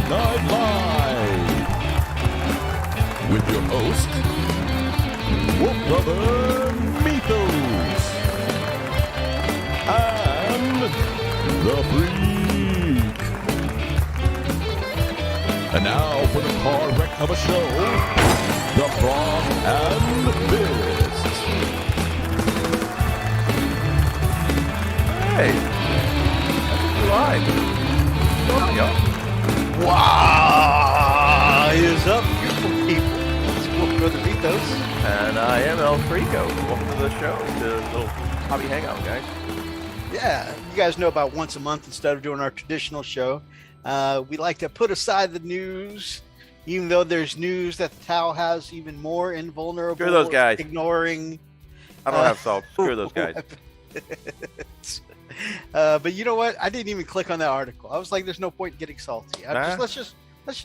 Night Live with your host, Wolf Brother Mythos and the Freak. And now for the car wreck of a show, the Frog and Fist. Hey, live. Oh, yeah. Wow! What is up, beautiful people? It's Wolf Brother Mythos. And I am El Frico. Welcome to the show, the little hobby hangout, guys. Yeah, you guys know about once a month instead of doing our traditional show. We like to put aside the news, even though there's news that the Tau has even more invulnerable. Screw those guys. Ignoring. I don't have salt. Screw those guys. But you know what? I didn't even click on that article. I was like, "There's no point in getting salty." Let's just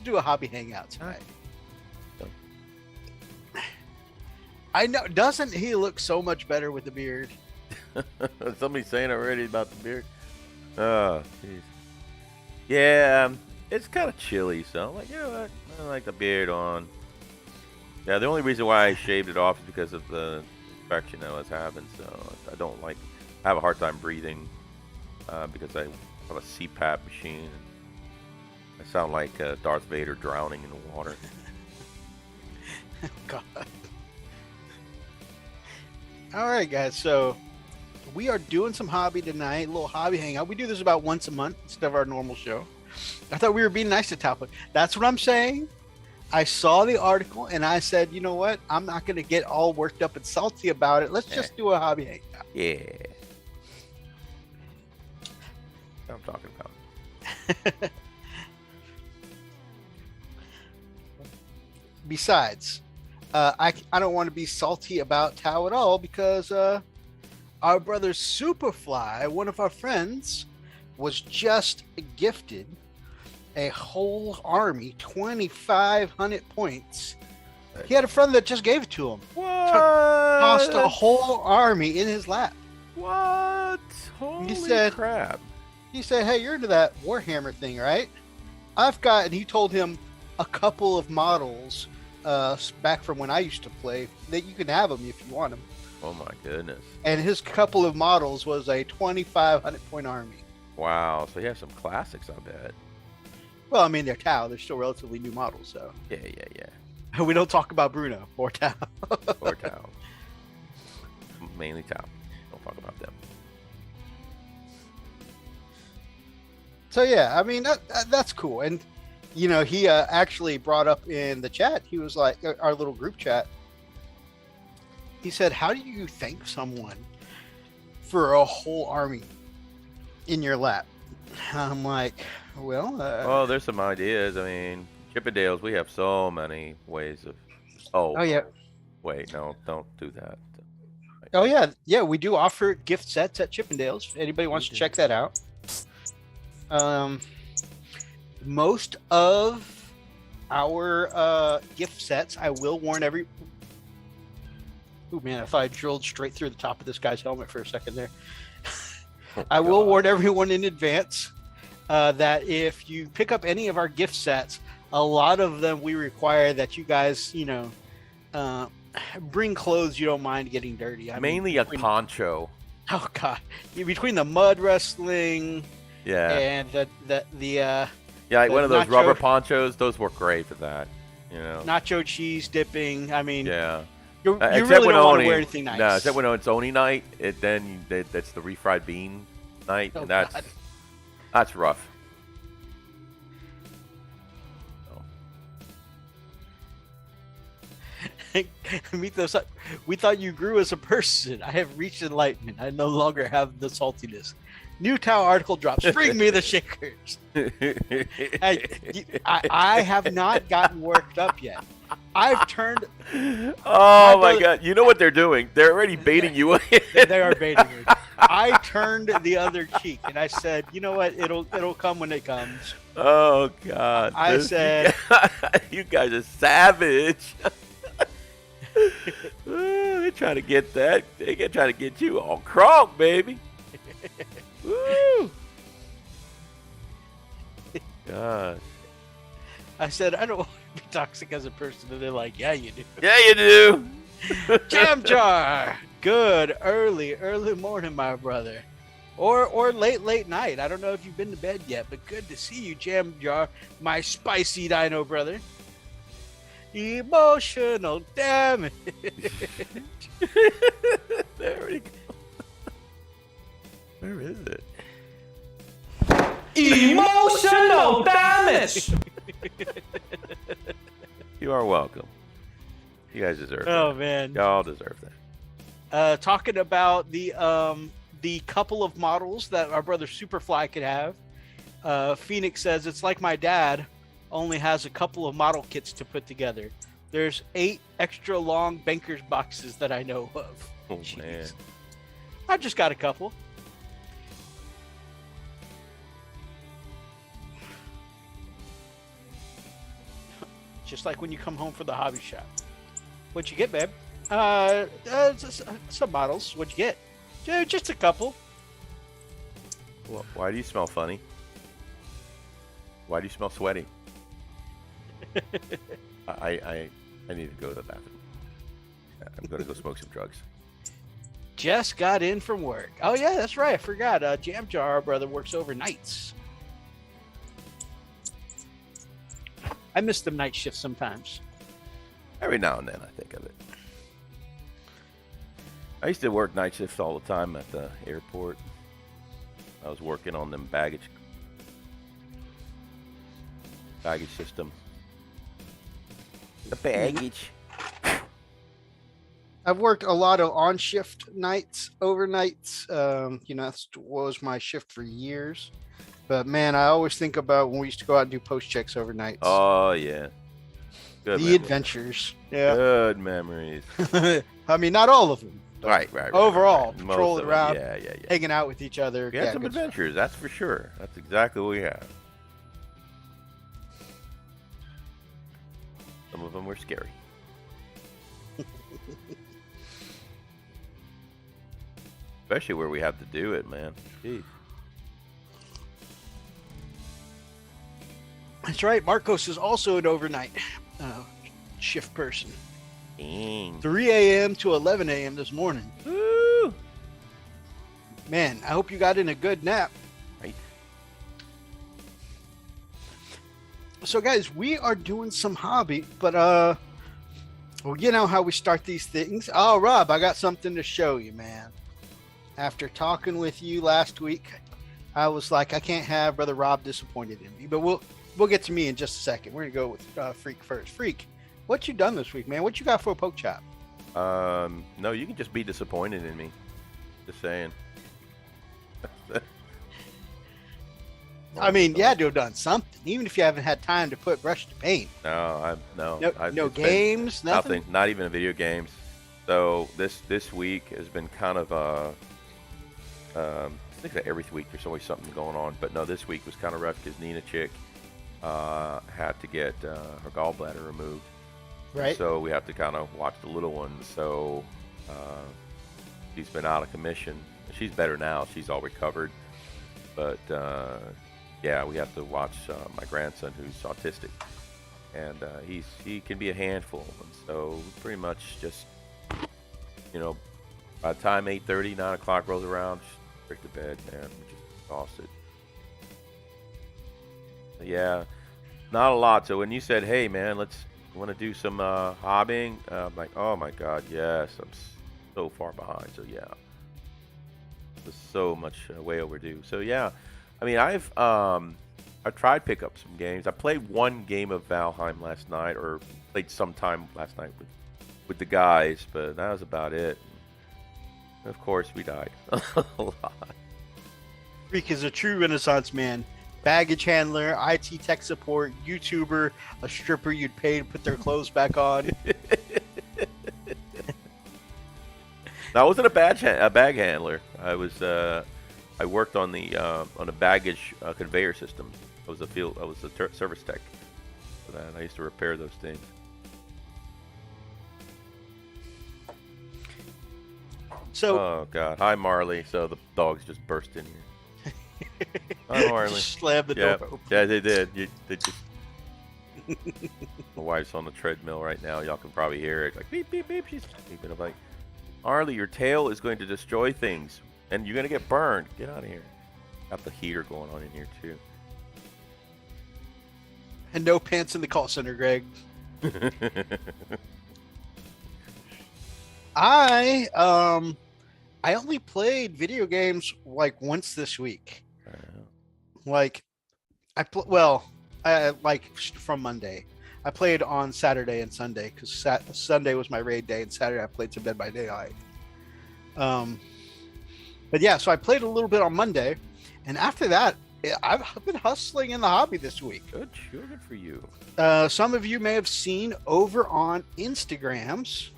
do a hobby hangout tonight. I know. Doesn't he look so much better with the beard? Somebody's saying already about the beard. Oh, jeez. Yeah, it's kind of chilly, so I'm like, you know what? I like the beard on. Yeah, the only reason why I shaved it off is because of the infection I was having, so I don't like. I have a hard time breathing because I have a CPAP machine. I sound like Darth Vader drowning in the water. God. All right, guys. So we are doing some hobby tonight, a little hobby hangout. We do this about once a month instead of our normal show. I thought we were being nice to Taupo. That's what I'm saying. I saw the article and I said, you know what? I'm not going to get all worked up and salty about it. Let's just do a hobby hangout. Yeah. That's what I'm talking about. Besides, I don't want to be salty about Tau at all because our brother Superfly, one of our friends, was just gifted a whole army, 2,500 points. He had a friend that just gave it to him. What? Tossed a whole army in his lap. What? Holy crap. He said, hey, you're into that Warhammer thing, right? I've got, and he told him a couple of models back from when I used to play that you can have them if you want them. Oh my goodness. And his couple of models was a 2,500 point army. Wow. So he has some classics, I bet. Well, I mean, they're Tau. They're still relatively new models, so. Yeah. We don't talk about Bruno or Tau. Or Tau. Mainly Tau. Don't talk about them. So, yeah, I mean, that's cool. And, you know, he actually brought up in the chat, he was like, our little group chat, he said, how do you thank someone for a whole army in your lap? I'm like, well... well, there's some ideas. I mean, Chippendales, we have so many ways of... Oh, yeah. Wait, no, don't do that. Oh, yeah. Yeah, we do offer gift sets at Chippendales. If anybody wants to check that out. Most of our gift sets, I will warn every... Oh, man, I thought I drilled straight through the top of this guy's helmet for a second there. I will warn everyone in advance that if you pick up any of our gift sets, a lot of them we require that you guys, you know, bring clothes you don't mind getting dirty. Mainly a poncho. Oh God! Between the mud wrestling, and the yeah, like one of those rubber ponchos, those work great for that. You know, nacho cheese dipping. I mean, yeah. You really don't want to wear anything nice. No, except when it's Oni night. That's the refried bean night, and that's rough. Mythos, we thought you grew as a person. I have reached enlightenment. I no longer have the saltiness. New Tau article drops. Bring me the shakers. I have not gotten worked up yet. I've turned. Oh my God! You know what they're doing? They're already baiting you. They are baiting me. I turned the other cheek and I said, "You know what? It'll come when it comes." Oh God! I said, "You guys are savage." They're trying to get that. They're trying to get you all crunk, baby. Woo! Gosh. I said, I don't want to be toxic as a person. And they're like, yeah, you do. Yeah, you do. Jam Jar! Good early morning, my brother. Or late night. I don't know if you've been to bed yet, but good to see you, Jam Jar, my spicy dino brother. Emotional damage. There we go. Where is it? Emotional damage. You are welcome. You guys deserve Oh that. man. Y'all deserve that. Talking about the couple of models that our brother Superfly could have. Phoenix says it's like my dad only has a couple of model kits to put together. There's 8 extra long bankers boxes that I know of. Oh Jeez. man. I've just got a couple. Just like when you come home from the hobby shop. What'd you get, babe? Some models. What'd you get? Just a couple. Why do you smell funny? Why do you smell sweaty? I need to go to the bathroom. I'm gonna go smoke some drugs. Just got in from work. Oh yeah, that's right. I forgot. Jam Jar, our brother, works overnights. I miss them night shifts sometimes. Every now and then I think of it. I used to work night shifts all the time at the airport. I was working on them baggage system. The baggage. I've worked a lot of on-shift nights, overnights. That was my shift for years. But man, I always think about when we used to go out and do post checks overnights. Oh yeah. Good the memories. adventures. Yeah. Good memories. I mean, not all of them. but Right. Overall, Most patrolling of them, around, Yeah. hanging out with each other. We had Yeah, some good stuff. adventures, that's for sure. That's exactly what we have. Some of them were scary. Especially where we have to do it, man. Jeez. That's right. Marcos is also an overnight shift person. Dang. 3 a.m. to 11 a.m. this morning. Woo! Man, I hope you got in a good nap. Right. So, guys, we are doing some hobby, but well, you know how we start these things. Oh, Rob, I got something to show you, man. After talking with you last week, I was like, I can't have Brother Rob disappointed in me. But we'll get to me in just a second. We're gonna go with Freak first. Freak, what you done this week, man? What you got for a poke chop? No, you can just be disappointed in me. Just saying. I mean, you had to have done something, even if you haven't had time to put brush to paint. No. No it's been games, nothing. Not even video games. So this week has been kind of I think that every week there's always something going on, but no, this week was kind of rough because Nina Chick had to get her gallbladder removed. Right. So we have to kind of watch the little one. So she's been out of commission. She's better now. She's all recovered. But yeah, we have to watch my grandson who's autistic, and he can be a handful. And so pretty much just, by the time 8:30, 9 o'clock rolls around, just break to bed, man. We're just exhausted. But yeah, not a lot. So when you said, "Hey, man, you want to do some hobbying?" I'm like, "Oh my God, yes!" I'm so far behind. So yeah, it's so much way overdue. So yeah, I mean, I've tried to pick up some games. I played one game of Valheim last night, or played sometime last night with the guys, but that was about it. And of course, we died a lot. Freak is a true Renaissance man. Baggage handler, IT tech support, YouTuber, a stripper you'd pay to put their clothes back on. No, I wasn't a bag handler. I worked on a baggage conveyor system. I was a service tech for that. I used to repair those things. So, Oh God! Hi, Marley. So the dogs just burst in here. Hi, Marley. just slam the Yeah, door open. yeah, they did. They just My wife's on the treadmill right now. Y'all can probably hear it. Like, beep, beep, beep. She's beeping. I'm like, Arlie, your tail is going to destroy things. And you're going to get burned. Get out of here. Got the heater going on in here, too. And no pants in the call center, Greg. I only played video games like once this week. Like from Monday. I played on Saturday and Sunday because Sunday was my raid day and Saturday I played some Dead by Daylight. But yeah, so I played a little bit on Monday, and after that, I've been hustling in the hobby this week. Good for you. Some of you may have seen over on Instagrams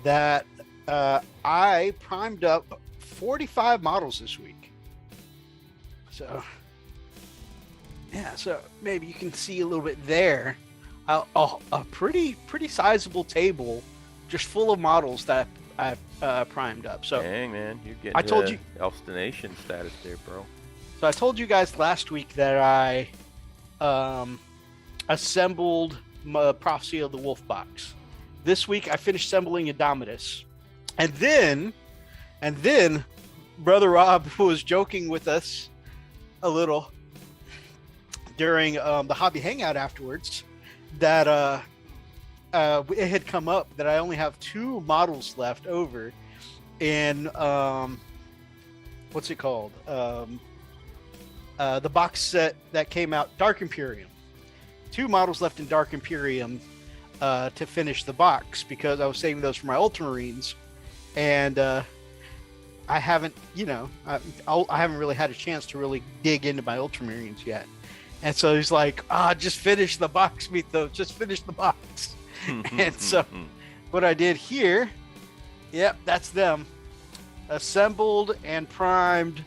that I primed up 45 models this week. So yeah, so maybe you can see a little bit there. A pretty sizable table just full of models that I've primed up. So dang, man, you're getting I told you Elfstination status there, bro. So I told you guys last week that I assembled my Prophecy of the Wolf box. This week I finished assembling Indomitus. And then Brother Rob was joking with us a little during the hobby hangout afterwards that it had come up that I only have 2 models left over in what's it called? The box set that came out, Dark Imperium. 2 models left in Dark Imperium to finish the box because I was saving those for my Ultramarines, and I haven't, I haven't really had a chance to really dig into my Ultramarines yet. And so he's like, just finish the box, Mythos, just finish the box. And so what I did here, yep, that's them. Assembled and primed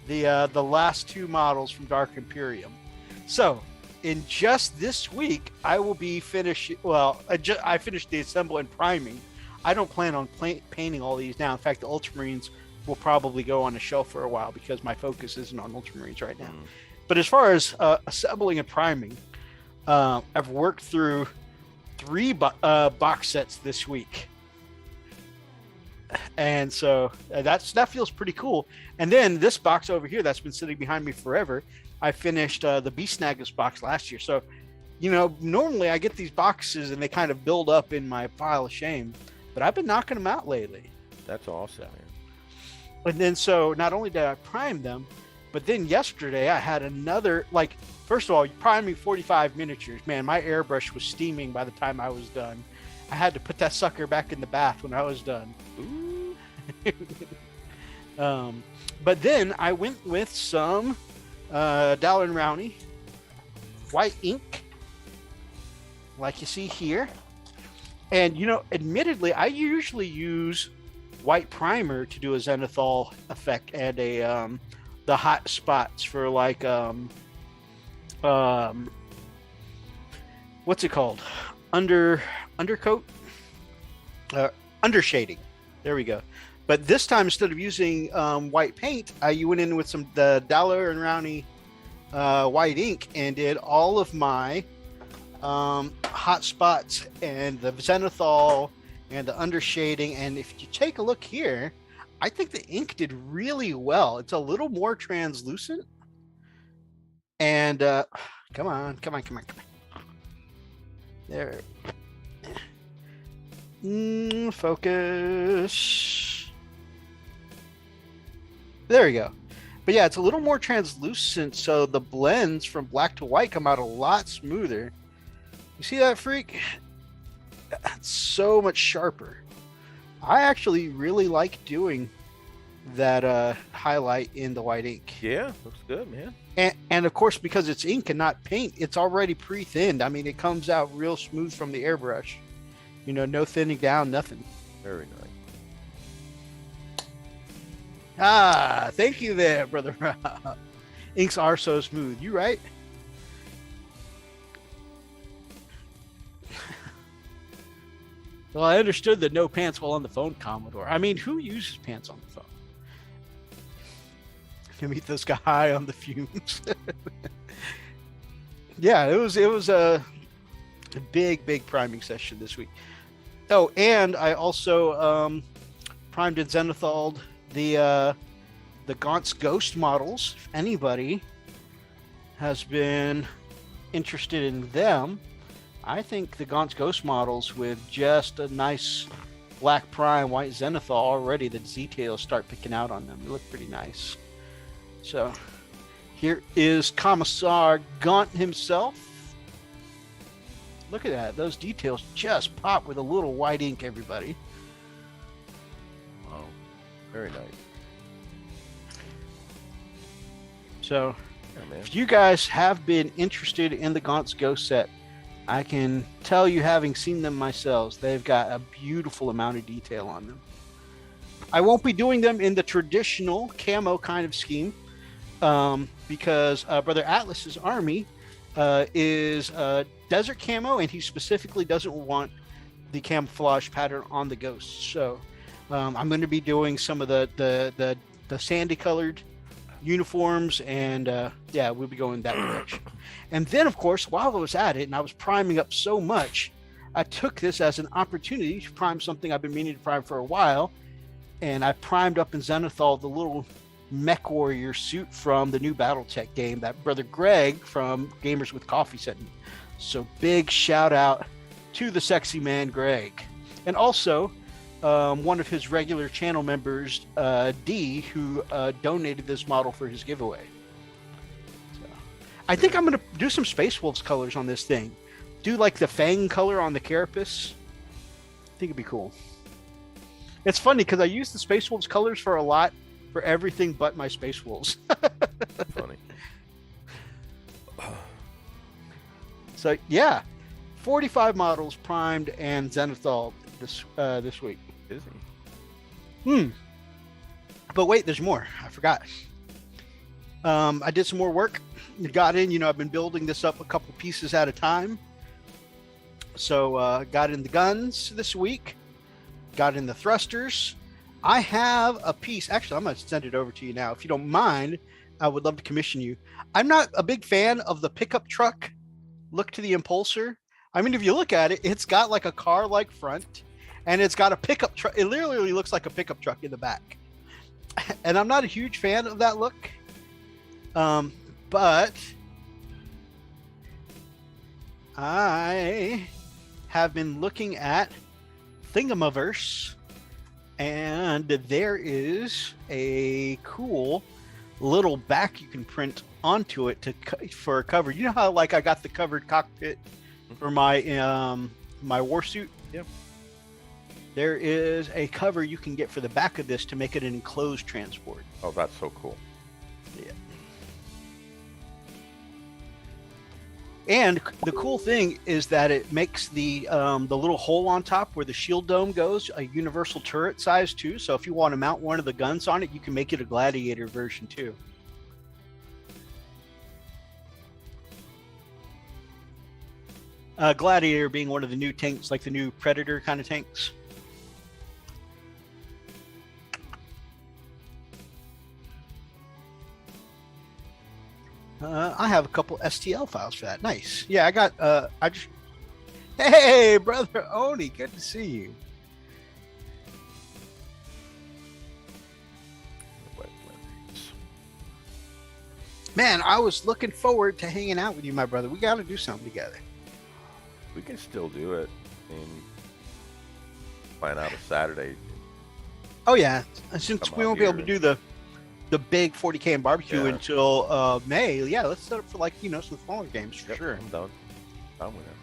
the last 2 models from Dark Imperium. So in just this week, I will be finishing. Well, I finished the assemble and priming. I don't plan on painting all these now. In fact, the Ultramarines will probably go on the shelf for a while because my focus isn't on Ultramarines right now. But as far as assembling and priming, I've worked through 3 box sets this week. And so that feels pretty cool. And then this box over here that's been sitting behind me forever, I finished the Beast Nagus box last year. So, normally I get these boxes and they kind of build up in my pile of shame, but I've been knocking them out lately. That's awesome, man. And then so not only did I prime them, but then yesterday I had another, first of all, priming 45 miniatures. Man, my airbrush was steaming by the time I was done. I had to put that sucker back in the bath when I was done. Ooh. But then I went with some Dallin Rowney white ink, like you see here. And, admittedly, I usually use white primer to do a zenithal effect and the hot spots for what's it called? Undercoat? Undershading. There we go. But this time, instead of using white paint, I went in with the Dallin Rowney white ink and did all of my hot spots and the zenithal and the undershading. And if you take a look here, I think the ink did really well. It's a little more translucent. And come on. There. Focus. There we go. But yeah, it's a little more translucent, so the blends from black to white come out a lot smoother. You see that, Freak? It's so much sharper. I actually really like doing that highlight in the white ink. Yeah, looks good, man. And of course, because it's ink and not paint, it's already pre-thinned. I mean, it comes out real smooth from the airbrush. No thinning down, nothing. Very nice. Thank you there, Brother Rob. Inks are so smooth. You right? Well, I understood the no pants while on the phone, Commodore. I mean, who uses pants on the phone? You meet this guy high on the fumes. yeah, it was a big priming session this week. Oh, and I also primed and zenithalled the Gaunt's Ghost models. If anybody has been interested in them, I think the Gaunt's Ghost models with just a nice black prime, white zenithal already, the details start picking out on them. They look pretty nice. So here is Commissar Gaunt himself. Look at that. Those details just pop with a little white ink, everybody. Wow. Very nice. So Yeah, man. if you guys have been interested in the Gaunt's Ghost set, I can tell you, having seen them myself, they've got a beautiful amount of detail on them. I won't be doing them in the traditional camo kind of scheme because Brother Atlas's army is desert camo, and he specifically doesn't want the camouflage pattern on the ghosts. So I'm going to be doing some of the sandy colored uniforms, and yeah, we'll be going that direction. And then, of course, while I was at it and I was priming up so much, I took this as an opportunity to prime something I've been meaning to prime for a while, and I primed up in zenithal the little mech warrior suit from the new BattleTech game that Brother Greg from Gamers with Coffee sent me. So big shout out to the sexy man Greg, and also one of his regular channel members, D, who donated this model for his giveaway. So, I think I'm going to do some Space Wolves colors on this thing. Do like the fang color on the carapace. I think it'd be cool. It's funny because I use the Space Wolves colors for a lot, for everything but my Space Wolves. Funny. So yeah, 45 models primed and zenithal this week. Busy. But wait, there's more. I forgot. I did some more work. Got in, I've been building this up a couple pieces at a time. So got in the guns this week. Got in the thrusters. I have a piece. Actually, I'm going to send it over to you now. If you don't mind, I would love to commission you. I'm not a big fan of the pickup truck look to the Impulsor. I mean, if you look at it, it's got like a car-like front, and it's got a pickup truck. It literally looks like a pickup truck in the back. And I'm not a huge fan of that look. But I have been looking at Thingamaverse, and there is a cool little back you can print onto it for a cover. You know how like I got the covered cockpit for my my warsuit? Yep. There is a cover you can get for the back of this to make it an enclosed transport. Oh, that's so cool. Yeah. And the cool thing is that it makes the little hole on top where the shield dome goes a universal turret size too. So if you want to mount one of the guns on it, you can make it a gladiator version too. Gladiator being one of the new tanks, like the new Predator kind of tanks. I have a couple STL files for that. Nice. Yeah, I got, hey, brother Oni, good to see you. Man, I was looking forward to hanging out with you, my brother. We got to do something together. We can still do it. I mean, find out a Saturday. Oh, yeah. Since Come we on won't be able here. to do the big 40K and barbecue Yeah. until May, yeah, let's set up for like, some smaller games for Yep, sure. I'm done. I'm with it.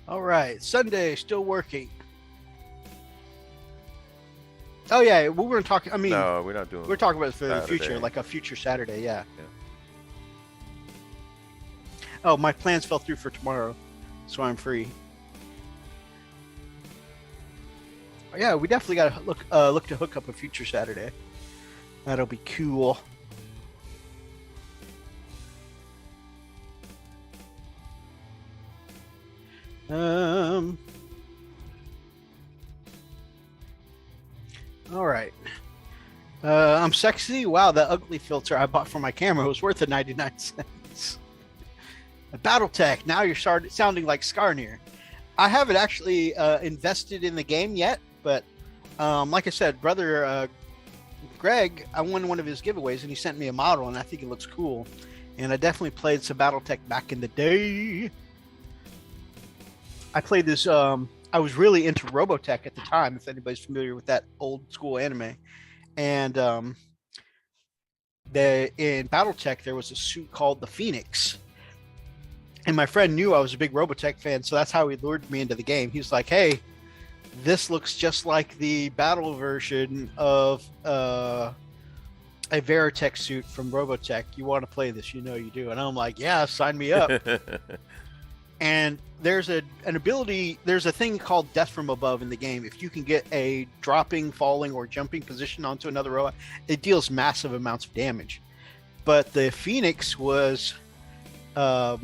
All right, Sunday, still working. Oh yeah, we weren't talking. I mean, No, we're not doing. we're talking about it for the Saturday. future, like a future Saturday. Yeah. Yeah. Oh, my plans fell through for tomorrow, so I'm free. Yeah, we definitely got to look to hook up a future Saturday. That'll be cool. All right. I'm sexy. Wow, that ugly filter I bought for my camera was worth 99 cents. BattleTech. Now you're sounding like Skarnir. I haven't actually invested in the game yet, but like I said, brother Greg, I won one of his giveaways, and he sent me a model, and I think it looks cool. And I definitely played some BattleTech back in the day. I played this. I was really into Robotech at the time, if anybody's familiar with that old school anime. And in BattleTech, there was a suit called the Phoenix. And my friend knew I was a big Robotech fan, so that's how he lured me into the game. He was like, hey, this looks just like the battle version of a Veritech suit from Robotech. You want to play this? You know you do. And I'm like, yeah, sign me up. And there's an ability, there's a thing called Death from Above in the game. If you can get a dropping, falling, or jumping position onto another robot, it deals massive amounts of damage. But the Phoenix was... the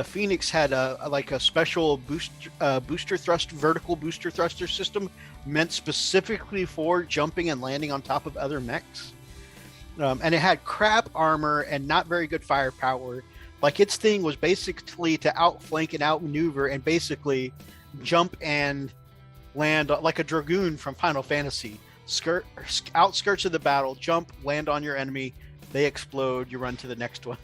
Phoenix had a special booster thrust, vertical booster thruster system meant specifically for jumping and landing on top of other mechs. And it had crap armor and not very good firepower. Like, its thing was basically to outflank and outmaneuver and basically jump and land like a Dragoon from Final Fantasy. Outskirts of the battle, jump, land on your enemy, they explode, you run to the next one.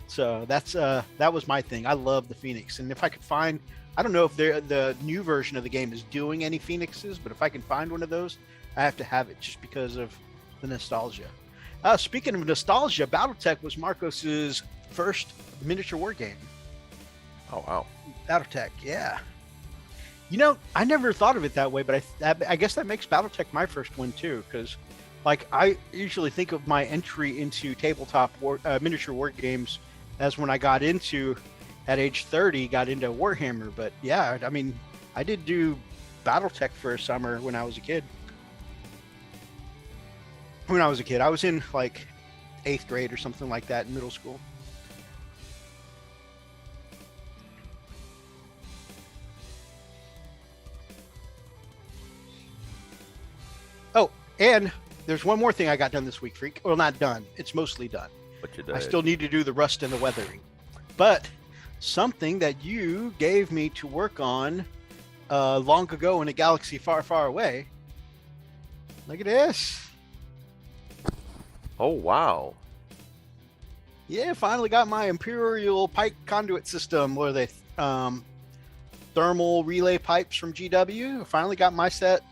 So that was my thing. I love the Phoenix, and if I could find, I don't know if the new version of the game is doing any Phoenixes, but if I can find one of those, I have to have it just because of the nostalgia. Speaking of nostalgia, BattleTech was Marcos's first miniature war game. Oh wow, BattleTech, yeah. You know, I never thought of it that way, but I guess that makes BattleTech my first one too, because like I usually think of my entry into tabletop miniature war games as when I got into, at age 30, got into Warhammer. But yeah, I mean, I did do BattleTech for a summer when I was a kid. I was in like 8th grade or something like that in middle school. Oh, and there's one more thing I got done this week, Freak. Well, not done. It's mostly done. what you did? I still need to do the rust and the weathering. But something that you gave me to work on long ago in a galaxy far, far away. Look at this. Oh wow. Yeah, finally got my Imperial pipe conduit system, where they thermal relay pipes from GW. Finally got my set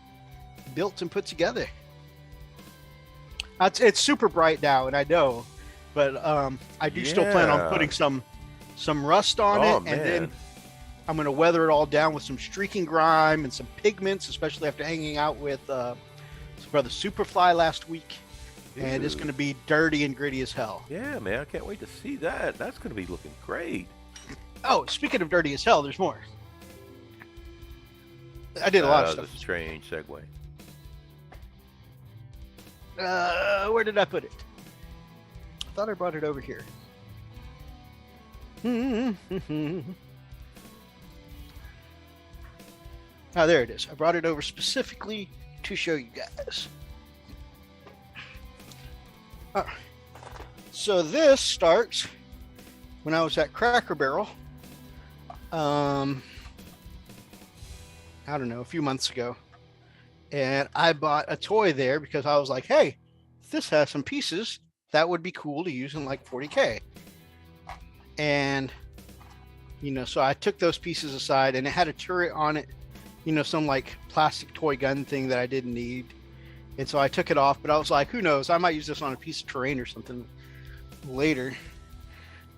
built and put together. It's super bright now, and I know, but I do still plan on putting some rust on it, and then I'm going to weather it all down with some streaking grime and some pigments, especially after hanging out with Brother Superfly last week. And it's going to be dirty and gritty as hell. Yeah, man, I can't wait to see that. That's going to be looking great. Oh, speaking of dirty as hell, there's more. I did a lot of stuff. That was a strange segue. Where did I put it? I thought I brought it over here. Oh, there it is. I brought it over specifically to show you guys. All right. So this starts when I was at Cracker Barrel. I don't know, a few months ago. And I bought a toy there because I was like, hey, if this has some pieces, that would be cool to use in like 40K. And, you know, so I took those pieces aside, and it had a turret on it, you know, some like plastic toy gun thing that I didn't need. And so I took it off, but I was like, who knows? I might use this on a piece of terrain or something later.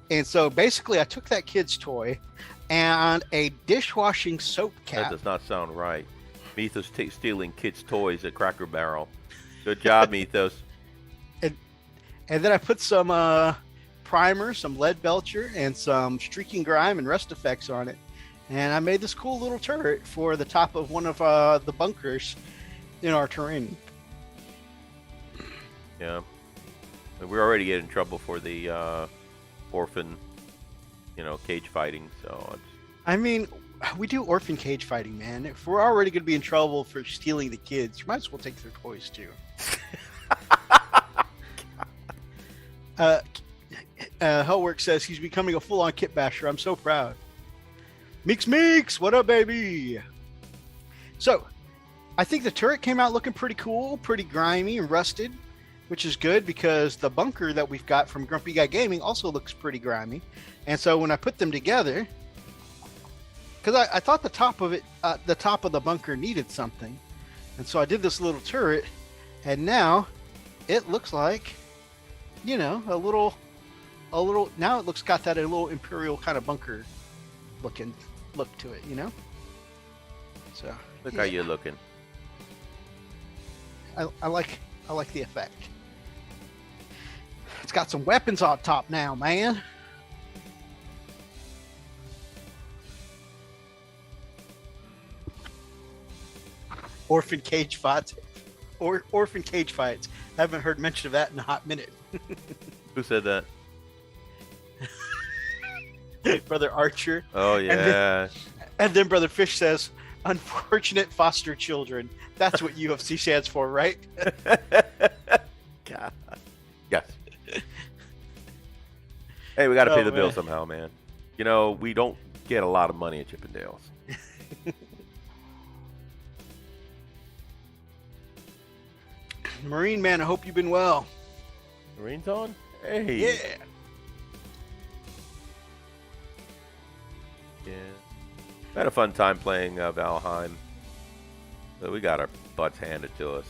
And so basically I took that kid's toy and a dishwashing soap cap. That does not sound right. Mythos stealing kids' toys at Cracker Barrel. Good job, Mythos. And then I put some primer, some lead belcher, and some streaking grime and rust effects on it. And I made this cool little turret for the top of one of the bunkers in our terrain. Yeah. We're already getting in trouble for the orphan, cage fighting. So I mean, we do orphan cage fighting, man. If we're already going to be in trouble for stealing the kids, you might as well take their toys too. Hellwork says he's becoming a full-on kit basher. I'm so proud. Meeks, what up, baby? So, I think the turret came out looking pretty cool, pretty grimy and rusted, which is good because the bunker that we've got from Grumpy Guy Gaming also looks pretty grimy. And so when I put them together, because I thought the top of the bunker needed something, and so I did this little turret, and now it looks like, a little. Now it looks got that a little imperial kind of bunker look to it, So look how you're looking. I like the effect. It's got some weapons on top now, man. Orphan cage fights. Orphan cage fights. Haven't heard mention of that in a hot minute. Who said that? Brother Archer. Oh, yeah. And then Brother Fish says, unfortunate foster children. That's what UFC stands for, right? God. Yes. Hey, we got to pay the bill somehow, man. We don't get a lot of money at Chippendales. Marine man, I hope you've been well. Marine's on? Hey. Yeah. Yeah. We had a fun time playing Valheim. So we got our butts handed to us.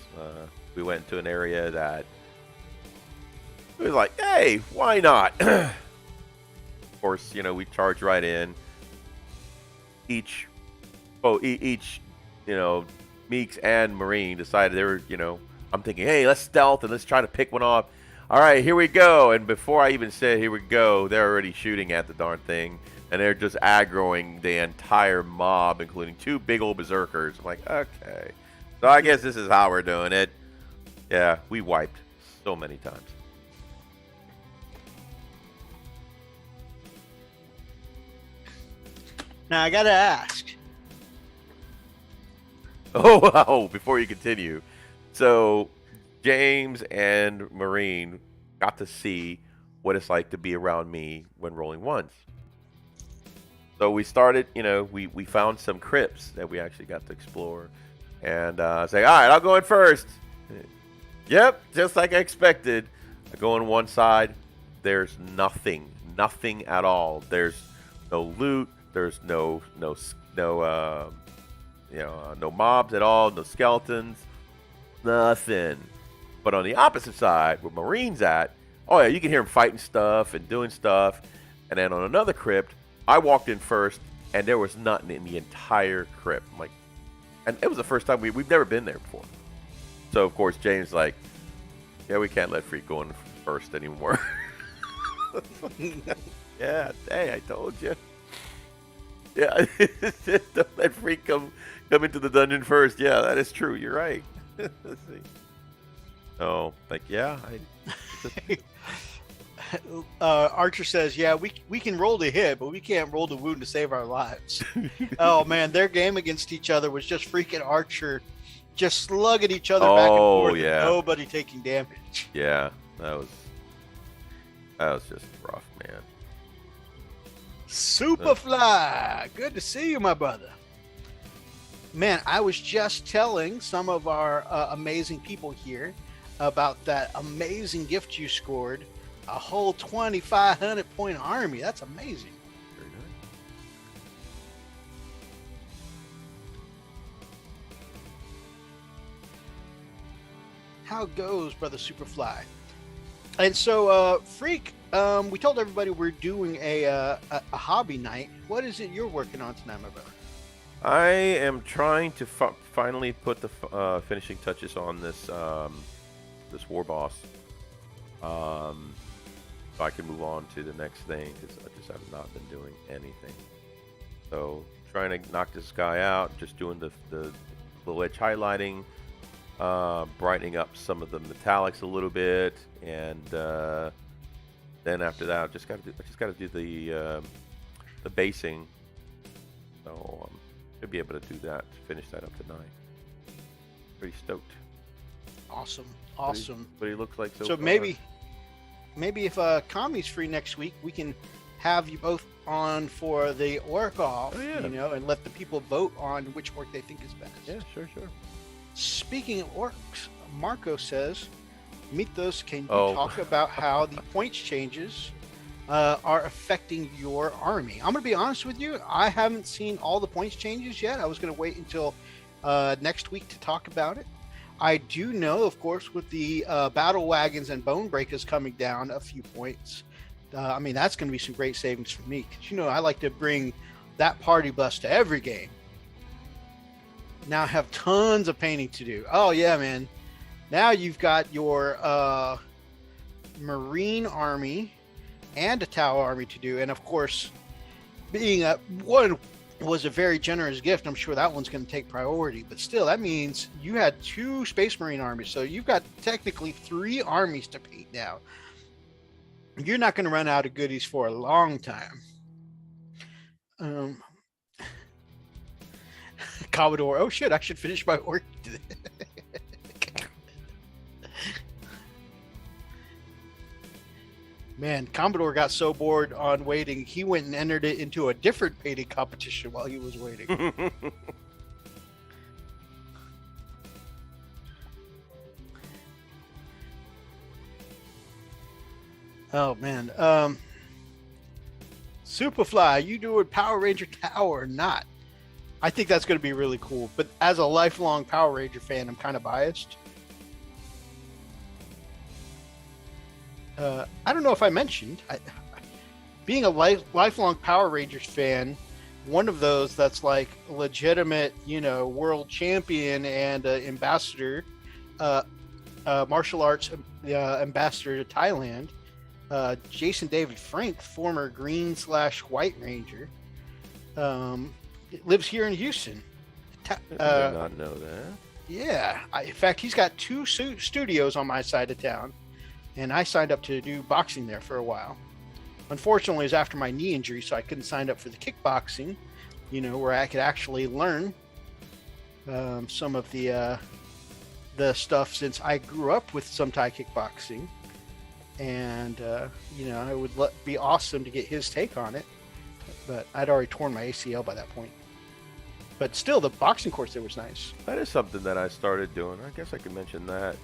We went to an area that we was like, hey, why not? Of course, we charged right in. Each, Meeks and Marine decided they were, I'm thinking, hey, let's stealth and let's try to pick one off. All right, here we go. And before I even said, here we go, they're already shooting at the darn thing. And they're just aggroing the entire mob, including two big old berserkers. I'm like, okay. So I guess this is how we're doing it. Yeah, we wiped so many times. Now, I got to ask. Oh, before you continue. So, James and Marine got to see what it's like to be around me when rolling ones. So we started, we found some crypts that we actually got to explore. And I say, all right, I'll go in first. Yep, just like I expected. I go on one side. There's nothing at all. There's no loot. There's no mobs at all. No skeletons. Nothing. But on the opposite side, where Marine's at, oh yeah, you can hear him fighting stuff and doing stuff. And then on another crypt, I walked in first, and there was nothing in the entire crypt. I'm like, and it was the first time we've never been there before. So of course James like, yeah, we can't let Freak go in first anymore. Yeah, hey, I told you. Yeah, don't let Freak come into the dungeon first. Yeah, that is true. You're right. Let's see. Oh, like yeah. Archer says, yeah, we can roll to hit, but we can't roll to wound to save our lives. Oh, man, their game against each other was just freaking Archer just slugging each other back and forth. Yeah. And nobody taking damage. Yeah, that was just rough, man. Superfly, good to see you, my brother. Man, I was just telling some of our amazing people here about that amazing gift you scored. A whole 2,500 point army. That's amazing. Very good. How goes, Brother Superfly? And so, Freak, we told everybody we're doing a hobby night. What is it you're working on tonight, my brother? I am trying to finally put the finishing touches on this this war boss, so I can move on to the next thing because I just have not been doing anything. So trying to knock this guy out, just doing the little edge highlighting, brightening up some of the metallics a little bit, and then after that, I just got to do the basing. So should be able to do that, finish that up tonight. Pretty stoked. Awesome. What he looks like so So far. maybe if Kami's free next week, we can have you both on for the orc off, Oh, yeah. you know, and let the people vote on which orc they think is best. Yeah, sure. Speaking of orcs, Marco says, Mythos, can you Oh. talk about how the points changes are affecting your army? I'm going to be honest with you. I haven't seen all the points changes yet. I was going to wait until next week to talk about it. I do know, of course, with the battle wagons and bone breakers coming down a few points. I mean, that's going to be some great savings for me. Because, you know, I like to bring that party bus to every game. Now I have tons of painting to do. Oh, yeah, man. Now you've got your Marine army and a Tau army to do. And, of course, being one was a very generous gift. I'm sure that one's going to take priority. But still, that means you had 2 Space Marine armies. So you've got technically 3 armies to paint now. You're not going to run out of goodies for a long time. Commodore, oh shit, I should finish my work today. Man, Commodore got so bored on waiting, he went and entered it into a different painting competition while he was waiting. Oh, man. Superfly, you doing Power Ranger Tower or not? I think that's going to be really cool. But as a lifelong Power Ranger fan, I'm kind of biased. I don't know if I mentioned, being a lifelong Power Rangers fan, one of those that's like legitimate, you know, world champion and ambassador, martial arts ambassador to Thailand, Jason David Frank, former Green/White Ranger, lives here in Houston. I did not know that. Yeah. In fact, he's got 2 studios on my side of town. And I signed up to do boxing there for a while. Unfortunately, it was after my knee injury, so I couldn't sign up for the kickboxing, you know, where I could actually learn some of the stuff, since I grew up with some Thai kickboxing. And, you know, it would be awesome to get his take on it. But I'd already torn my ACL by that point. But still, the boxing course there was nice. That is something that I started doing. I guess I could mention that.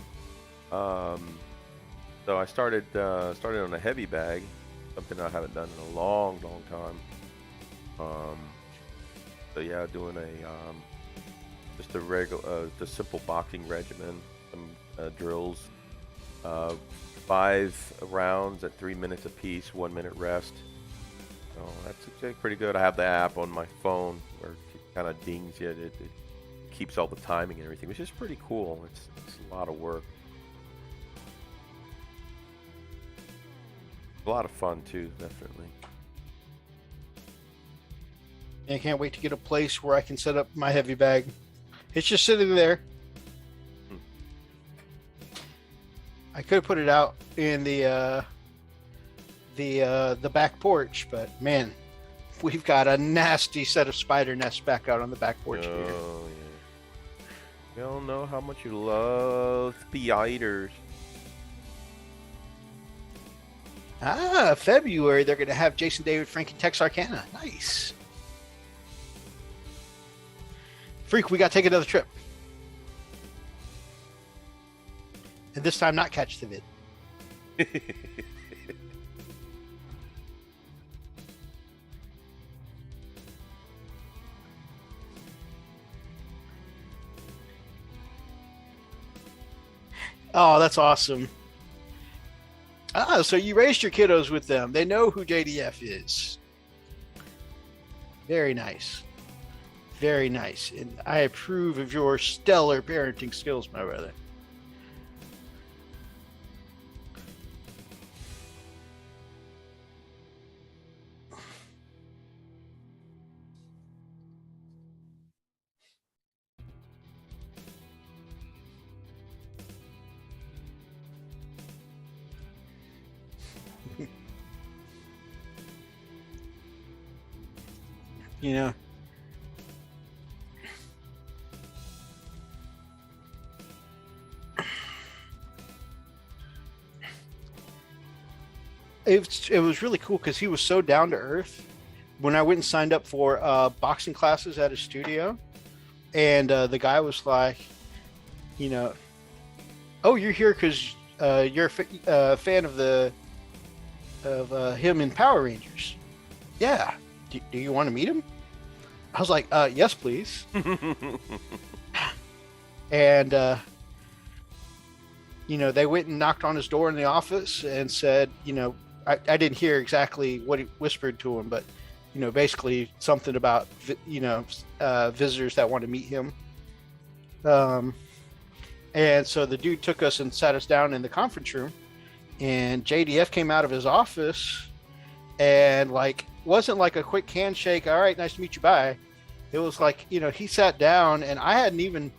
So I started on a heavy bag, something I haven't done in a long time. So yeah, doing just a regular, the simple boxing regimen, some drills, 5 rounds at 3 minutes apiece, 1 minute rest. So that's actually pretty good. I have the app on my phone where it kind of dings you. It keeps all the timing and everything, which is pretty cool. It's a lot of work. A lot of fun too, definitely. And I can't wait to get a place where I can set up my heavy bag. It's just sitting there. I could have put it out in the back porch, but man, we've got a nasty set of spider nests back out on the back porch here. Oh yeah. Y'all know how much you love spiders. February, they're going to have Jason David Frank and Texarkana. Nice. Freak, we got to take another trip. And this time not catch the vid. Oh, that's awesome. So you raised your kiddos with them. They know who JDF is. Very nice. Very nice. And I approve of your stellar parenting skills, my brother. You know, it was really cool because he was so down to earth. When I went and signed up for boxing classes at his studio, and the guy was like, you know, oh, you're here because you're a fan of him in Power Rangers. Yeah. Do you want to meet him? I was like, yes, please. And, you know, they went and knocked on his door in the office and said, you know, I didn't hear exactly what he whispered to him, but, you know, basically something about, you know, visitors that want to meet him. And so the dude took us and sat us down in the conference room, and JDF came out of his office and, like, wasn't like a quick handshake, all right, nice to meet you, bye. It was like, you know, he sat down, and I hadn't even,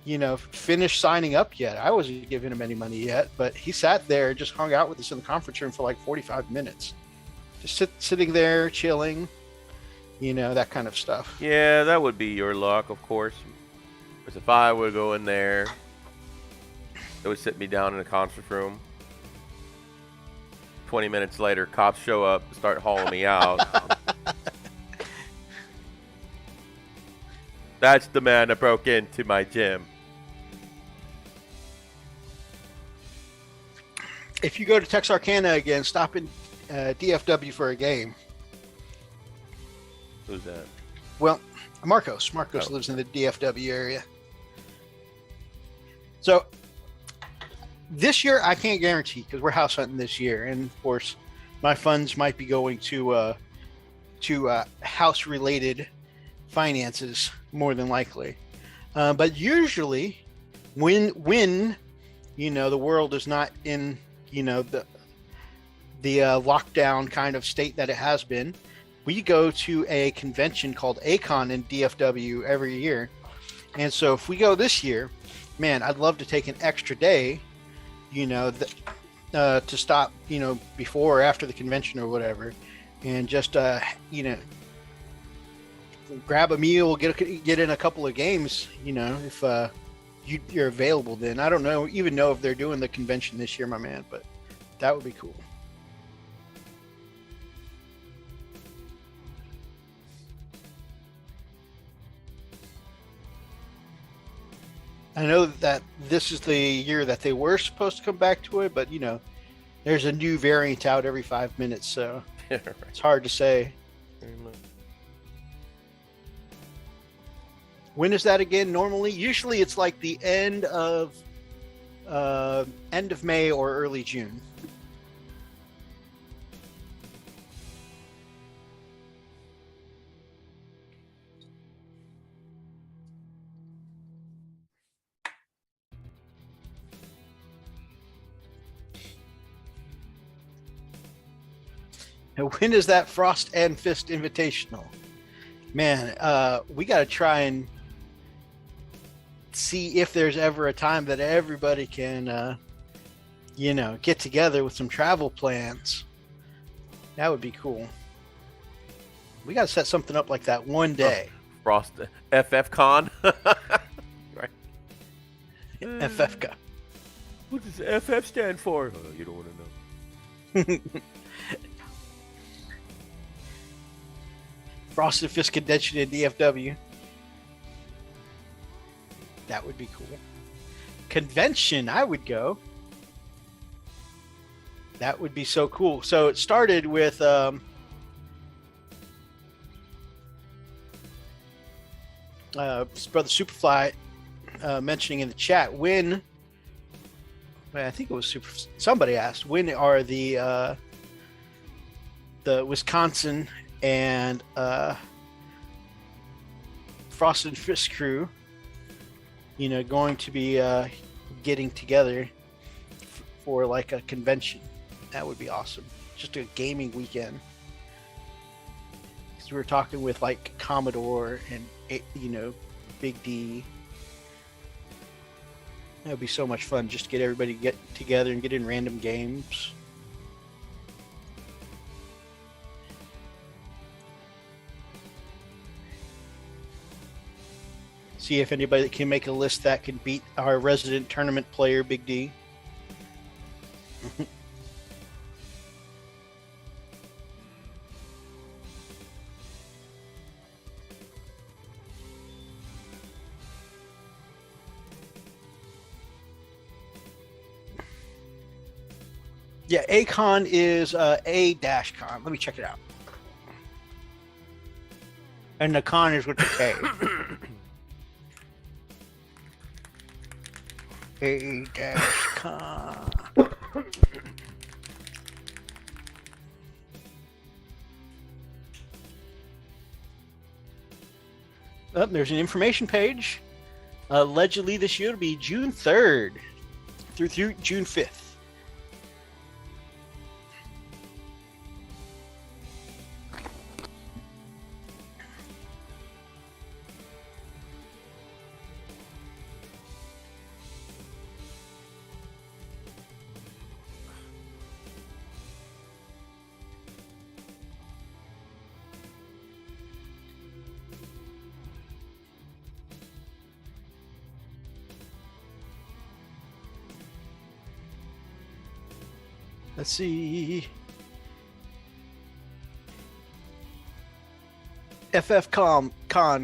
you know, finished signing up yet. I wasn't giving him any money yet, but he sat there and just hung out with us in the conference room for like 45 minutes. Just sitting there, chilling, you know, that kind of stuff. Yeah, that would be your luck, of course. Because if I would go in there, they would sit me down in the conference room. 20 minutes later, cops show up and start hauling me out. That's the man that broke into my gym. If you go to Texarkana again, stop in DFW for a game. Who's that? Well, Marcos. Marcos lives in the DFW area. So this year, I can't guarantee because we're house hunting this year, and of course, my funds might be going to house-related finances more than likely. But usually, when you know the world is not in the lockdown kind of state that it has been, we go to a convention called ACON in DFW every year. And so if we go this year, man, I'd love to take an extra day, you know, to stop, you know, before or after the convention or whatever, and just, you know, grab a meal, get in a couple of games, you know, if you're available then. I don't even know if they're doing the convention this year, my man, but that would be cool. I know that this is the year that they were supposed to come back to it, but, you know, there's a new variant out every 5 minutes, so it's hard to say. When is that again normally? Usually it's like the end of May or early June. And when is that Frost and Fist Invitational? Man, we got to try and see if there's ever a time that everybody can, you know, get together with some travel plans. That would be cool. We got to set something up like that one day. Frost FF Con. Right. FFCA. What does FF stand for? Oh, you don't want to know. Frost and Fist Convention in DFW. That would be cool. Convention, I would go. That would be so cool. So it started with Brother Superfly mentioning in the chat when, I think it was somebody asked, when are the Wisconsin and Frost and Fist crew, going to be getting together for like a convention. That would be awesome. Just a gaming weekend. Because we were talking with like Commodore and Big D. That would be so much fun just to get everybody to get together and get in random games. See if anybody that can make a list that can beat our resident tournament player, Big D. Yeah, A-Con is A-Con. Let me check it out. And the con is with the K. A-Con. Oh, there's an information page. Allegedly, this year will be June 3rd through June 5th. Let's see. Con,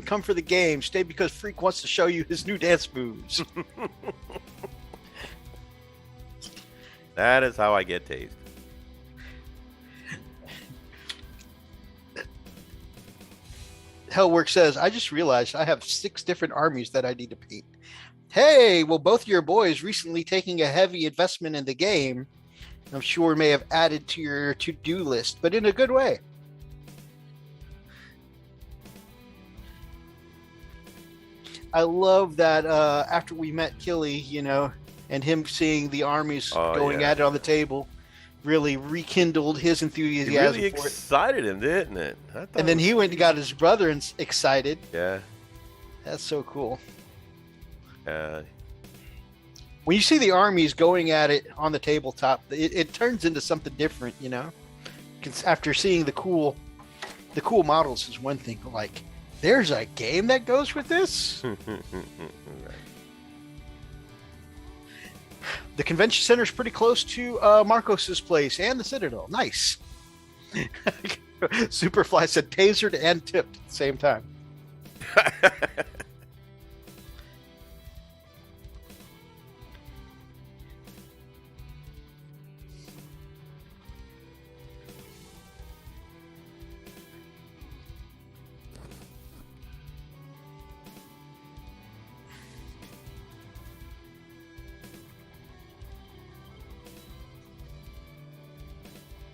come for the game. Stay because Freak wants to show you his new dance moves. That is how I get tased. Hellwork says, I just realized I have 6 different armies that I need to paint. Hey, well, both of your boys recently taking a heavy investment in the game. I'm sure may have added to your to-do list, but in a good way. I love that after we met Killy, and him seeing the armies going at it on the table, really rekindled his enthusiasm. It really excited him, didn't it? And then he went and got his brother excited. Yeah. That's so cool. Yeah. When you see the armies going at it on the tabletop, it turns into something different, After seeing the cool models is one thing. Like, there's a game that goes with this. The convention center is pretty close to Marcos's place and the Citadel. Nice. Superfly said tasered and tipped at the same time.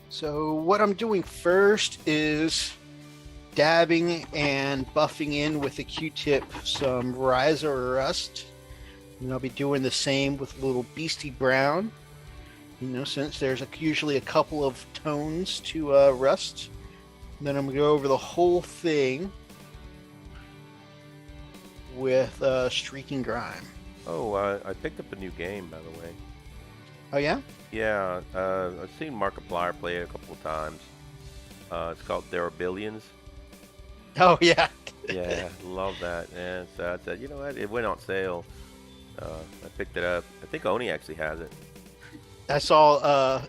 So what I'm doing first is dabbing and buffing in with a Q-tip some Rise or Rust. And I'll be doing the same with a little Beastie Brown. Since there's usually a couple of tones to Rust. And then I'm going to go over the whole thing with Streaking Grime. Oh, I picked up a new game, by the way. Oh, yeah? Yeah, I've seen Markiplier play it a couple of times. It's called There Are Billions. Oh, yeah. Yeah, love that. And so I said, you know what? It went on sale. I picked it up. I think Oni actually has it. I saw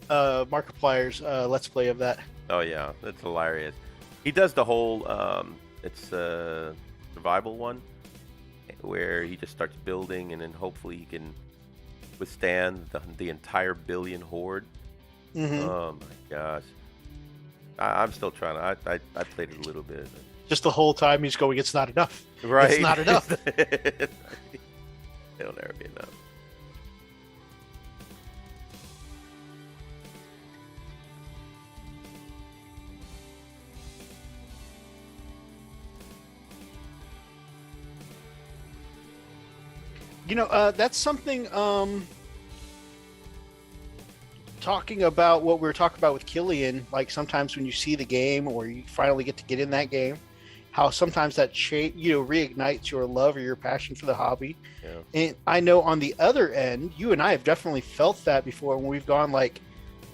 Markiplier's Let's Play of that. Oh, yeah. That's hilarious. He does the whole, it's a survival one, where he just starts building and then hopefully he can withstand the entire billion horde. Mm-hmm. Oh my gosh, I'm still trying to. I played it a little bit. Just the whole time he's going, it's not enough. Right, it's not enough. It'll never be enough. That's something. Talking about what we were talking about with Killian, like sometimes when you see the game or you finally get to get in that game, how sometimes that reignites your love or your passion for the hobby. Yeah. And I know on the other end, you and I have definitely felt that before when we've gone like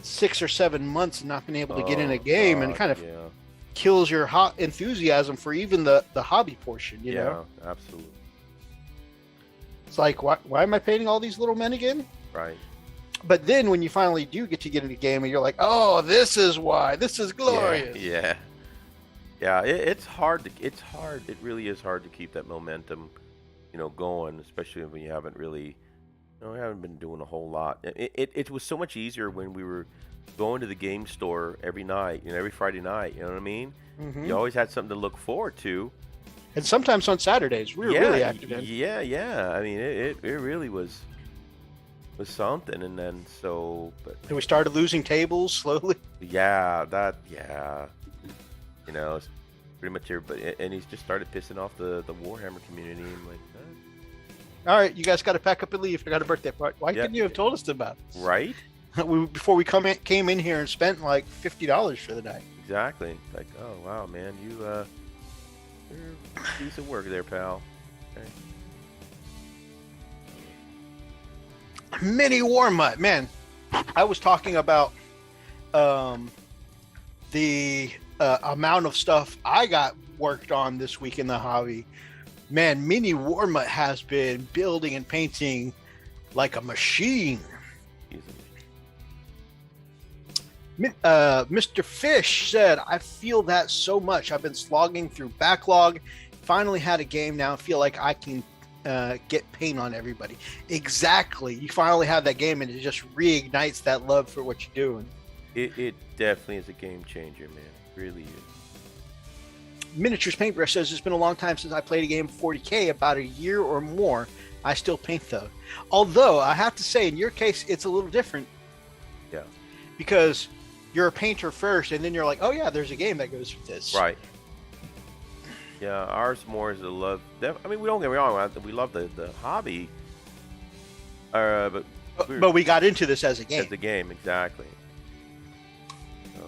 6 or 7 months and not been able to get in a game, and kind of kills your hot enthusiasm for even the hobby portion. You know, absolutely. It's like, why am I painting all these little men again? Right. But then when you finally do get to get in the game and you're like, oh, this is why. This is glorious. Yeah. It's hard. It's hard. It really is hard to keep that momentum, going, especially when you haven't really, we haven't been doing a whole lot. It was so much easier when we were going to the game store every night, every Friday night. You know what I mean? Mm-hmm. You always had something to look forward to. And sometimes on Saturdays, we were really active in. Yeah. I mean, it really was something. And then and we started losing tables slowly. It's pretty much everybody, and he's just started pissing off the Warhammer community. I'm like, all right, you guys got to pack up and leave. I got a birthday party. Why couldn't you have told us about it? Right? Before we came in here and spent like $50 for the night. Exactly. Like, oh wow, man, you're decent work there, pal. Okay. Mini Warmut, man. I was talking about the amount of stuff I got worked on this week in the hobby. Man, Mini Warmut has been building and painting like a machine. Mr. Fish said, I feel that so much. I've been slogging through backlog. Finally had a game now. I feel like I can get paint on everybody. Exactly. You finally have that game and it just reignites that love for what you're doing. It definitely is a game changer, man. It really is. Miniatures Paintbrush says, it's been a long time since I played a game of 40K, about a year or more. I still paint though. Although I have to say, in your case, it's a little different. Yeah. Because you're a painter first, and then you're like, oh yeah, there's a game that goes with this. Right. Yeah, ours more is a love. I mean, we don't get me wrong. We love the hobby. But we got into this as a game. As a game, exactly. So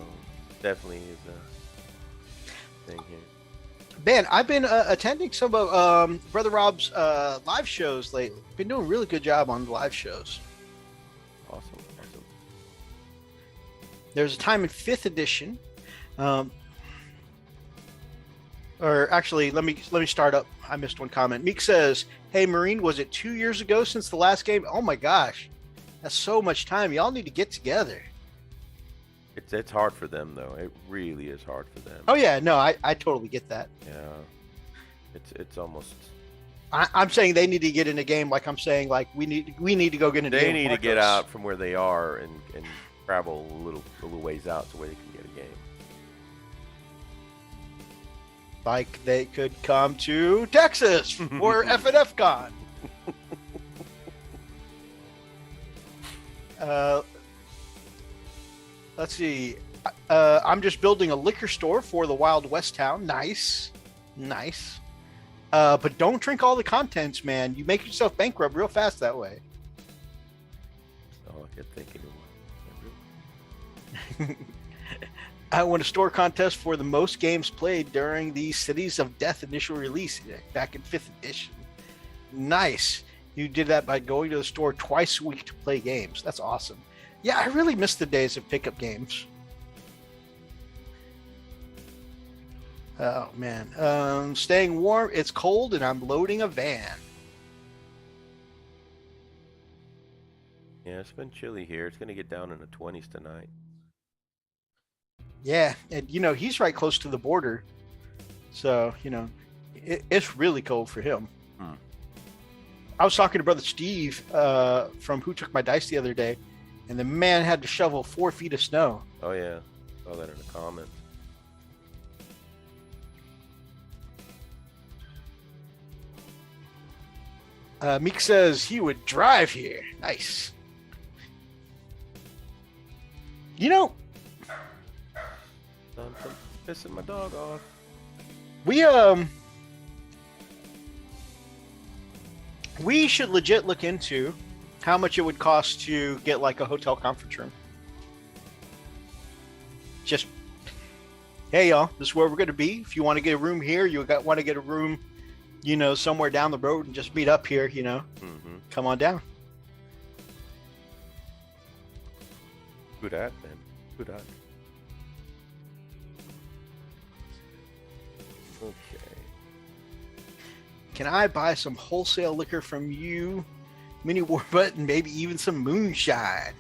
definitely is a thing here. Man, I've been attending some of Brother Rob's live shows lately. Been doing a really good job on the live shows. Awesome. There's a time in 5th edition. Or actually, let me start up. I missed one comment. Meek says, hey, Marine, was it 2 years ago since the last game? Oh my gosh. That's so much time. Y'all need to get together. It's hard for them, though. It really is hard for them. Oh, yeah. No, I totally get that. Yeah. It's almost... I'm saying they need to get in a game like I'm saying, like, we need to go get in a game. They need to get out from where they are and travel a little ways out to where they can get a game. Like they could come to Texas for F&F Con. Let's see. I'm just building a liquor store for the Wild West town. Nice. But don't drink all the contents, man. You make yourself bankrupt real fast that way. Oh, I kept thinking I won a store contest for the most games played during the Cities of Death initial release back in 5th edition. Nice. You did that by going to the store twice a week to play games. That's awesome. Yeah, I really miss the days of pickup games. Oh, man. Staying warm. It's cold, and I'm loading a van. Yeah, it's been chilly here. It's going to get down in the 20s tonight. Yeah, and, he's right close to the border. So, it's really cold for him. I was talking to Brother Steve from Who Took My Dice the other day, and the man had to shovel 4 feet of snow. Oh, yeah. Saw that in the comments. Meek says he would drive here. Nice. I'm pissing my dog off. We We should legit look into how much it would cost to get like a hotel conference room. Just, hey y'all, this is where we're going to be. If you want to get a room here, want to get a room, somewhere down the road and just meet up here, come on down. Who dat, man? Who dat? Okay. Can I buy some wholesale liquor from you, Mini Warbut, and maybe even some moonshine?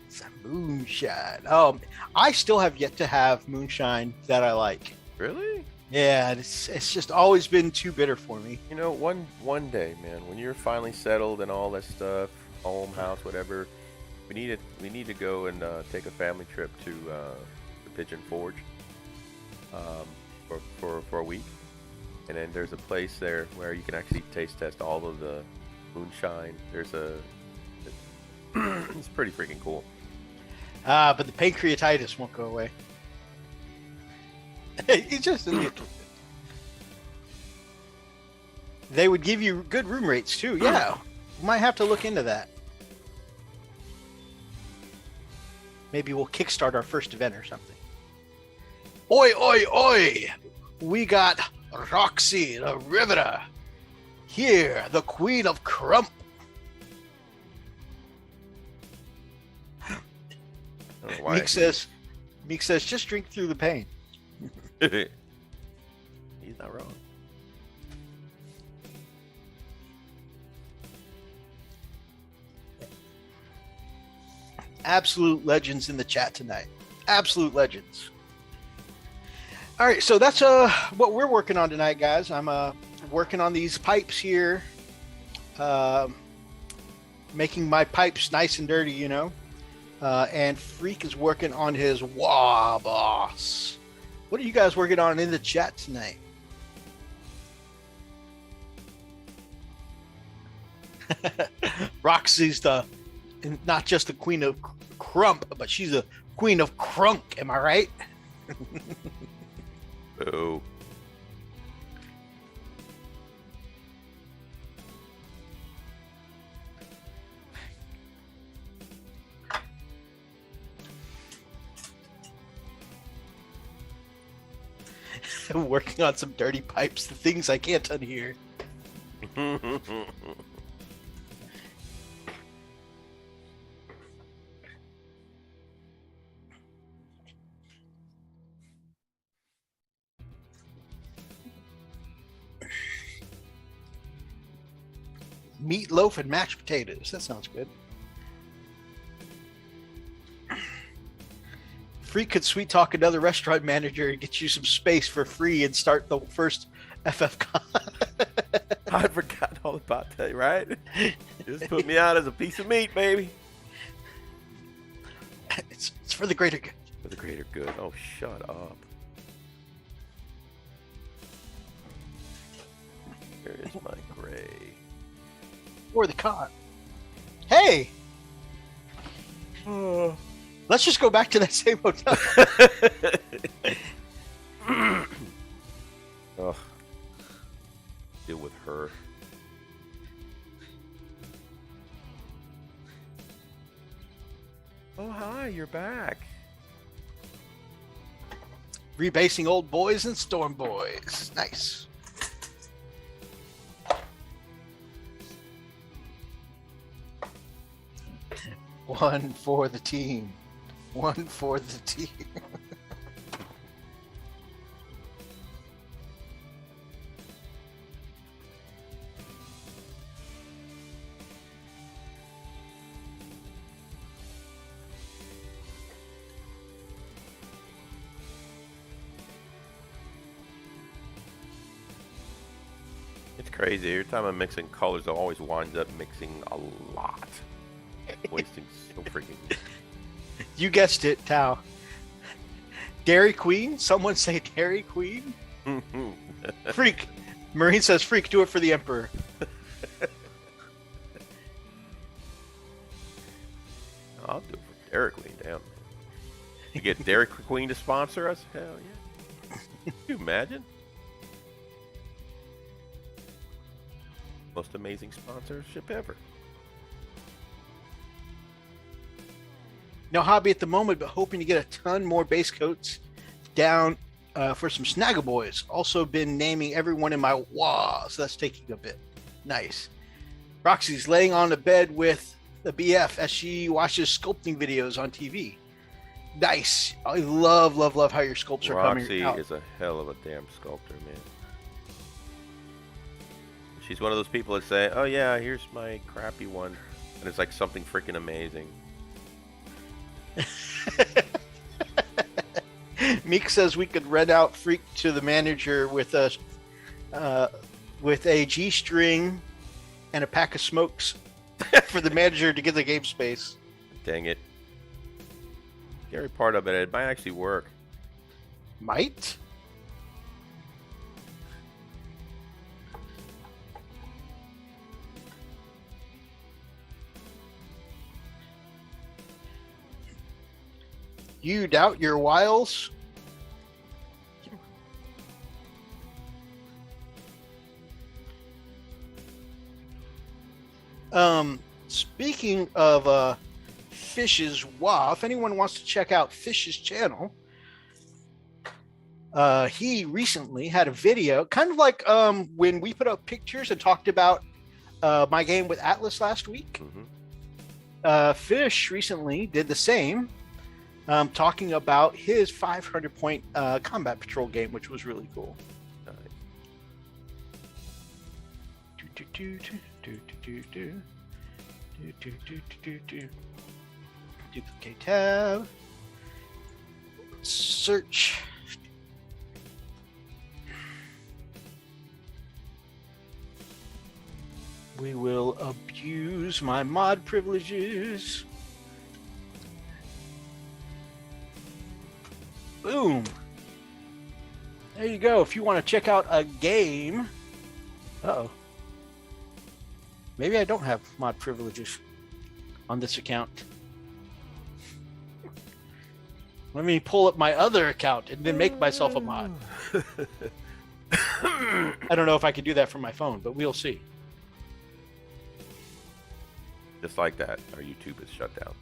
Some moonshine. Oh, I still have yet to have moonshine that I like. Really? Yeah, it's just always been too bitter for me. One day, man, when you're finally settled and all that stuff, home, house, whatever, we need to go and take a family trip to the Pigeon Forge for a week. And then there's a place there where you can actually taste test all of the moonshine. It's pretty freaking cool. But the pancreatitis won't go away. It just doesn't get. They would give you good room rates too. Yeah, we might have to look into that. Maybe we'll kickstart our first event or something. Oi, oi, oi! We got Roxy the Riveter. Here, the Queen of Crump. Meek says, just drink through the pain. He's not wrong. Absolute legends in the chat tonight. Absolute legends. All right, so that's what we're working on tonight, guys. I'm working on these pipes here, making my pipes nice and dirty, and Freak is working on his Wah Boss. What are you guys working on in the chat tonight? Roxy's not just the Queen of Crump, but she's the Queen of Crunk. Am I right? Oh. I'm working on some dirty pipes, the things I can't unhear. Meatloaf and mashed potatoes. That sounds good. Freak could sweet talk another restaurant manager and get you some space for free and start the first FFCon. I forgot all about that, right? Just put me out as a piece of meat, baby. It's for the greater good. For the greater good. Oh, shut up. Here is my gray. Or the con. Hey! Let's just go back to that same hotel. Ugh. Deal with her. Oh, hi, you're back. Rebasing old boys and storm boys. Nice. One for the team. One for the team. It's crazy. Every time I'm mixing colors, it always winds up mixing a lot. Wasting so freaking. You guessed it, Tao. Dairy Queen? Someone say Dairy Queen? Freak. Marine says, Freak, do it for the Emperor. I'll do it for Dairy Queen, damn. You get Dairy Queen to sponsor us? Hell yeah. Can you imagine? Most amazing sponsorship ever. No hobby at the moment, but hoping to get a ton more base coats down for some Snaggle Boys. Also been naming everyone in my wall, so that's taking a bit. Nice. Roxy's laying on the bed with the BF as she watches sculpting videos on TV. Nice. I love how your sculpts are coming out. Roxy is a hell of a damn sculptor, man. She's one of those people that say, "Oh yeah, here's my crappy one," and it's like something freaking amazing. Meek says we could rent out Freak to the manager with a G-string and a pack of smokes for the manager to get the game space. Dang it. Scary part of it, it might actually work. Might? You doubt your wiles? Speaking of Fish's WoW, if anyone wants to check out Fish's channel, he recently had a video, kind of like when we put up pictures and talked about my game with Atlas last week. Mm-hmm. Fish recently did the same, talking about his 500-point combat patrol game, which was really cool. Nice. Duplicate tab. Search. We will abuse my mod privileges. Boom. There you go. If you want to check out a game. Uh-oh. Maybe I don't have mod privileges on this account. Let me pull up my other account and then make myself a mod. I don't know if I can do that from my phone, but we'll see. Just like that, our YouTube is shut down.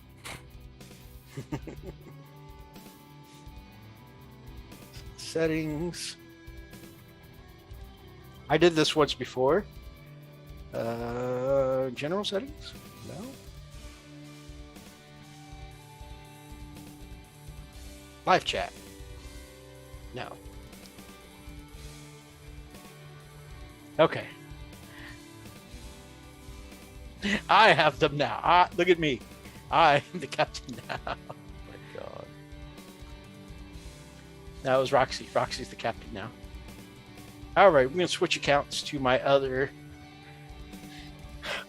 Settings. I did this once before. General settings? No. Live chat? No. Okay. I have them now. Look at me. I am the captain now. Oh my God. That was Roxy. Roxy's the captain now. All right, we're going to switch accounts to my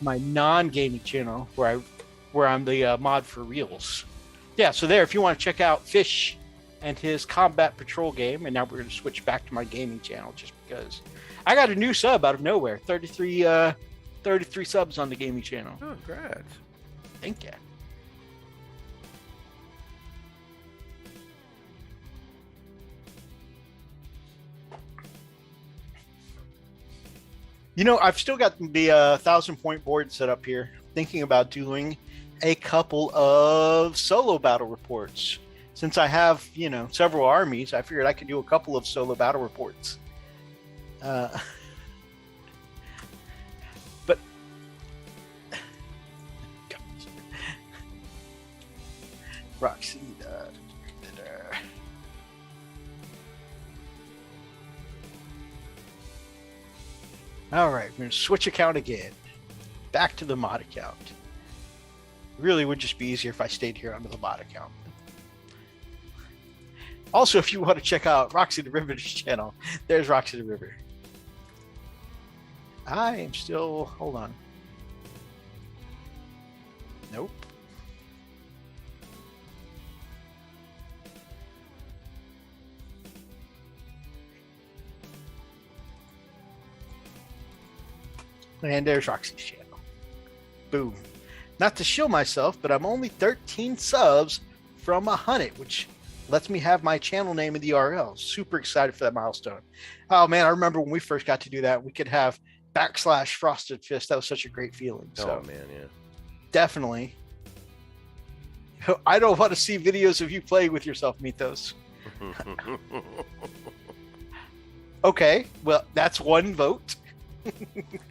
non-gaming channel where I'm the mod for reels. Yeah, so there, if you want to check out Fish and his combat patrol game, and now we're going to switch back to my gaming channel just because I got a new sub out of nowhere. 33 subs on the gaming channel. Oh, congrats. Thank you. You know, I've still got the 1,000-point board set up here, thinking about doing a couple of solo battle reports. Since I have, several armies, I figured I could do a couple of solo battle reports. But Roxy. All right, we're going to switch account again. Back to the mod account. Really would just be easier if I stayed here under the mod account. Also, if you want to check out Roxy the River's channel, there's Roxy the River. I am still... Hold on. Nope. And there's Roxy's channel. Boom. Not to shill myself, but I'm only 13 subs from 100, which lets me have my channel name in the URL. Super excited for that milestone. Oh man, I remember when we first got to do that, we could have / Frosted Fist. That was such a great feeling. So Oh man, yeah. definitely. I don't want to see videos of you playing with yourself, Mythos. Okay, well, that's one vote.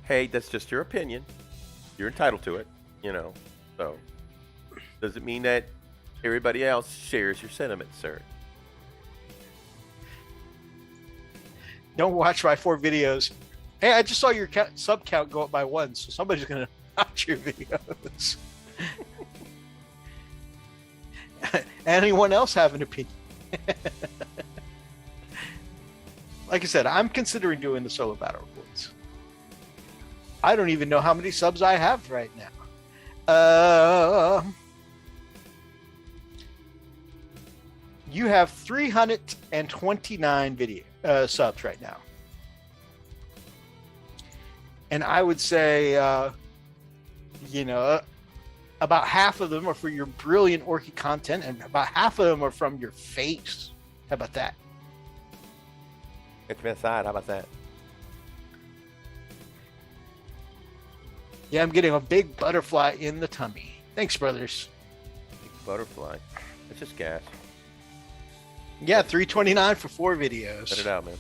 Hey, that's just your opinion. You're entitled to it, So, does it mean that everybody else shares your sentiments, sir? Don't watch my 4 videos. Hey, I just saw your sub count go up by 1, so somebody's going to watch your videos. Anyone else have an opinion? Like I said, I'm considering doing the solo battle reports. I don't even know how many subs I have right now. You have 329 subs right now. And I would say, about half of them are for your brilliant Orky content, and about half of them are from your face. How about that? Get me aside. How about that? Yeah, I'm getting a big butterfly in the tummy. Thanks, brothers. Big butterfly. It's just gas. Yeah, 329 for 4 videos. Let it out, man.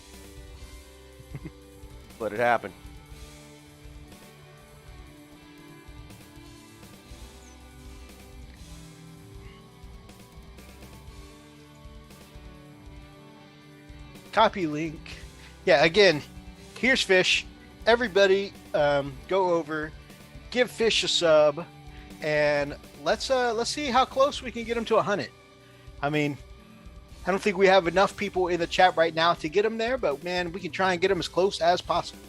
Let it happen. Copy link. Yeah, again, here's Fish. Everybody, go over, give Fish a sub, and let's see how close we can get him to 100. I mean, I don't think we have enough people in the chat right now to get him there, but man, we can try and get him as close as possible.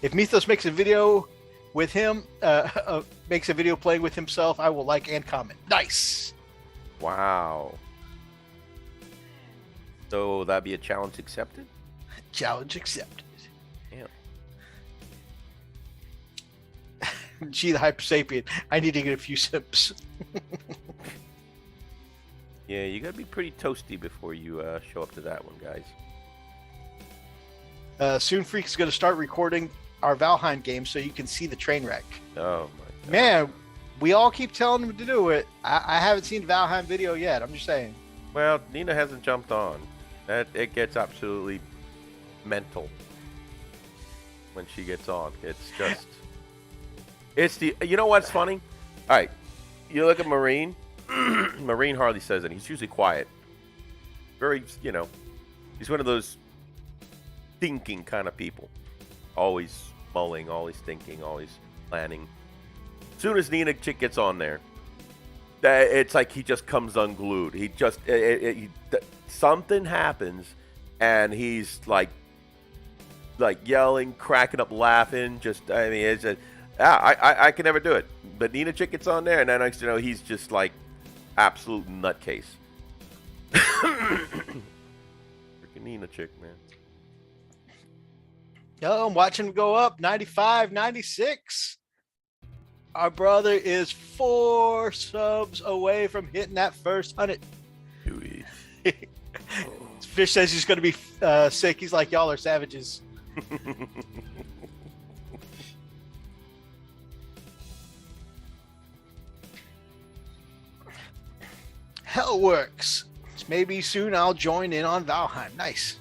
If Mythos makes a video with him, makes a video playing with himself, I will like and comment. Nice. Wow. So that'd be a challenge accepted? Challenge accepted. Damn. Gee, the Hyper Sapien. I need to get a few sips. Yeah, you gotta be pretty toasty before you show up to that one, guys. Soon Freak's going to start recording our Valheim game so you can see the train wreck. Oh my god. Man, we all keep telling him to do it. I haven't seen the Valheim video yet. I'm just saying. Well, Nina hasn't jumped on. It gets absolutely mental when she gets on. It's just, you know what's funny? All right, you look at Marine. Marine hardly says it. He's usually quiet. Very, he's one of those thinking kind of people. Always mulling, always thinking, always planning. As soon as Nina Chick gets on there, it's like he just comes unglued. He just something happens, and he's like yelling, cracking up, laughing. I can never do it. But Nina Chick gets on there, and then next he's just like absolute nutcase. Freaking Nina Chick, man. Yo, I'm watching him go up 95, 96. Our brother is 4 subs away from hitting that first 100. Fish says he's going to be sick. He's like, y'all are savages. Hell works. Maybe soon I'll join in on Valheim. Nice.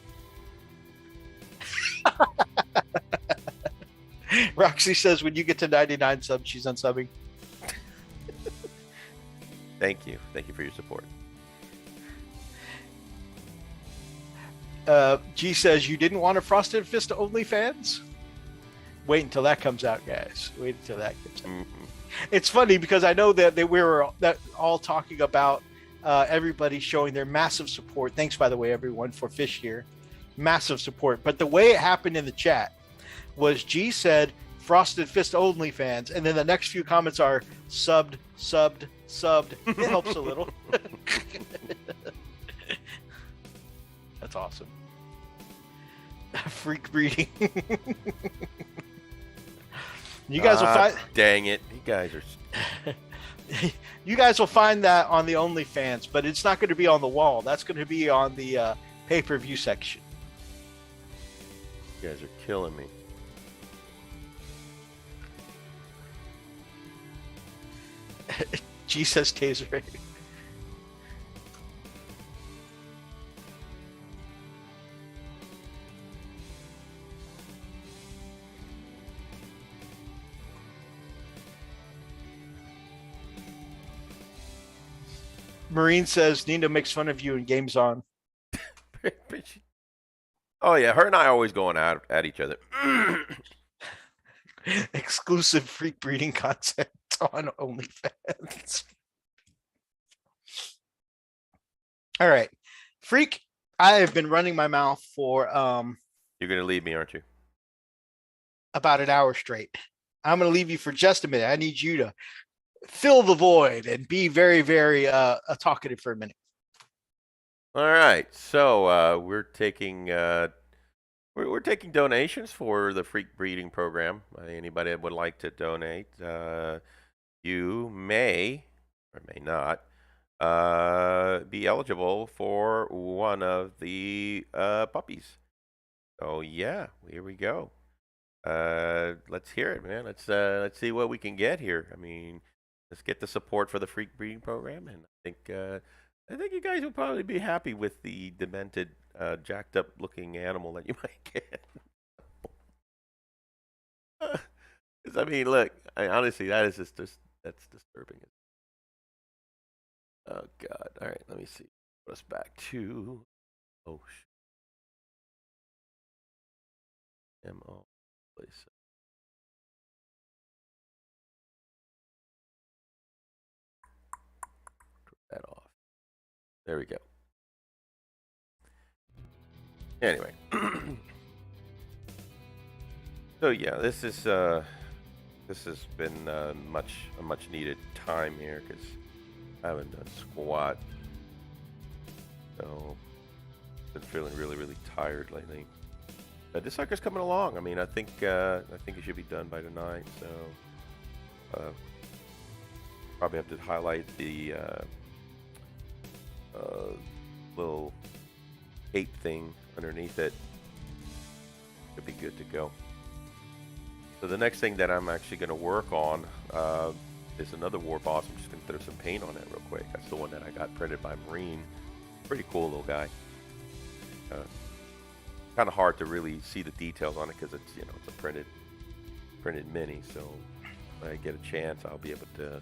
Roxy says when you get to 99 subs, she's unsubbing. Thank you. Thank you for your support. G says you didn't want a Frosted Fist OnlyFans? Wait until that comes out, guys. Wait until that comes out. Mm-hmm. It's funny because I know that we were all talking about everybody showing their massive support. Thanks, by the way, everyone, for Fish here. Massive support. But the way it happened in the chat was G said Frosted Fist OnlyFans, and then the next few comments are subbed. It helps a little. That's awesome. Freak breeding. You guys will find. Dang it! You guys are. You guys will find that on the OnlyFans, but it's not going to be on the wall. That's going to be on the pay-per-view section. guys are killing me. G says taser. Marine says Nina makes fun of you in Games On. Oh yeah, her and I are always going at each other. Exclusive freak breeding content on OnlyFans. All right. Freak, I have been running my mouth for You're gonna leave me, aren't you? about an hour straight. I'm gonna leave you for just a minute. I need you to fill the void and be very, very talkative for a minute. All right, so we're taking donations for the Freak Breeding Program. Anybody that would like to donate, you may or may not be eligible for one of the puppies. So yeah, here we go. Let's hear it, man. Let's see what we can get here. I mean, let's get the support for the Freak Breeding Program, and I think you guys will probably be happy with the demented, jacked up looking animal that you might get. 'Cause, I mean, look, honestly, that's disturbing. Oh God! All right, let me see. Put us back to MO place. Turn that off. There we go. Anyway, so yeah, this has been a much needed time here because I haven't done squat, so been feeling really tired lately. This sucker's coming along. I mean, I think it should be done by tonight. So probably have to highlight the little cape thing underneath it. Should be good to go. So the next thing that I'm actually going to work on is another war boss. I'm just going to throw some paint on it real quick. That's the one that I got printed by Marine. Pretty cool little guy. Kind of hard to really see the details on it because it's it's a printed mini. So when I get a chance, I'll be able to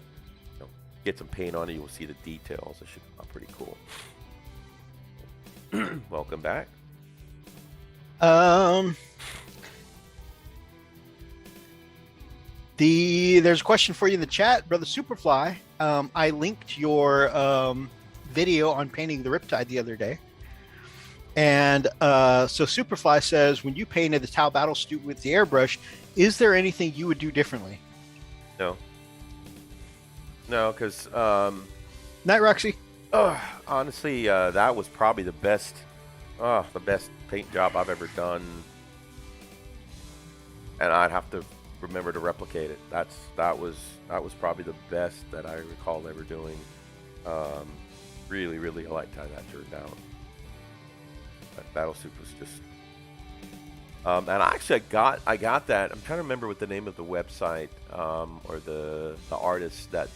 get some paint on it. You'll see the details. It should be pretty cool. Welcome back. There's a question for you in the chat, Brother Superfly. I linked your video on painting the Riptide the other day. And so Superfly says, when you painted the Tau battle suit with the airbrush, is there anything you would do differently? No, because Night Roxy. Honestly, that was probably the best paint job I've ever done, and I'd have to remember to replicate it. That was probably the best that I recall ever doing. Really, I liked how that turned out. That battle suit was just, and I got that. I'm trying to remember what the name of the website or the artists that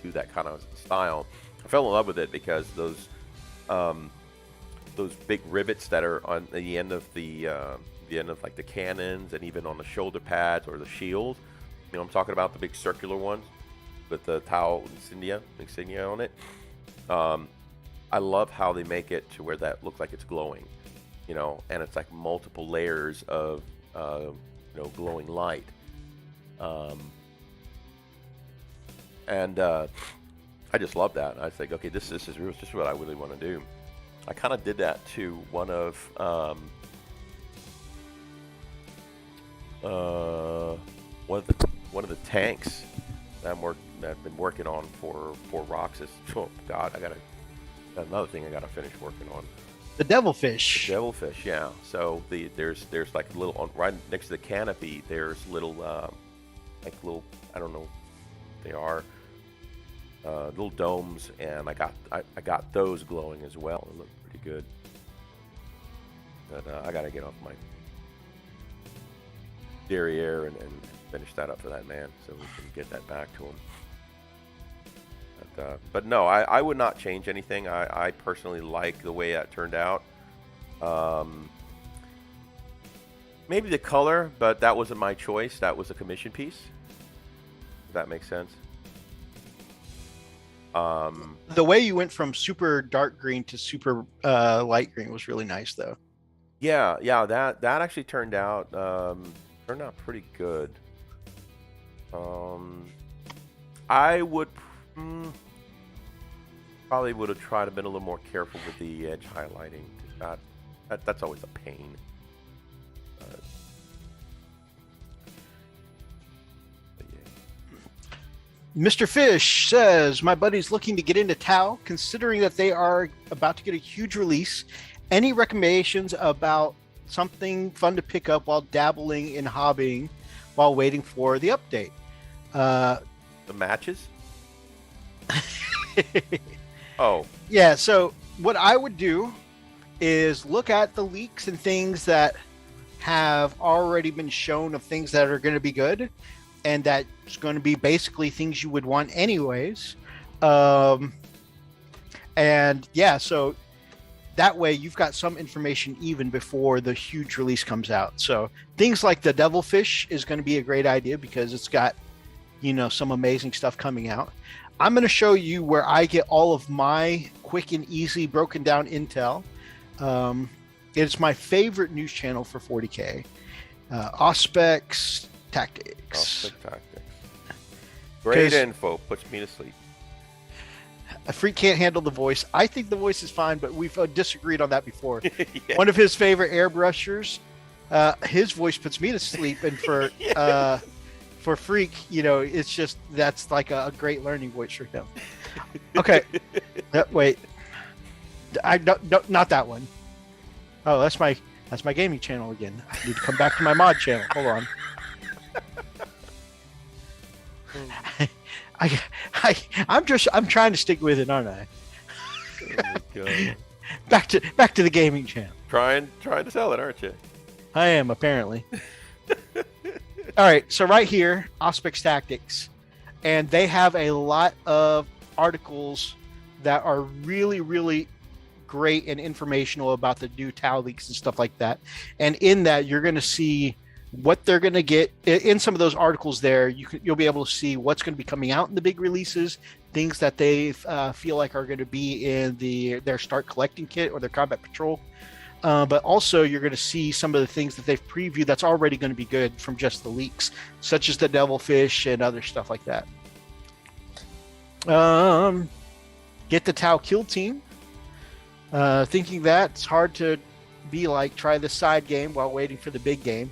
do that kind of style. I fell in love with it because those big rivets that are on the end of like the cannons and even on the shoulder pads or the shield. I'm talking about the big circular ones with the Tau insignia on it. I love how they make it to where that looks like it's glowing, and it's like multiple layers of glowing light. I just love that. I think, okay, this is just what I really want to do. I kind of did that to one of the tanks that I've been working on for Roxas. Oh God, I got another thing I gotta finish working on. The Devilfish. Devilfish, yeah. So there's like little right next to the canopy. There's little I don't know what they are. Little domes, and I got those glowing as well. It looked pretty good. But I gotta get off derriere and finish that up for that man, so we can get that back to him. But no, I would not change anything. I personally like the way that turned out. Maybe the color, but that wasn't my choice. That was a commission piece. If that makes sense. The way you went from super dark green to super light green was really nice, though. Yeah, that actually turned out pretty good. I would probably would have tried to been a little more careful with the edge highlighting. That's always a pain. Mr. Fish says, my buddy's looking to get into Tau, considering that they are about to get a huge release. Any recommendations about something fun to pick up while dabbling in hobbying while waiting for the update? The matches? Oh. Yeah, so what I would do is look at the leaks and things that have already been shown of things that are going to be good, and that's going to be basically things you would want anyways. And yeah, so that way you've got some information even before the huge release comes out. So things like the Devilfish is going to be a great idea because it's got, some amazing stuff coming out. I'm going to show you where I get all of my quick and easy broken down intel. It's my favorite news channel for 40K. Auspex Tactics. Great info. Puts me to sleep. A freak can't handle the voice. I think the voice is fine, but we've disagreed on that before. Yeah. One of his favorite airbrushers, his voice puts me to sleep, and for for Freak, it's just that's like a great learning voice for him. Okay, wait, not that one. Oh, that's my gaming channel again. I need to come back to my mod channel. Hold on. I'm trying to stick with it, aren't I? Oh God. Back to the gaming channel. Trying to sell it, aren't you? I am, apparently. All right, so right here, Auspex Tactics, and they have a lot of articles that are really, really great and informational about the new Tau leaks and stuff like that. And in that, you're going to see what they're going to get in some of those articles. There, you'll be able to see what's going to be coming out in the big releases, things that they feel like are going to be in their start collecting kit or their combat patrol. But also you're going to see some of the things that they've previewed that's already going to be good from just the leaks, such as the Devilfish and other stuff like that. Get the Tau kill team. Thinking that it's hard to be like, try the side game while waiting for the big game.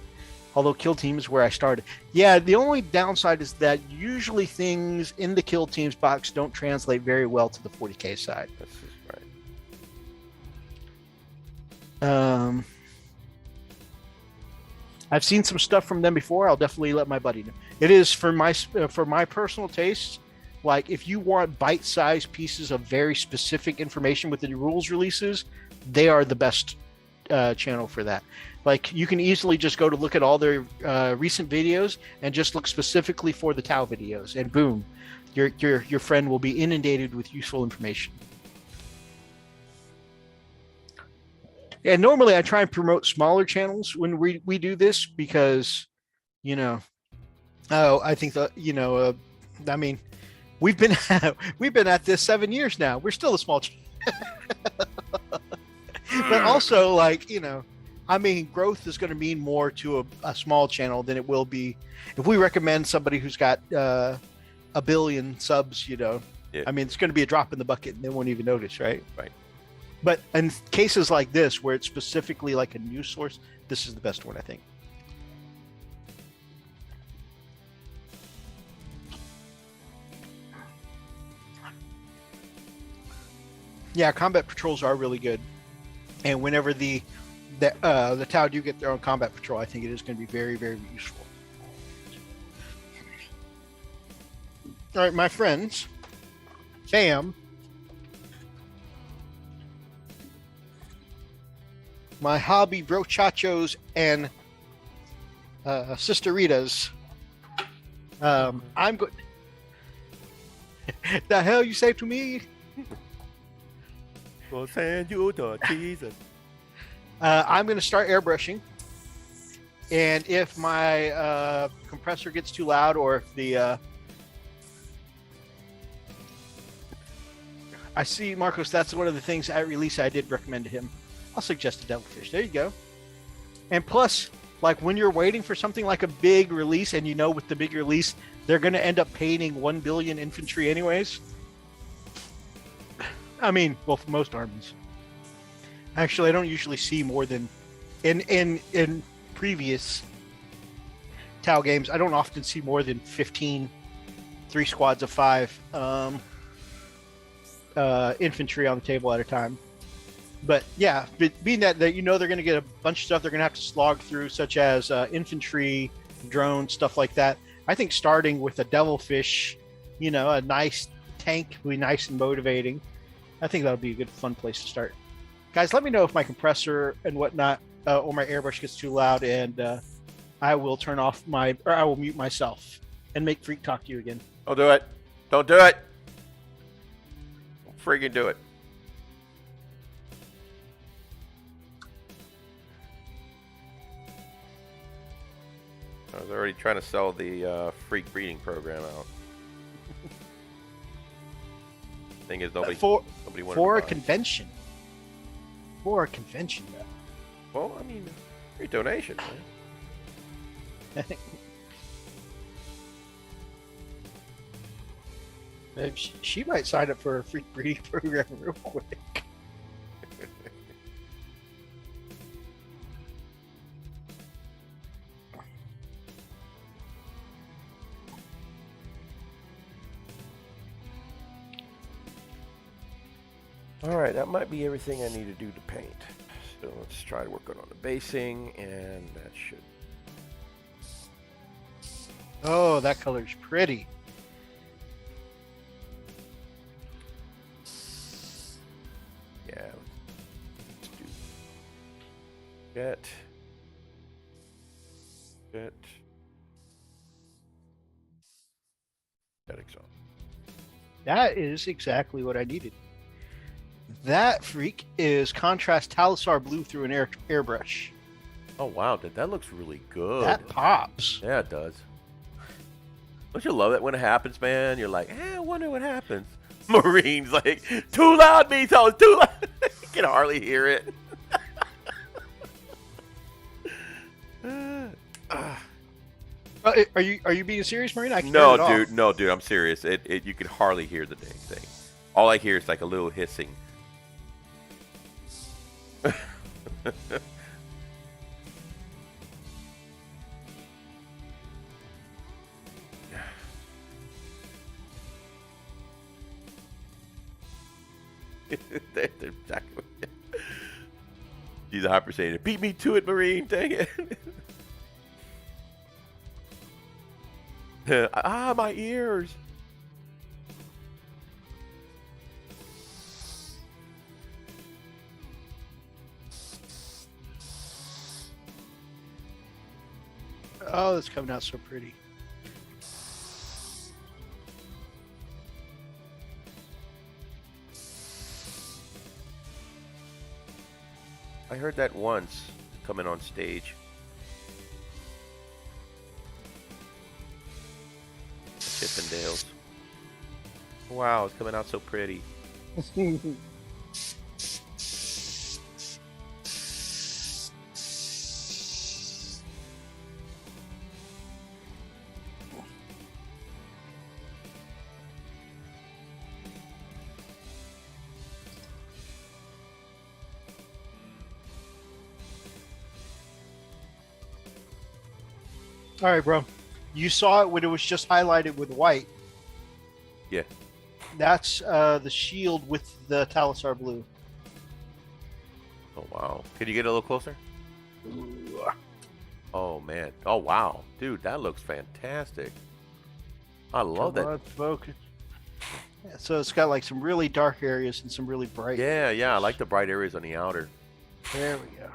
Although kill team is where I started. Yeah, the only downside is that usually things in the kill teams box don't translate very well to the 40K side. This is right. I've seen some stuff from them before. I'll definitely let my buddy know. It is for my personal taste. Like, if you want bite-sized pieces of very specific information with the rules releases, they are the best channel for that. Like, you can easily just go to look at all their recent videos and just look specifically for the Tau videos, and boom, your friend will be inundated with useful information. And normally I try and promote smaller channels when we do this because, I think that, I mean, we've been at this 7 years now. We're still a small channel. But also, like, I mean, growth is going to mean more to a small channel than it will be if we recommend somebody who's got a billion subs, Yeah. I mean, it's going to be a drop in the bucket and they won't even notice, right? Right. But in cases like this, where it's specifically like a news source, this is the best one, I think. Yeah, combat patrols are really good. And whenever the Tau do get their own combat patrol, I think it is going to be very, very useful. All right, my friends, fam, my hobby brochachos and Sister Rita's. I'm good. The hell you say to me? We'll send you to Jesus. I'm going to start airbrushing. And if my compressor gets too loud, or if the I see, Marcos, that's one of the things at release I did recommend to him. I'll suggest a devilfish. There you go. And plus, like when you're waiting for something like a big release, and you know with the big release, they're going to end up painting 1 billion infantry anyways. I mean, well, for most armies. Actually, I don't usually see more than in previous Tau games, I don't often see more than 15, 3 squads of 5 infantry on the table at a time. But yeah, being that you know they're going to get a bunch of stuff they're going to have to slog through, such as infantry, drones, stuff like that. I think starting with a devilfish, you know, a nice tank would be nice and motivating. I think that would be a good, fun place to start. Guys, let me know if my compressor and whatnot or my airbrush gets too loud, and I will turn off I will mute myself and make Freak talk to you again. Don't do it. Don't do it. Don't freaking do it. I was already trying to sell the Freak breeding program out. Thing is, nobody wanted for a to buy. convention. For a convention, though. Well, I mean, free donation, man. She might sign up for a Freak breeding program real quick. All right, that might be everything I need to do to paint. So let's try working on the basing, and that should. Oh, that color's pretty. Yeah. Let's do jet. Jet exhaust. That is exactly what I needed. That, Freak, is contrast Talisar blue through an airbrush. Oh wow, that looks really good. That pops. Yeah, it does. Don't you love it when it happens, man? You're like, I wonder what happens. Marine's like, too loud, Mito, it's too loud. You can hardly hear it. Are you being serious, Marine? I can No, turn it off. dude, I'm serious. You can hardly hear the dang thing. All I hear is like a little hissing. They're exactly. He's a hyper saying, beat me to it, Marine. Dang it. My ears. Oh, it's coming out so pretty. I heard that once coming on stage. Chippendales. Wow, it's coming out so pretty. All right, bro. You saw it when it was just highlighted with white. Yeah. That's the shield with the Talisar blue. Oh, wow. Can you get a little closer? Oh, man. Oh, wow. Dude, that looks fantastic. I love that. Focus. Yeah, so it's got like some really dark areas and some really bright. Yeah, I like the bright areas on the outer. There we go.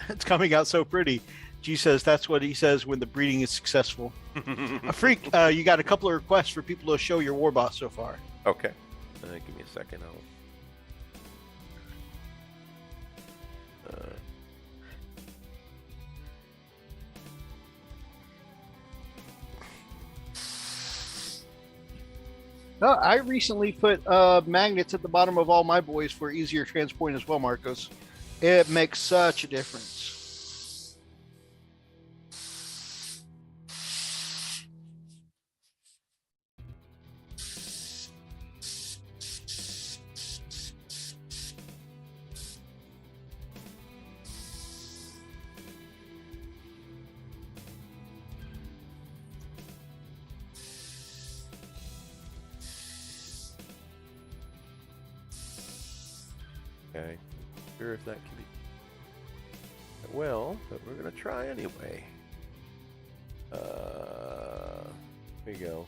It's coming out so pretty. G says that's what he says when the breeding is successful. A freak, you got a couple of requests for people to show your war boss so far. Okay. Give me a second. I recently put magnets at the bottom of all my boys for easier transporting as well, Marcos. It makes such a difference. Okay. Not sure if that can be well, but we're gonna try anyway. There you go.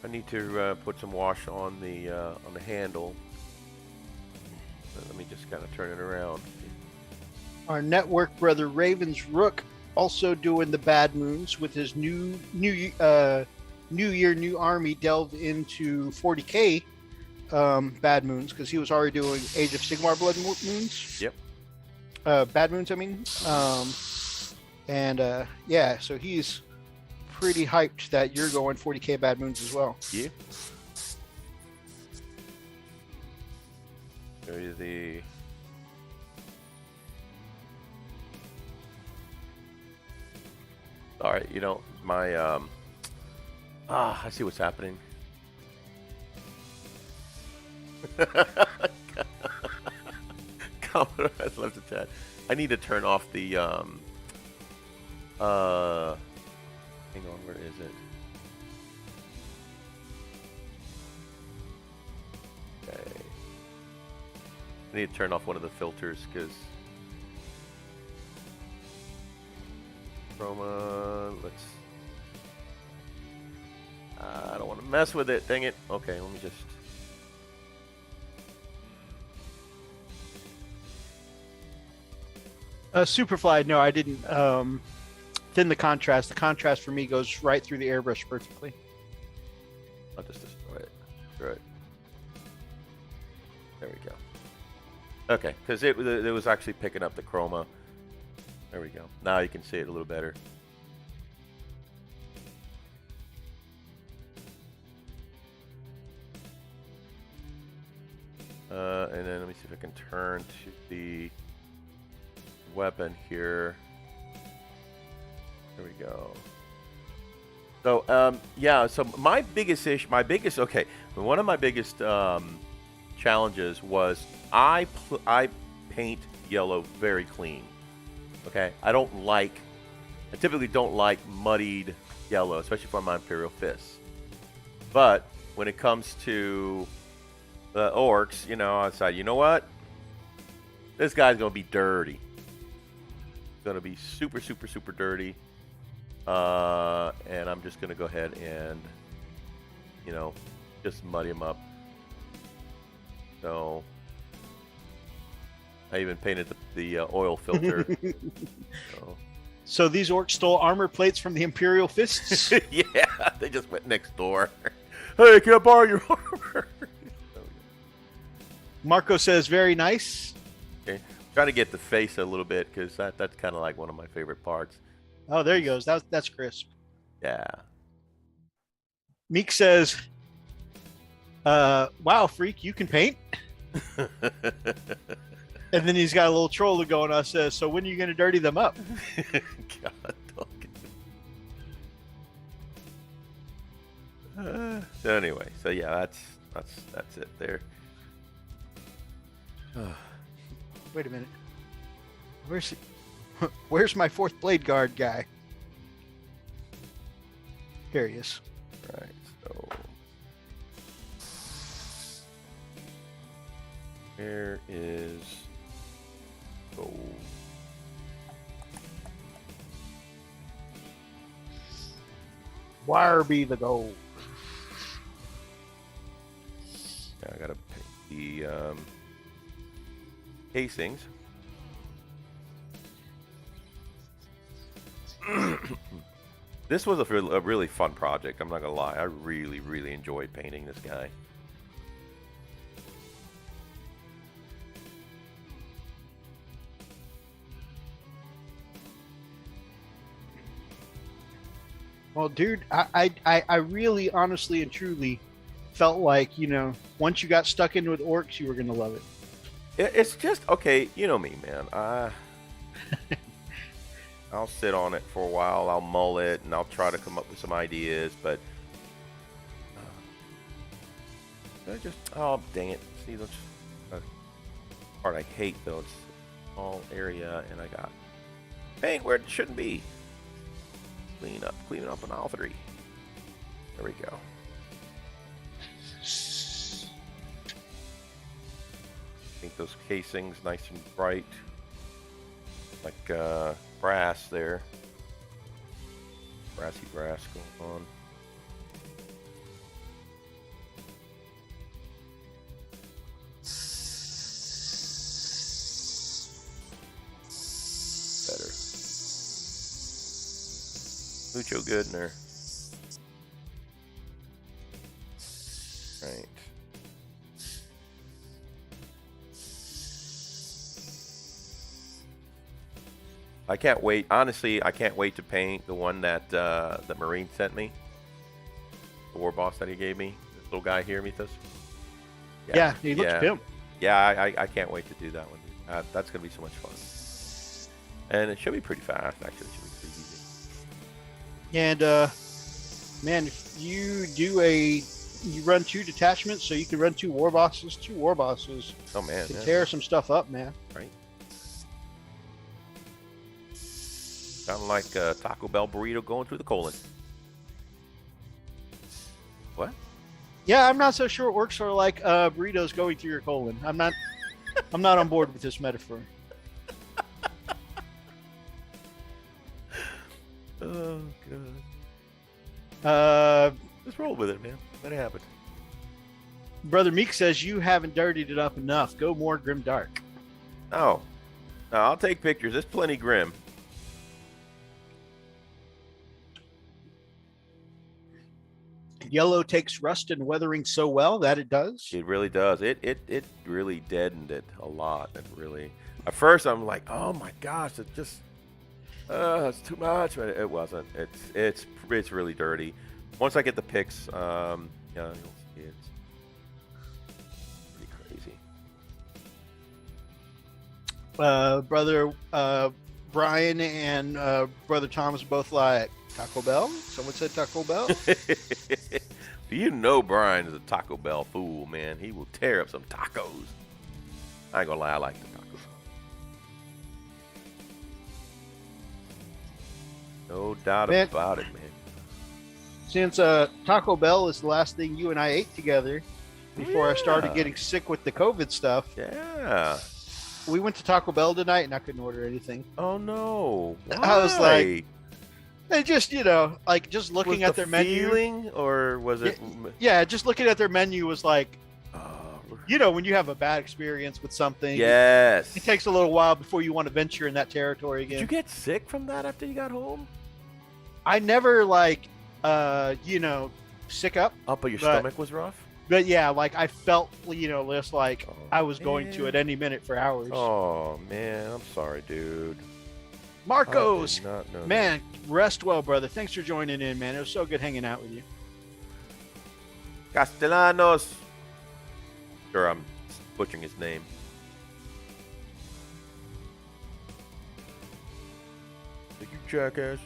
I need to put some wash on the handle. Let me just kind of turn it around. Our network brother Raven's Rook also doing the bad moons with his new year, new army delved into 40k bad moons because he was already doing Age of Sigmar blood moons. Yep. Bad moons, I mean. Yeah, so he's pretty hyped that you're going 40k bad moons as well. Yeah. Show you the. All right, you know my I see what's happening. Commodore has left the chat. I need to turn off the hang on, where is it? Okay. I need to turn off one of the filters because chroma, let's I don't want to mess with it, dang it. Okay, let me just Superfly, no, I didn't thin the contrast. The contrast for me goes right through the airbrush perfectly. I'll just destroy it. Right. There we go. Okay, because it was actually picking up the chroma. There we go. Now you can see it a little better. And then let me see if I can turn to the weapon here. There we go. So yeah, so my biggest issue, one of my biggest challenges was I paint yellow very clean. Okay, I typically don't like muddied yellow, especially for my Imperial Fists. But when it comes to the orcs, you know, I decided, you know what? This guy's gonna be dirty. Gonna be super, super, super dirty. And I'm just gonna go ahead and, you know, just muddy him up. So I even painted the oil filter. So these orcs stole armor plates from the Imperial Fists? Yeah, they just went next door. Hey, can I borrow your armor? Marco says, very nice. Okay. Trying to get the face a little bit because that's kind of like one of my favorite parts. Oh, there he goes. That's crisp. Yeah. Meek says, wow, freak, you can paint? And then he's got a little troll going on, says, so when are you going to dirty them up? God, so anyway, so yeah, that's it there. Wait a minute. Where's my fourth blade guard guy? Here he is. Right, so where is gold? Wire be the gold. Yeah, I gotta paint the casings. This was a really fun project. I'm not gonna lie. I really enjoyed painting this guy. Well, dude, I really, honestly, and truly felt like, you know, once you got stuck in with orcs, you were gonna love it. It's just okay. You know me, man. I'll sit on it for a while. I'll mull it, and I'll try to come up with some ideas. But I just, oh dang it! See, that's part I hate though. It's a small area, and I got paint where it shouldn't be. Clean up on all three. There we go. Paint those casings nice and bright, like brass there. Brassy brass going on. Better. Mucho good in there. Right. I can't wait. Honestly, I can't wait to paint the one that the Marine sent me. The war boss that he gave me. This little guy here, Mythos. Yeah, he looks pimp. Yeah, I can't wait to do that one. That's going to be so much fun. And it should be pretty fast, actually. It should be pretty easy. And, man, if you run 2 detachments, so you can run 2 war bosses. Oh, man. To Yeah. tear some stuff up, man. Right. Sound like a Taco Bell burrito going through the colon. What? Yeah, I'm not so sure orcs are like burritos going through your colon. I'm not on board with this metaphor. Oh, God. Just roll with it, man. Let it happen. Brother Meek says you haven't dirtied it up enough. Go more grim dark. Oh. No, I'll take pictures. It's plenty grim. Yellow takes rust and weathering so well that it does. It really does. It really deadened it a lot. It really. At first, I'm like, oh my gosh, it just, it's too much. But it wasn't. It's really dirty. Once I get the pics, yeah, you'll see it's pretty crazy. Brother Brian and Brother Thomas both like Taco Bell. Someone said Taco Bell. You know Brian is a Taco Bell fool, man. He will tear up some tacos. I ain't gonna lie, I like the tacos. No doubt about it, man. Since Taco Bell is the last thing you and I ate together before I started getting sick with the COVID stuff. Yeah. We went to Taco Bell tonight and I couldn't order anything. Oh no. Why? I was like, and just, you know, like just looking at their menu. Feeling, or was it? Yeah, just looking at their menu was like, you know, when you have a bad experience with something. Yes. It takes a little while before you want to venture in that territory again. Did you get sick from that after you got home? I never like, you know, sick up. But your stomach was rough? But yeah, like I felt, you know, just like I was going to at any minute for hours. Oh man, I'm sorry, dude. Marcos, I did not know man, rest well, brother. Thanks for joining in, man. It was so good hanging out with you. Castellanos. Sure, I'm butchering his name. Like, you jackass.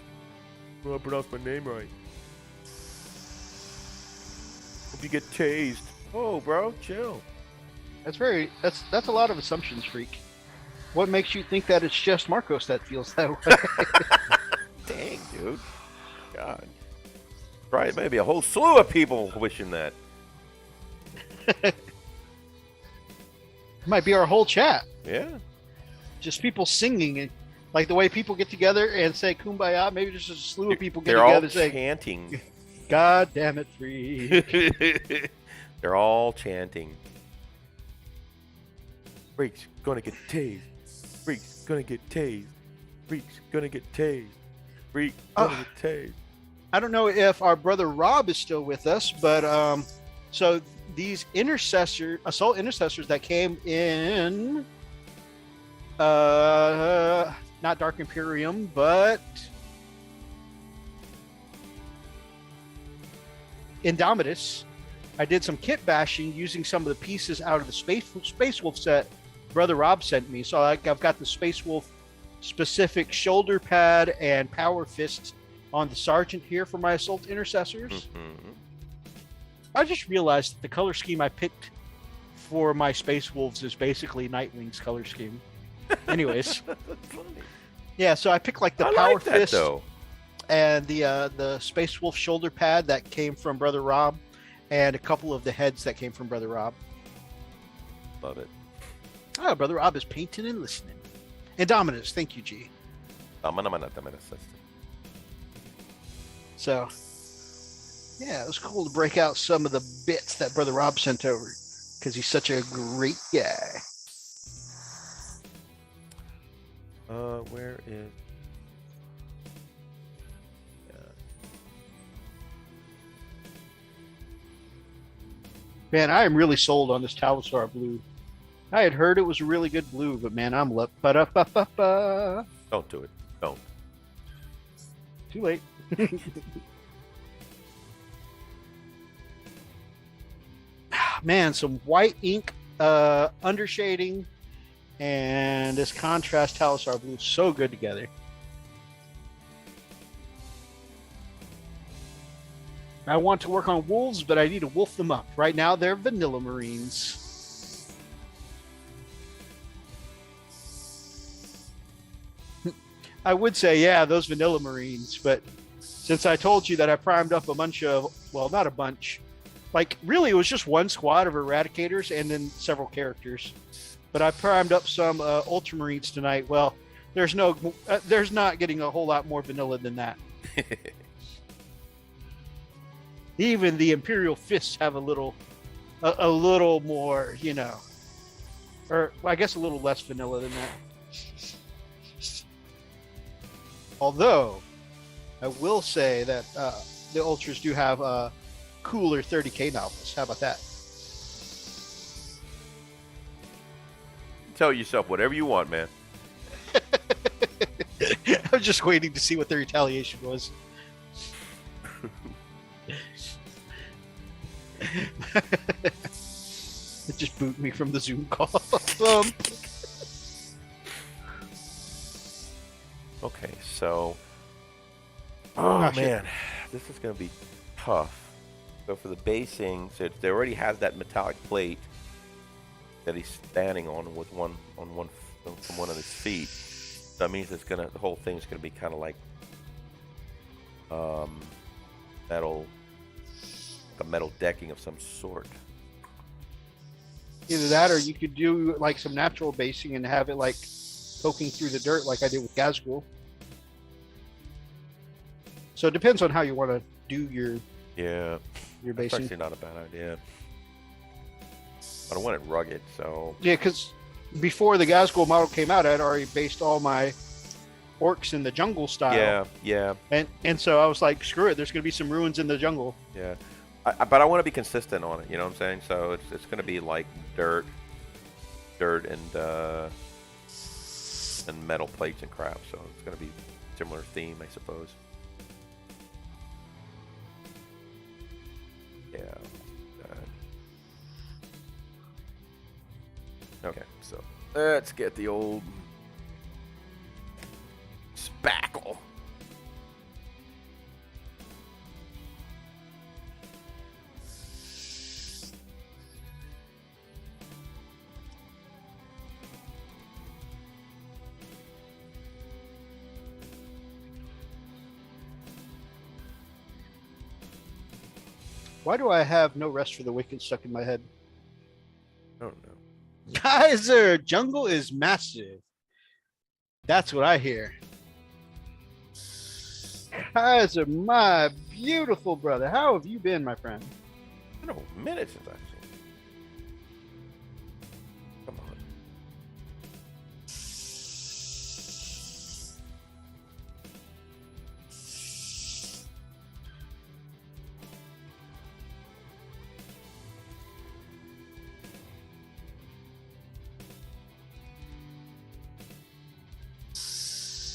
I pronounced my name right. Hope you get tased. Oh, bro, chill. That's a lot of assumptions, freak. What makes you think that it's just Marcos that feels that way? Dang, dude. God. Probably maybe a whole slew of people wishing that. Might be our whole chat. Yeah. Just people singing, and like the way people get together and say "Kumbaya." Maybe there's just a slew of people get They're together all saying, chanting. "God damn it, freak." They're all chanting. Freak's gonna get tased. Freak's gonna get tased. Freak's gonna get tased. Freak gonna get tased. I don't know if our brother Rob is still with us, but so these assault intercessors that came in, not Dark Imperium, but Indomitus. I did some kit bashing using some of the pieces out of the Space Wolf set brother Rob sent me. So I've got the Space Wolf specific shoulder pad and power fist on the sergeant here for my assault intercessors. Mm-hmm. I just realized that the color scheme I picked for my Space Wolves is basically Nightwing's color scheme. Anyways, That's funny. yeah, so I picked like the I power like that, fist though. and the Space Wolf shoulder pad that came from brother Rob, and a couple of the heads that came from brother Rob. Love it. Oh, brother Rob is painting and listening. Indominus, thank you, G. So, yeah, it was cool to break out some of the bits that brother Rob sent over because he's such a great guy. Where is? Man, I am really sold on this Talisar blue. I had heard it was a really good blue, but man, I'm ba-da-ba-ba-ba. Don't do it. Don't. Too late. Man, some white ink undershading and this contrast Talisar blue so good together. I want to work on wolves, but I need to wolf them up. Right now, they're vanilla Marines. I would say, yeah, those vanilla Marines, but since I told you that I primed up a bunch of, well, not a bunch, like really it was just one squad of Eradicators and then several characters. But I primed up some Ultramarines tonight. Well, there's not getting a whole lot more vanilla than that. Even the Imperial Fists have a little more, you know, or I guess a little less vanilla than that. Although, I will say that the Ultras do have cooler 30K novels. How about that? Tell yourself whatever you want, man. I was just waiting to see what the retaliation was. It just booted me from the Zoom call. Okay, so. Oh, man, this is going to be tough. So for the basing, so there already has that metallic plate that he's standing on with one from one of his feet. So that means the whole thing's gonna be kind of like metal, a metal decking of some sort. Either that, or you could do like some natural basing and have it like poking through the dirt, like I did with Gazgul. So it depends on how you want to do your That's basing. actually not a bad idea. But I want it rugged, so Yeah, because before the Gazgul model came out, I had already based all my orcs in the jungle style. yeah. And so I was like, screw it. There's going to be some ruins in the jungle. Yeah, but I want to be consistent on it. You know what I'm saying? So it's going to be like dirt, and metal plates and crap. So it's going to be similar theme, I suppose. Yeah. Okay, so let's get the old spackle. Why do I have no rest for the wicked stuck in my head? I don't know. Kaiser, jungle is massive. That's what I hear. Kaiser, my beautiful brother. How have you been, my friend? It's been a minute since I've seen. Come on.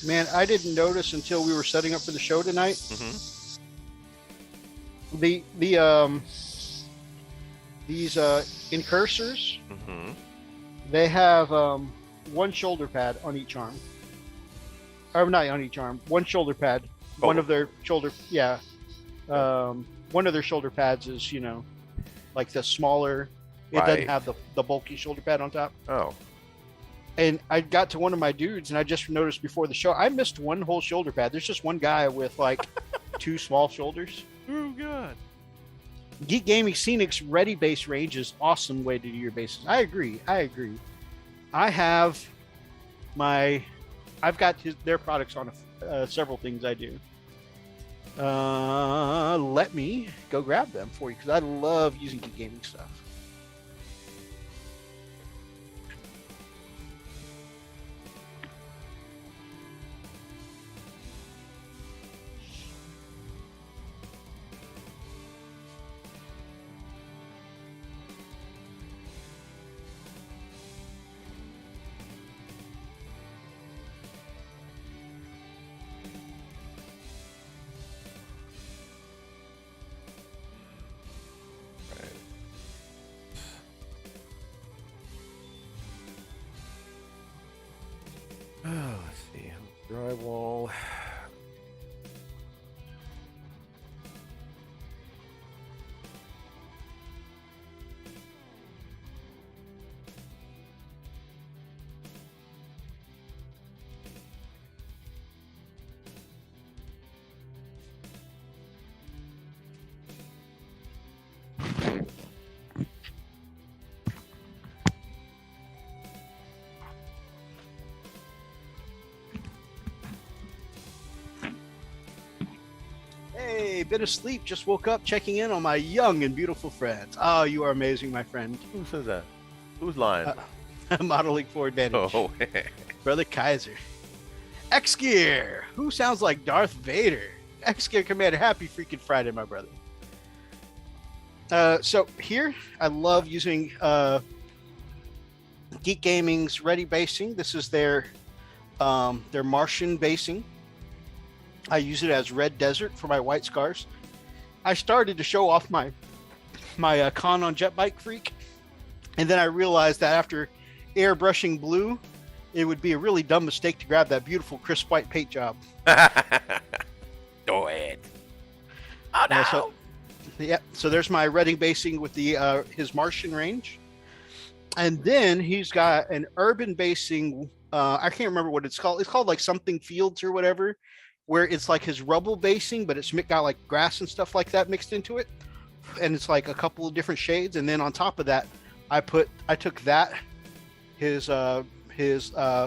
Man, I didn't notice until we were setting up for the show tonight. Mm-hmm. These incursors, Mm-hmm. they have one shoulder pad on each arm. Or not on each arm, one shoulder pad. Oh. One of their shoulder, yeah. One of their shoulder pads is, like the smaller. It Right. doesn't have the bulky shoulder pad on top. Oh. And I got to one of my dudes, and I just noticed before the show, I missed one whole shoulder pad. There's just one guy with like two small shoulders. Oh God. Geek Gaming Scenic's ready base range is awesome way to do your bases. I agree. I've got their products on several things I do. Let me go grab them for you because I love using Geek Gaming stuff. Oh, let's see. Drywall. Hey, bit of sleep. Just woke up checking in on my young and beautiful friends. Oh, you are amazing, my friend. Who says that? Who's lying? Modeling for advantage. Oh. Brother Kaiser. X-Gear. Who sounds like Darth Vader? X-Gear Commander. Happy freaking Friday, my brother. So here, I love using Geek Gaming's Ready Basing. This is their Martian basing. I use it as red desert for my white scars. I started to show off my con on Jet Bike Freak, and then I realized that after airbrushing blue, it would be a really dumb mistake to grab that beautiful crisp white paint job. Do it. Oh no. So there's my redding basing with the his Martian range, and then he's got an urban basing. I can't remember what it's called. It's called like something fields or whatever, where it's like his rubble basing, but it's got like grass and stuff like that mixed into it, and it's like a couple of different shades. And then on top of that, I took that his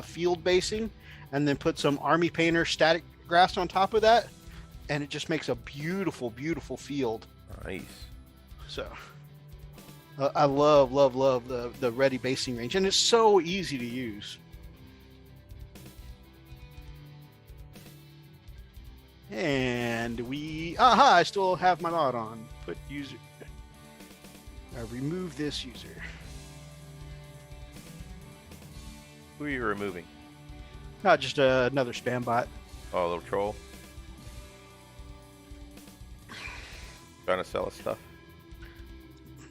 field basing, and then put some Army Painter static grass on top of that, and it just makes a beautiful, beautiful field. Nice. So I love the ready basing range, and it's so easy to use. And I still have my mod on. Put user. Remove this user. Who are you removing? Not just another spam bot. Oh, a little troll. Trying to sell us stuff.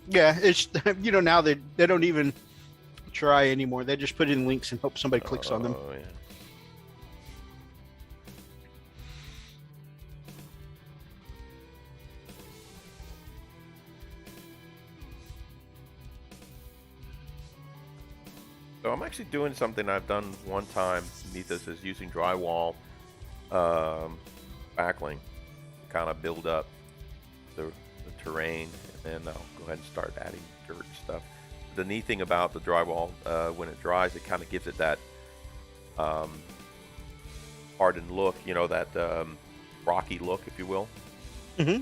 Yeah, it's now they don't even try anymore. They just put in links and hope somebody clicks on them. Oh yeah. So I'm actually doing something I've done one time. This is using drywall backling to kind of build up the terrain, and then I'll go ahead and start adding dirt stuff. The neat thing about the drywall, when it dries, it kind of gives it that hardened look, that rocky look, if you will. Mm-hmm.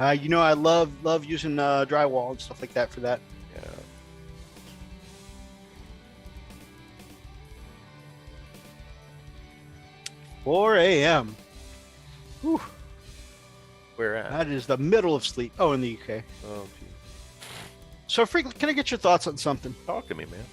I love using drywall and stuff like that for that. Yeah. 4 a.m. Whew. Where at? That is the middle of sleep. Oh, in the UK. Oh, gee. So, Freak, can I get your thoughts on something? Talk to me, man.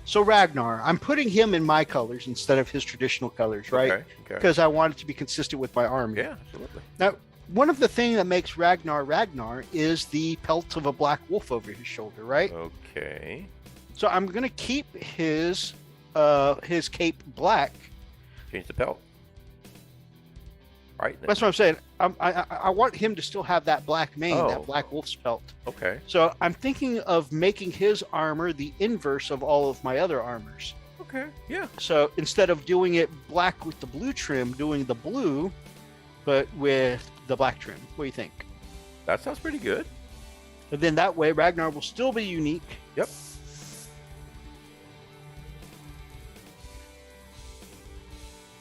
So Ragnar, I'm putting him in my colors instead of his traditional colors, right? Okay. Because I want it to be consistent with my army. Yeah, absolutely. Now, one of the things that makes Ragnar is the pelt of a black wolf over his shoulder, right? Okay. So I'm gonna keep his cape black. Change the pelt. Right. That's what I'm saying. I want him to still have that black mane, Oh. that black wolf's pelt. Okay. So I'm thinking of making his armor the inverse of all of my other armors. Okay. Yeah. So instead of doing it black with the blue trim, doing the blue, but with the black trim. What do you think? That sounds pretty good. And then that way, Ragnar will still be unique. Yep.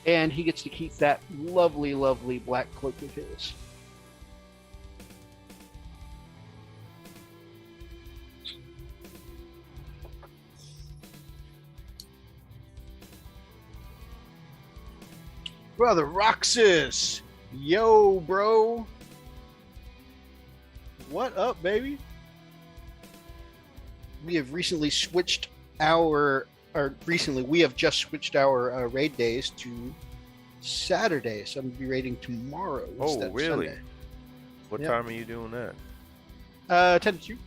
And he gets to keep that lovely, lovely black cloak of his. Brother Roxas! Yo, bro! What up, baby? We have recently switched we have just switched our raid days to Saturday, so I'm gonna be raiding tomorrow instead of really? Sunday. What Yep. time are you doing that? 10 to 2.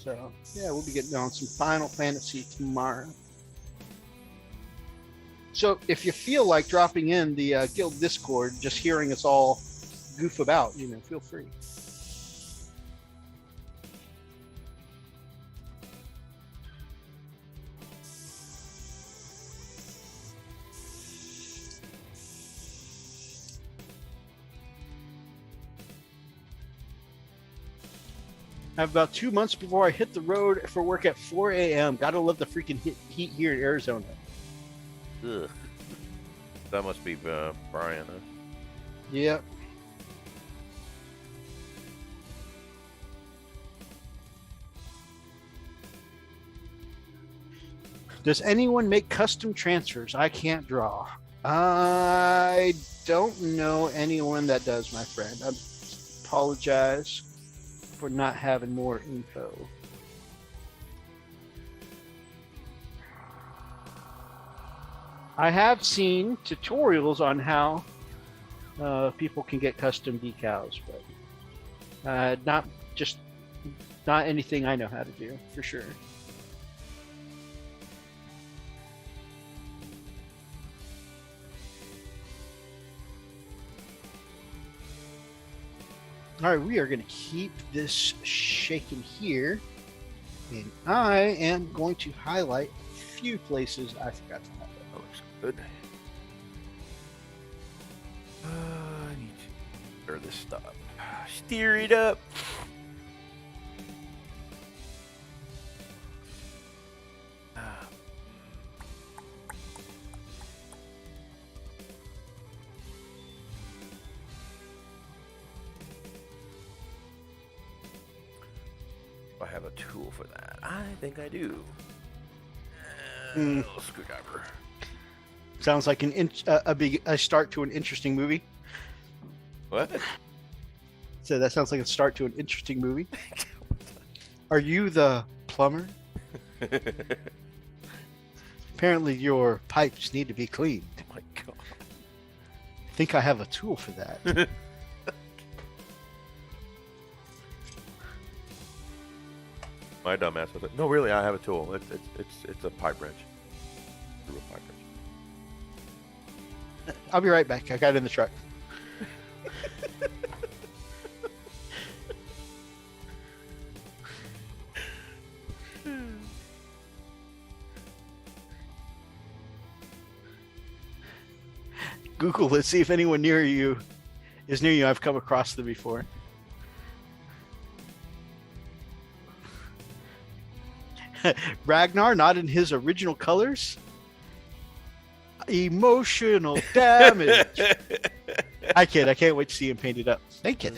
So, yeah, we'll be getting on some Final Fantasy tomorrow. So, if you feel like dropping in the Guild Discord, just hearing us all goof about, feel free. I have about 2 months before I hit the road for work at 4 a.m. Gotta love the freaking heat here in Arizona. Ugh. That must be Brian, huh? Yep. Does anyone make custom transfers? I can't draw. I don't know anyone that does, my friend. I apologize for not having more info. I have seen tutorials on how people can get custom decals, but not anything I know how to do for sure. All right, we are going to keep this shaken here, and I am going to highlight a few places I forgot to highlight. That looks good. I need to stir this stuff. Stir it up. I have a tool for that. I think I do. Little screwdriver. Sounds like a start to an interesting movie. What? So that sounds like a start to an interesting movie. Are you the plumber? Apparently your pipes need to be cleaned. Oh my God. I think I have a tool for that. My dumbass was like, no, really, I have a tool. It's a pipe wrench. Through a pipe wrench. I'll be right back. I got it in the truck. Google it. See if anyone near you is near you. I've come across them before. Ragnar, not in his original colors. Emotional damage. I can't wait to see him painted up. Thank you.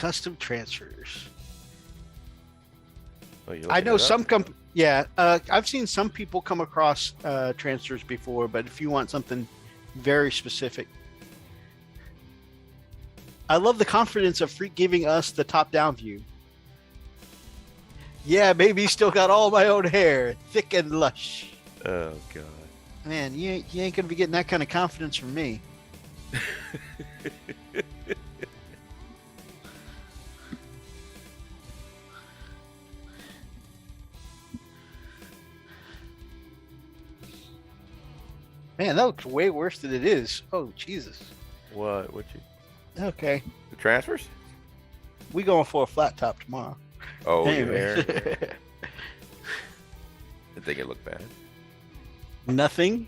custom transfers. Oh, you I looking know it up? I've seen some people come across transfers before, but if you want something very specific, I love the confidence of Freak giving us the top-down view. Yeah, baby, still got all my own hair, thick and lush. Oh God. Man, you ain't gonna be getting that kind of confidence from me. Man, that looks way worse than it is. Oh, Jesus. What? What you? Okay. The transfers? We going for a flat top tomorrow. Oh, Anyway. yeah. I think it looked bad. Nothing.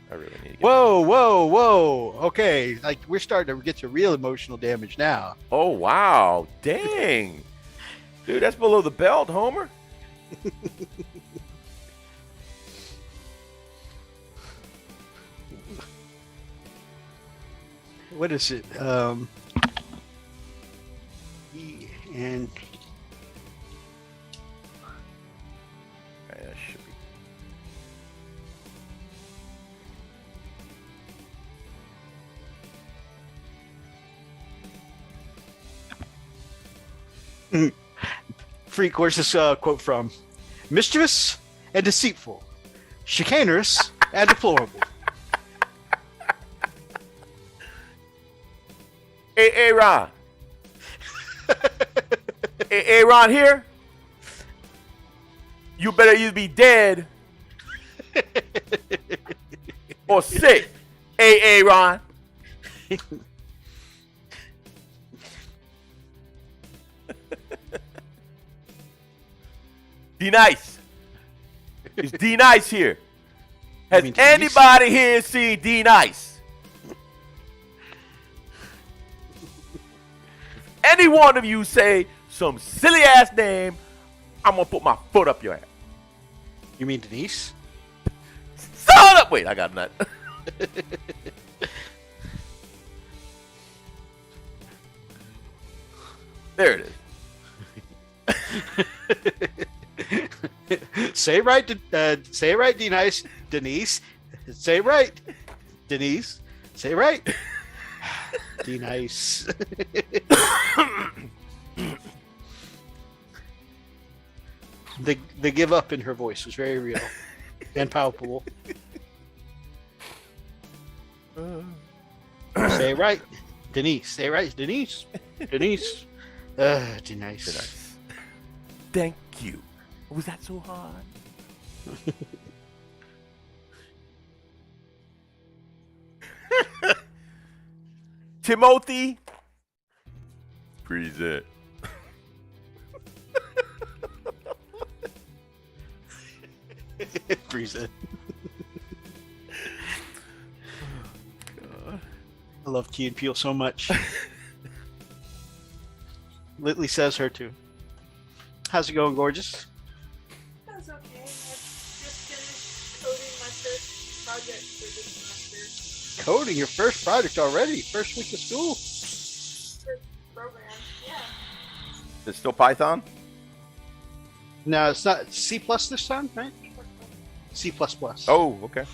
I really need to get Whoa. Okay, like we're starting to get to real emotional damage now. Oh, wow. Dang. Dude, that's below the belt, Homer. What is it? And That should be. Freak, where's this quote from? Mischievous and deceitful, chicanerous and deplorable. Hey, Ron. Hey, Ron here. You better either be dead or sick. Hey, Ron. D Nice. Is D Nice here? Has mean Denise? anybody here seen D Nice? Any one of you say some silly ass name, I'm gonna put my foot up your ass. You mean Denise? Son up. Wait, I got a nut. There it is. Say right, Denise. Denise. Say right, Denise. Say right. Nice. The give up in her voice was very real and palpable. Say right, Denise. Say right, Denise. Denise. Denise. Nice. Thank you. Was that so hard? Timothy. Present. Present. I love Key and Peele so much. Litley says her too. How's it going, gorgeous? That's okay. I just finished coding my first project for this semester. Coding your first project already. First week of school. First program, yeah. Is it still Python? No, it's not C+ this time, right? C++. Oh, okay.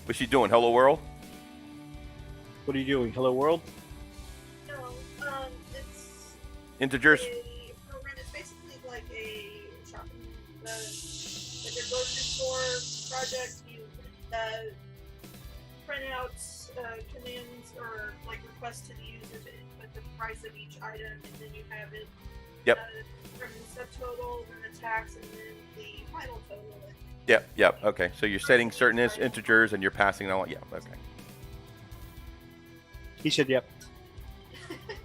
What's she doing? Hello World? What are you doing? Hello World? No, it's Integers? a program. It's basically like a shopping, like a grocery store project. You print out commands or like requests to the user with the price of each item, and then you have it. Yep. From the subtotal, then the tax, and then the final total. Yep. Okay. So you're setting certain integers and you're passing it on. Yeah, okay. He said, yep.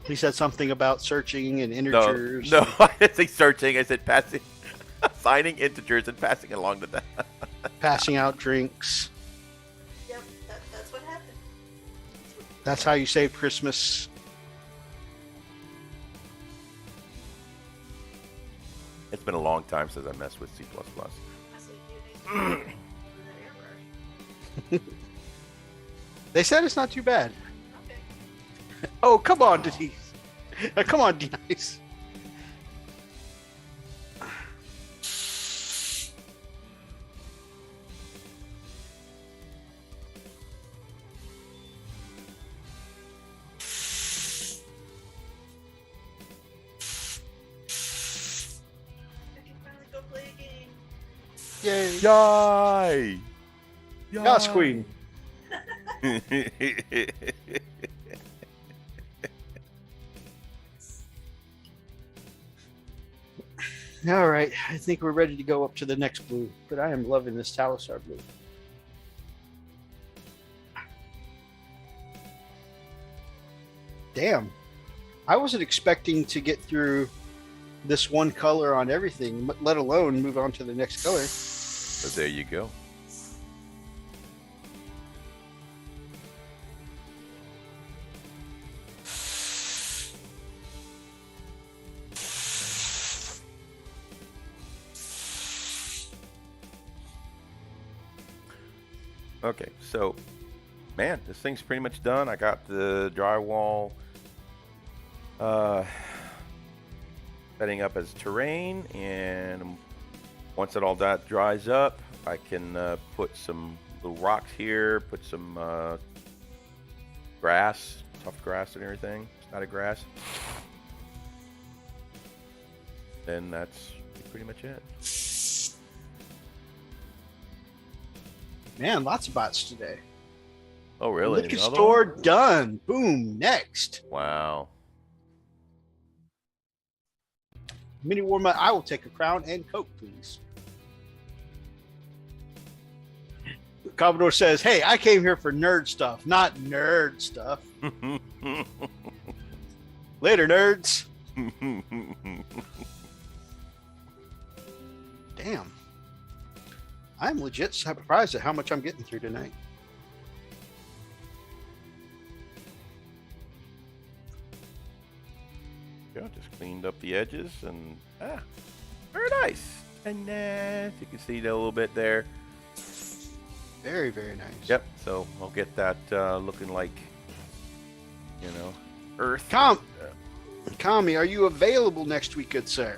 He said something about searching and integers. No, I didn't say searching. I said passing, assigning integers and passing it along to that. Passing out drinks. Yep, that's what happened. That's how you save Christmas. It's been a long time since I messed with C++. I said, you need to do that airbrush. They said it's not too bad. Okay. Oh, come on, Denise. Come on, Denise. I can finally go play a game. Yay. Yay! Yas, Queen. All right, I think we're ready to go up to the next blue, but I am loving this Talisar blue. Damn, I wasn't expecting to get through this one color on everything, let alone move on to the next color. So there you go. Okay, so, man, this thing's pretty much done. I got the drywall setting up as terrain, and once it all that dries up, I can put some little rocks here, put some grass, tough grass and everything, static grass. Then that's pretty much it. Man, lots of bots today. Oh, really? Liquor Another store one? done. Boom. Next. Wow. Mini warm up. I will take a crown and Coke, please. Commodore says, hey, I came here for nerd stuff, not nerd stuff. Later, nerds. Damn. I'm legit surprised at how much I'm getting through tonight. Yeah, just cleaned up the edges and very nice. And you can see that a little bit there. Very, very nice. Yep. So I'll get that looking like, you know, earth. Kami, are you available next week, good sir?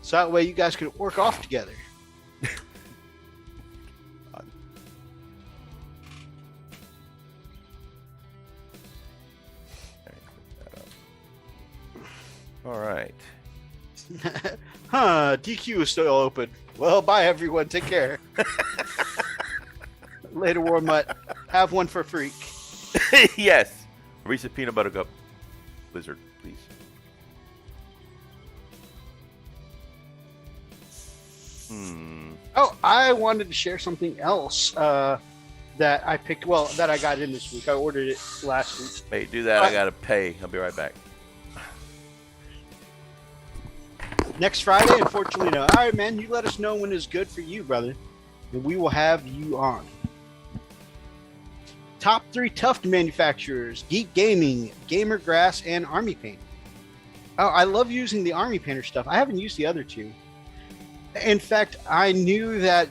So that way you guys can work off together. All right. Huh, DQ is still open. Well, bye everyone. Take care. Later, Warm Mutt. Have one for Freak. Yes. Reese's peanut butter cup. Blizzard, please. Oh, I wanted to share something else that I picked. Well, that I got in this week. I ordered it last week. Hey, do that. I gotta pay. I'll be right back. Next Friday, unfortunately, no. All right, man. You let us know when is good for you, brother, and we will have you on. Top 3 Tuft manufacturers: Geek Gaming, Gamer Grass, and Army Paint. Oh, I love using the Army Painter stuff. I haven't used the other two. In fact, I knew that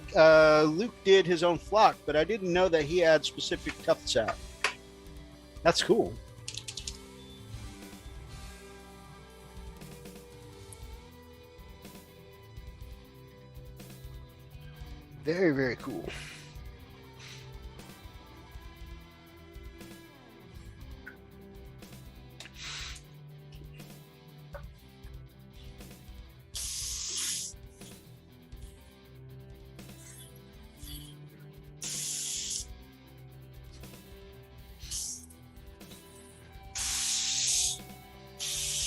Luke did his own flock, but I didn't know that he had specific tufts out. That's cool. Very, very cool.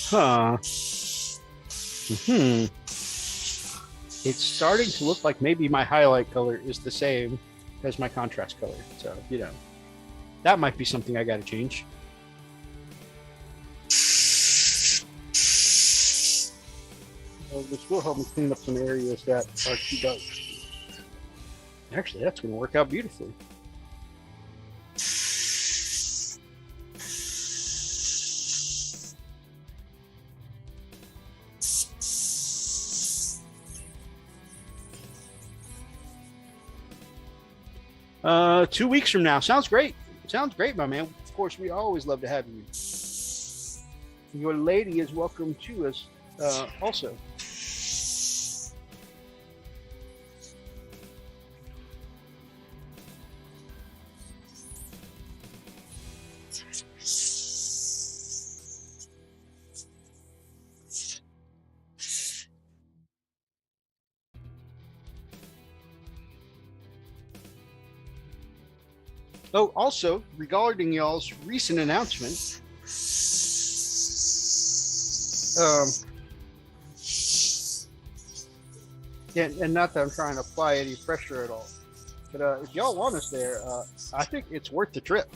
Huh. It's starting to look like maybe my highlight color is the same as my contrast color. So, you know, that might be something I got to change. Well, this will help me clean up some areas that are too dark. Actually, that's going to work out beautifully. Uh, 2 weeks from now. Sounds great. Sounds great, my man. Of course, we always love to have you. Your lady is welcome to us also. Oh, also, regarding y'all's recent announcement, and not that I'm trying to apply any pressure at all, but if y'all want us there, I think it's worth the trip.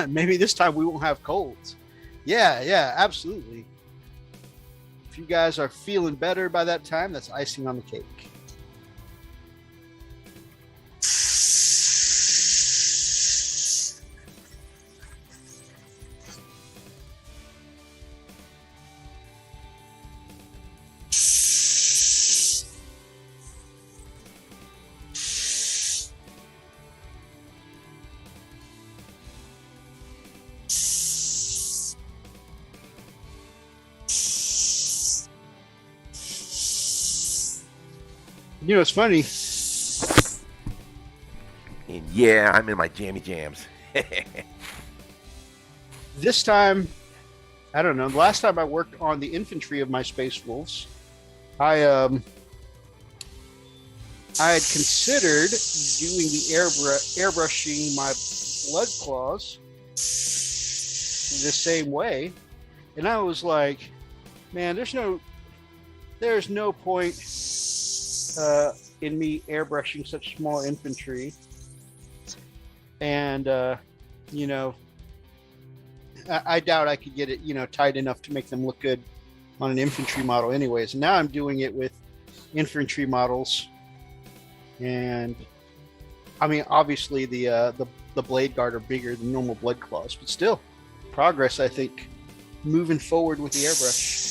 Maybe this time we won't have colds. Yeah, absolutely. If you guys are feeling better by that time, that's icing on the cake. You know, it's funny. And yeah, I'm in my jammy jams. This time, I don't know. The last time I worked on the infantry of my Space Wolves, I had considered doing the airbrushing my blood claws the same way, and I was like, man, there's no point in me airbrushing such small infantry, and you know, I doubt I could get it, you know, tight enough to make them look good on an infantry model anyways. And now I'm doing it with infantry models, and I mean, obviously the blade guard are bigger than normal blood claws, but still progress, I think, moving forward with the airbrush.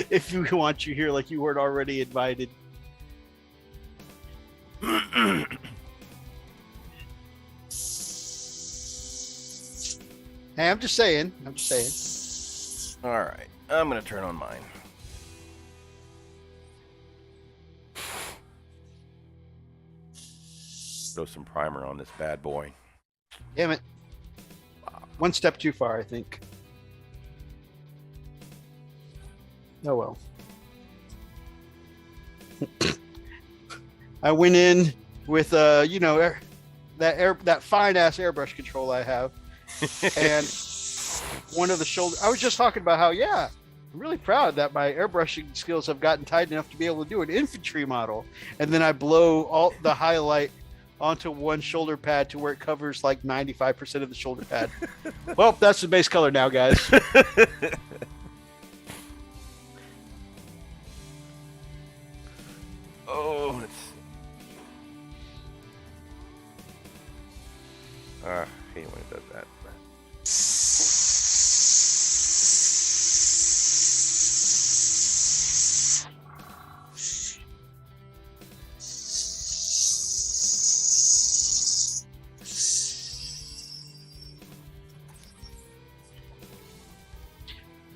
If we want you here like you weren't already invited. Hey, I'm just saying. All right, I'm gonna turn on mine. Throw some primer on this bad boy. Damn it. One step too far, I think. Oh well. I went in with you know, that fine ass airbrush control I have, and one of the shoulder. I was just talking about how, yeah, I'm really proud that my airbrushing skills have gotten tight enough to be able to do an infantry model, and then I blow all the highlight onto one shoulder pad to where it covers like 95% of the shoulder pad. Well, that's the base color now, guys. Oh, it's... I hate when it does that.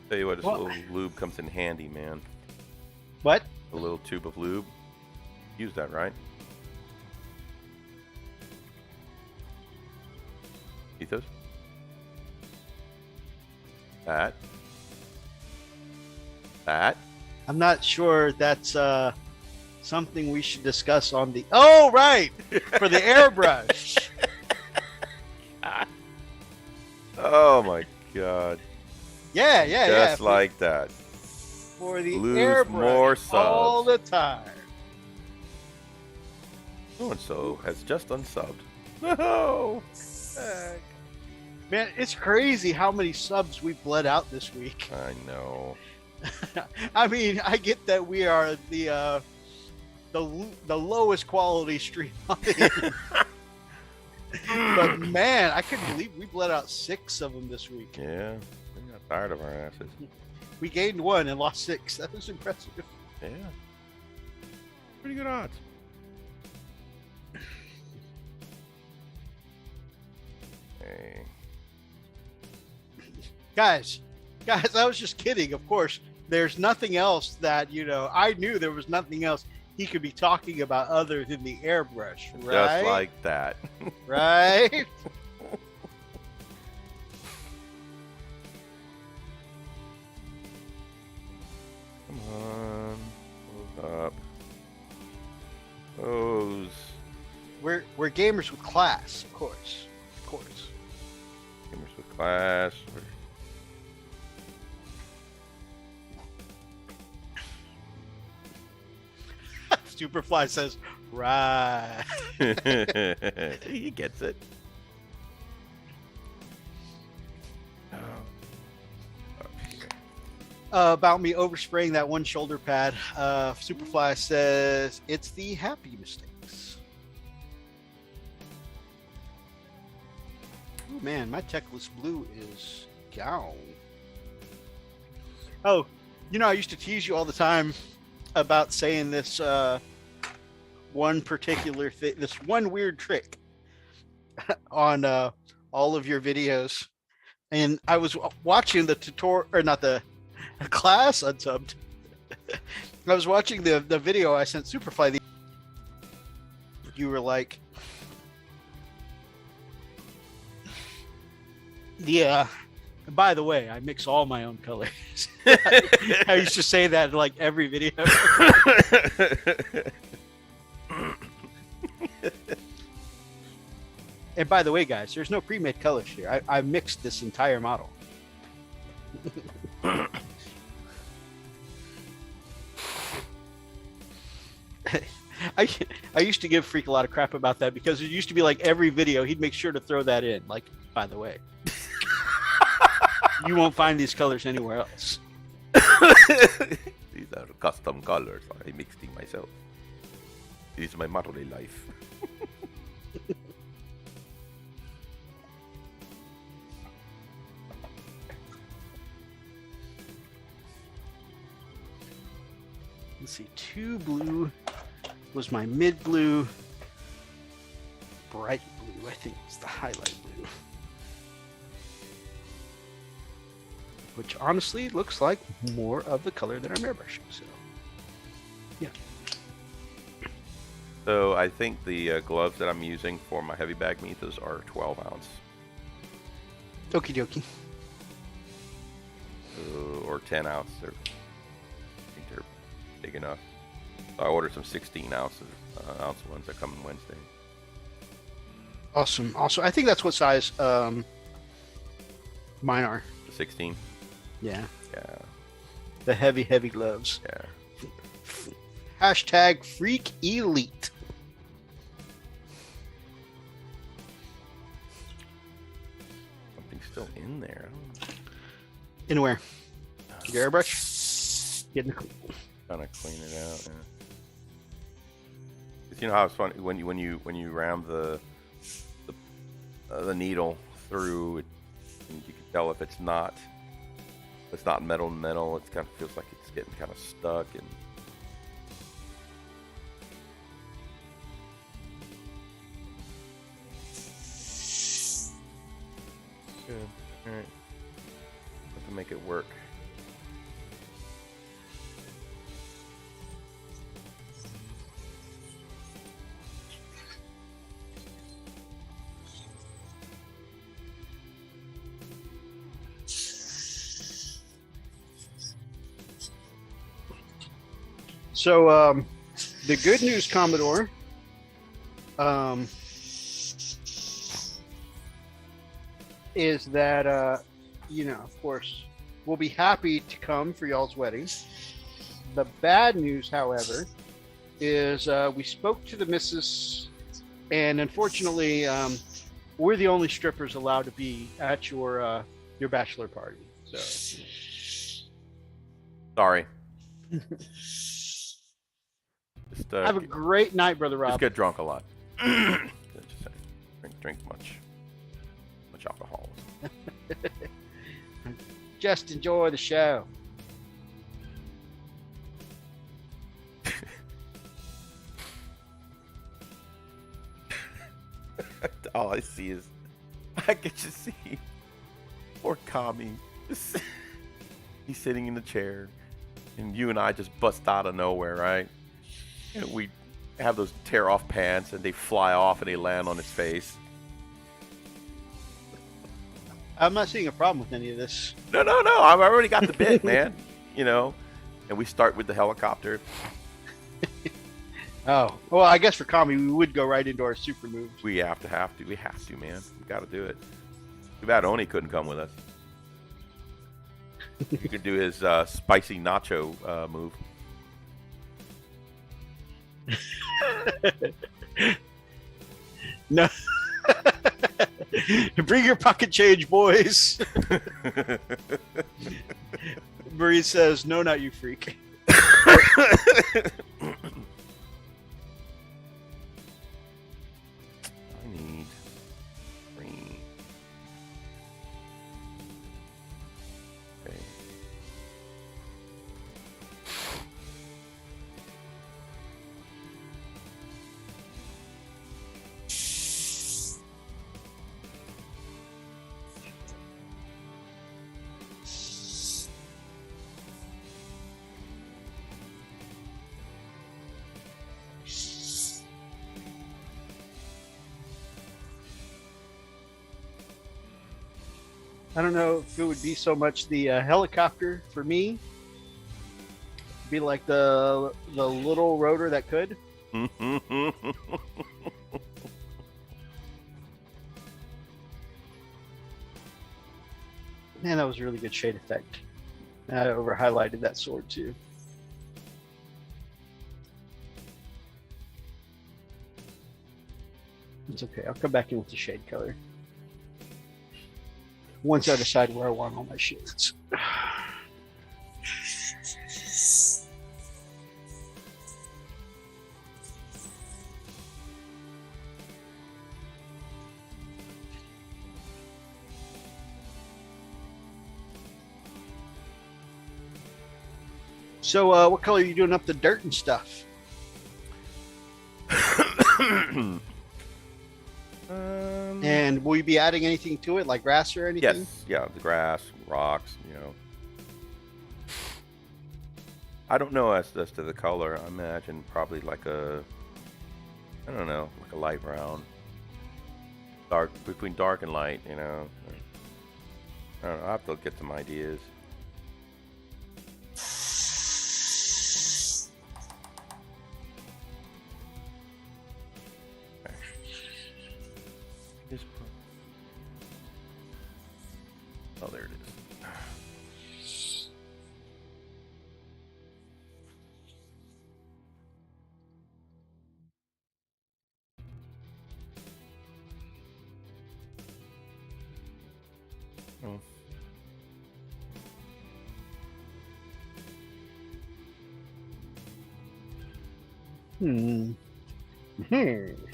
Tell you what, this Well- little lube comes in handy, man. What? A little tube of lube. Use that, right? Ethos? That. I'm not sure that's something we should discuss on the. Oh, right, for the airbrush. Oh my god. Yeah, yeah, yeah. Just like that. For the Lose airbrush more all subs. the time. So and so has just unsubbed. No. Man, it's crazy how many subs we bled out this week. I know. I mean, I get that we are the lowest quality stream on the internet. But man, I couldn't believe we bled out 6 of them this week. Yeah. We got tired of our asses. We gained 1 and lost 6. That was impressive. Yeah. Pretty good odds. Hey. Guys, I was just kidding. Of course, there's nothing else that, I knew there was nothing else he could be talking about other than the airbrush, right? Just like that. Right? Come on. Close up. Close. We're gamers with class, of course. Of course. Gamers with class. Superfly says, right. He gets it. About me overspraying that one shoulder pad. Superfly says, it's the happy mistakes. Oh man, my Techless Blue is gone. Oh, I used to tease you all the time about saying this one particular thing, this one weird trick on all of your videos. And I was watching the tutorial, or not the class unsubbed. I was watching the video I sent Superfly. You were like, yeah. By the way, I mix all my own colors. I used to say that in like every video. And by the way, guys, there's no pre-made colors here. I mixed this entire model. I used to give Freak a lot of crap about that because it used to be like every video he'd make sure to throw that in. Like, by the way, you won't find these colors anywhere else. These are custom colors. I mixed it myself. It is my motto in life. Let's see, 2 blue was my mid blue. Bright blue, I think, is the highlight blue. Which honestly looks like more of the color that I'm airbrushing. So, yeah. So I think the gloves that I'm using for my heavy bag Methas are 12 ounce. Okie dokie. Or 10 ounce. I think they're big enough. So I ordered some 16 ounce ones that come on Wednesday. Awesome. Also, I think that's what size mine are. The 16? Yeah. Yeah. The heavy, heavy gloves. Yeah. Hashtag Freak Elite. Something's still in there. Anywhere. Your airbrush? Getting Trying to clean it out. Yeah. 'Cause you know how it's funny when you ram the needle through it, and you can tell if it's not metal. It kind of feels like it's getting kind of stuck and. Good. All right. Have to make it work. So, the good news, Commodore, is that, of course, we'll be happy to come for y'all's wedding. The bad news, however, is we spoke to the missus, and unfortunately, we're the only strippers allowed to be at your bachelor party. So, Sorry. Just, have a great night, Brother Rob. Just get drunk a lot. Just drink much alcohol. Just enjoy the show. All I see is, I can just see poor Kami. He's sitting in the chair, and you and I just bust out of nowhere, right? And we have those tear off pants, and they fly off, and they land on his face. I'm not seeing a problem with any of this. No, I've already got the bit, man. And we start with the helicopter. Oh, well, I guess for Kami, we would go right into our super moves. We have to, man. We got to do it. Too bad Oni couldn't come with us. He could do his spicy nacho move. No. Bring your pocket change, boys. Marie says, no, not you, freak. I need green. Okay. I don't know if it would be so much the helicopter for me. It'd be like the little rotor that could. Man, that was a really good shade effect. I over highlighted that sword too. It's okay. I'll come back in with the shade color once I decide where I want all my shades. So, what color are you doing up the dirt and stuff? And will you be adding anything to it, like grass or anything? Yes, yeah, the grass, rocks, I don't know as to the color. I imagine probably like a light brown. Dark, between dark and light, I don't know, I have to get some ideas. Oh, there it is. Oh.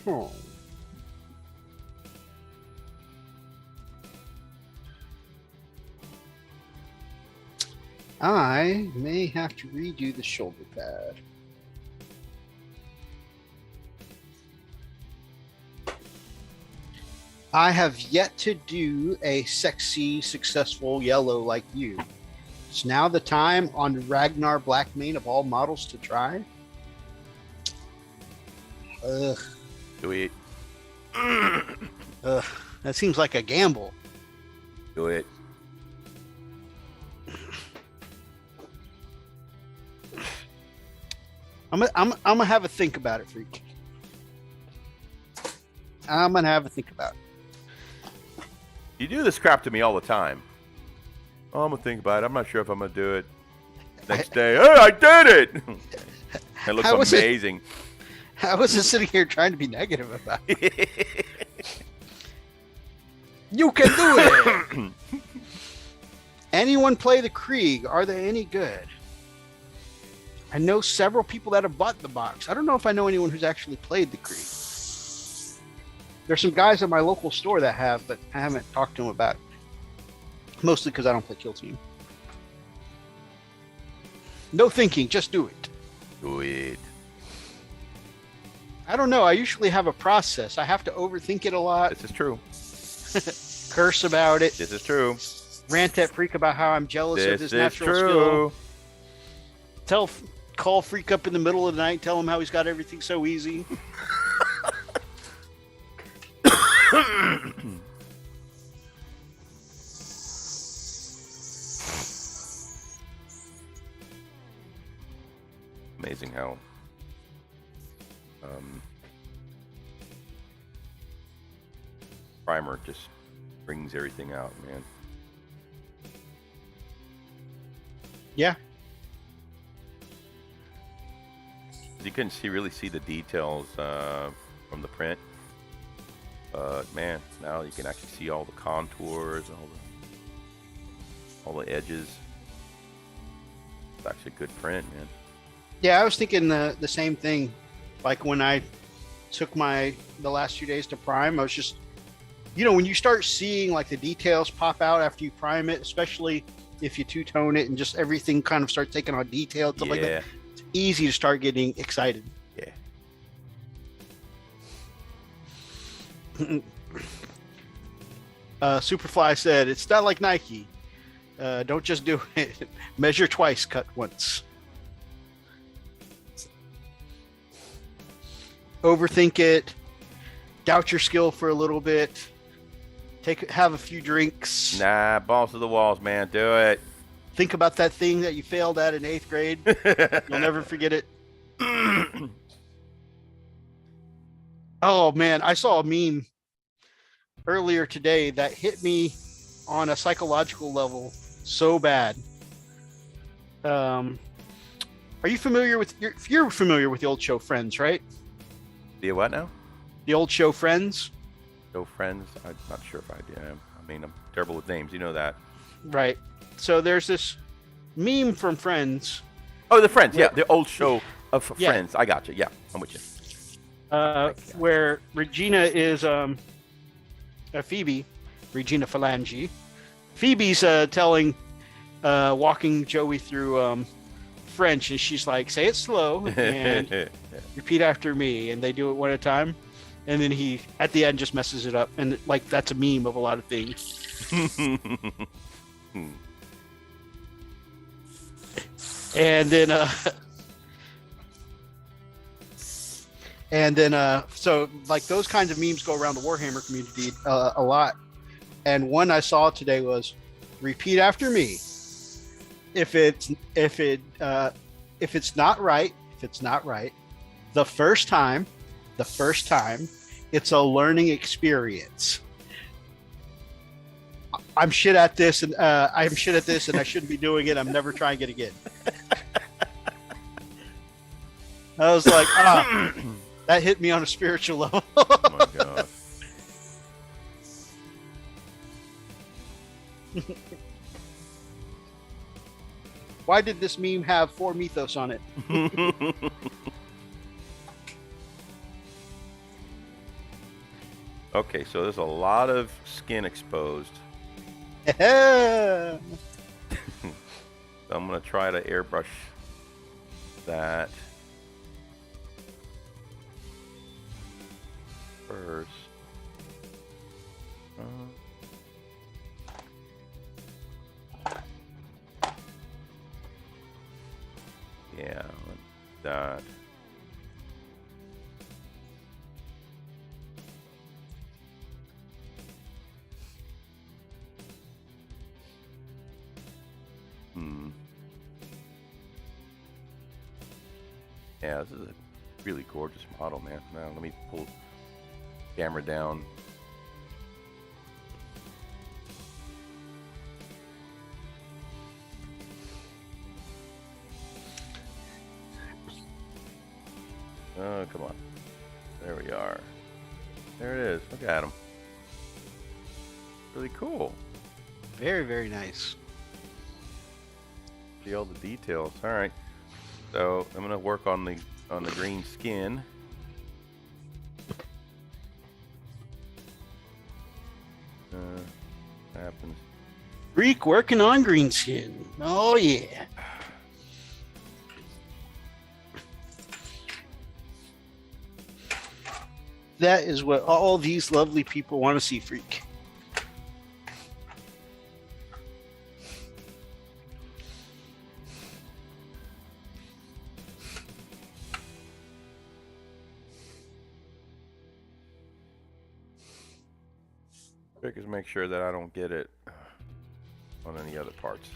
Oh. I may have to redo the shoulder pad. I have yet to do a sexy, successful yellow like you. It's now the time on Ragnar Blackmane of all models to try. Ugh. Do it. Ugh. That seems like a gamble. Do it. I'm gonna have a think about it, Freak. I'm gonna have a think about it. You do this crap to me all the time. Oh, I'm gonna think about it. I'm not sure if I'm gonna do it. Next day, hey, I did it. It looks How was it? amazing. I wasn't sitting here trying to be negative about it. You can do it. Anyone play the Krieg? Are they any good? I know several people that have bought the box. I don't know if I know anyone who's actually played the Krieg. There's some guys at my local store that have, but I haven't talked to them about it. Mostly because I don't play Kill Team. No thinking, just do it. Do it. I don't know. I usually have a process. I have to overthink it a lot, This is true. curse about it, This is true. rant at Freak about how I'm jealous of This his is natural true. skill. Call Freak up in the middle of the night, tell him how he's got everything so easy. Amazing how Primer just brings everything out, man. Yeah. You couldn't really see the details from the print, but man, now you can actually see all the contours, all the edges. It's actually a good print, man. Yeah, I was thinking the same thing. Like when I took the last few days to prime, I was just, when you start seeing like the details pop out after you prime it, especially if you two-tone it and just everything kind of starts taking on detail, stuff like that, it's easy to start getting excited. Yeah. Superfly said, it's not like Nike. Don't just do it. Measure twice, cut once. Overthink it. Doubt your skill for a little bit. Have a few drinks. Nah, balls to the walls, man. Do it. Think about that thing that you failed at in 8th grade. You'll never forget it. Oh, man. I saw a meme earlier today that hit me on a psychological level so bad. Are you familiar with... You're familiar with the old show Friends, right? The what now? The old show Friends? Show Friends? I'm not sure if I do. I mean, I'm terrible with names. You know that. Right. So there's this meme from Friends. Oh, the Friends. Yeah, the old show of Yeah. Friends. I got you. Yeah, I'm with you. Where Regina is Phoebe, Regina Phalange. Phoebe's walking Joey through French, and she's like, say it slow and repeat after me, and they do it one at a time, and then he at the end just messes it up, and like that's a meme of a lot of things. And then so like those kinds of memes go around the Warhammer community a lot, and one I saw today was repeat after me. If it's not right, the first time, it's a learning experience. I'm shit at this, and I shouldn't be doing it. I'm never trying it again. I was like, that hit me on a spiritual level. Oh my god. Why did this meme have 4 mythos on it? Okay, so there's a lot of skin exposed. Yeah. So I'm gonna try to airbrush that first. Yeah, like that. Yeah, this is a really gorgeous model, man. Now let me pull the camera down. Oh, come on. There we are. There it is. Look at him. Really cool. Very, very nice. See all the details. All right. So I'm gonna work on the green skin. Happens. Freak working on green skin. Oh yeah. That is what all these lovely people want to see, Freak. Just make sure that I don't get it on any other parts.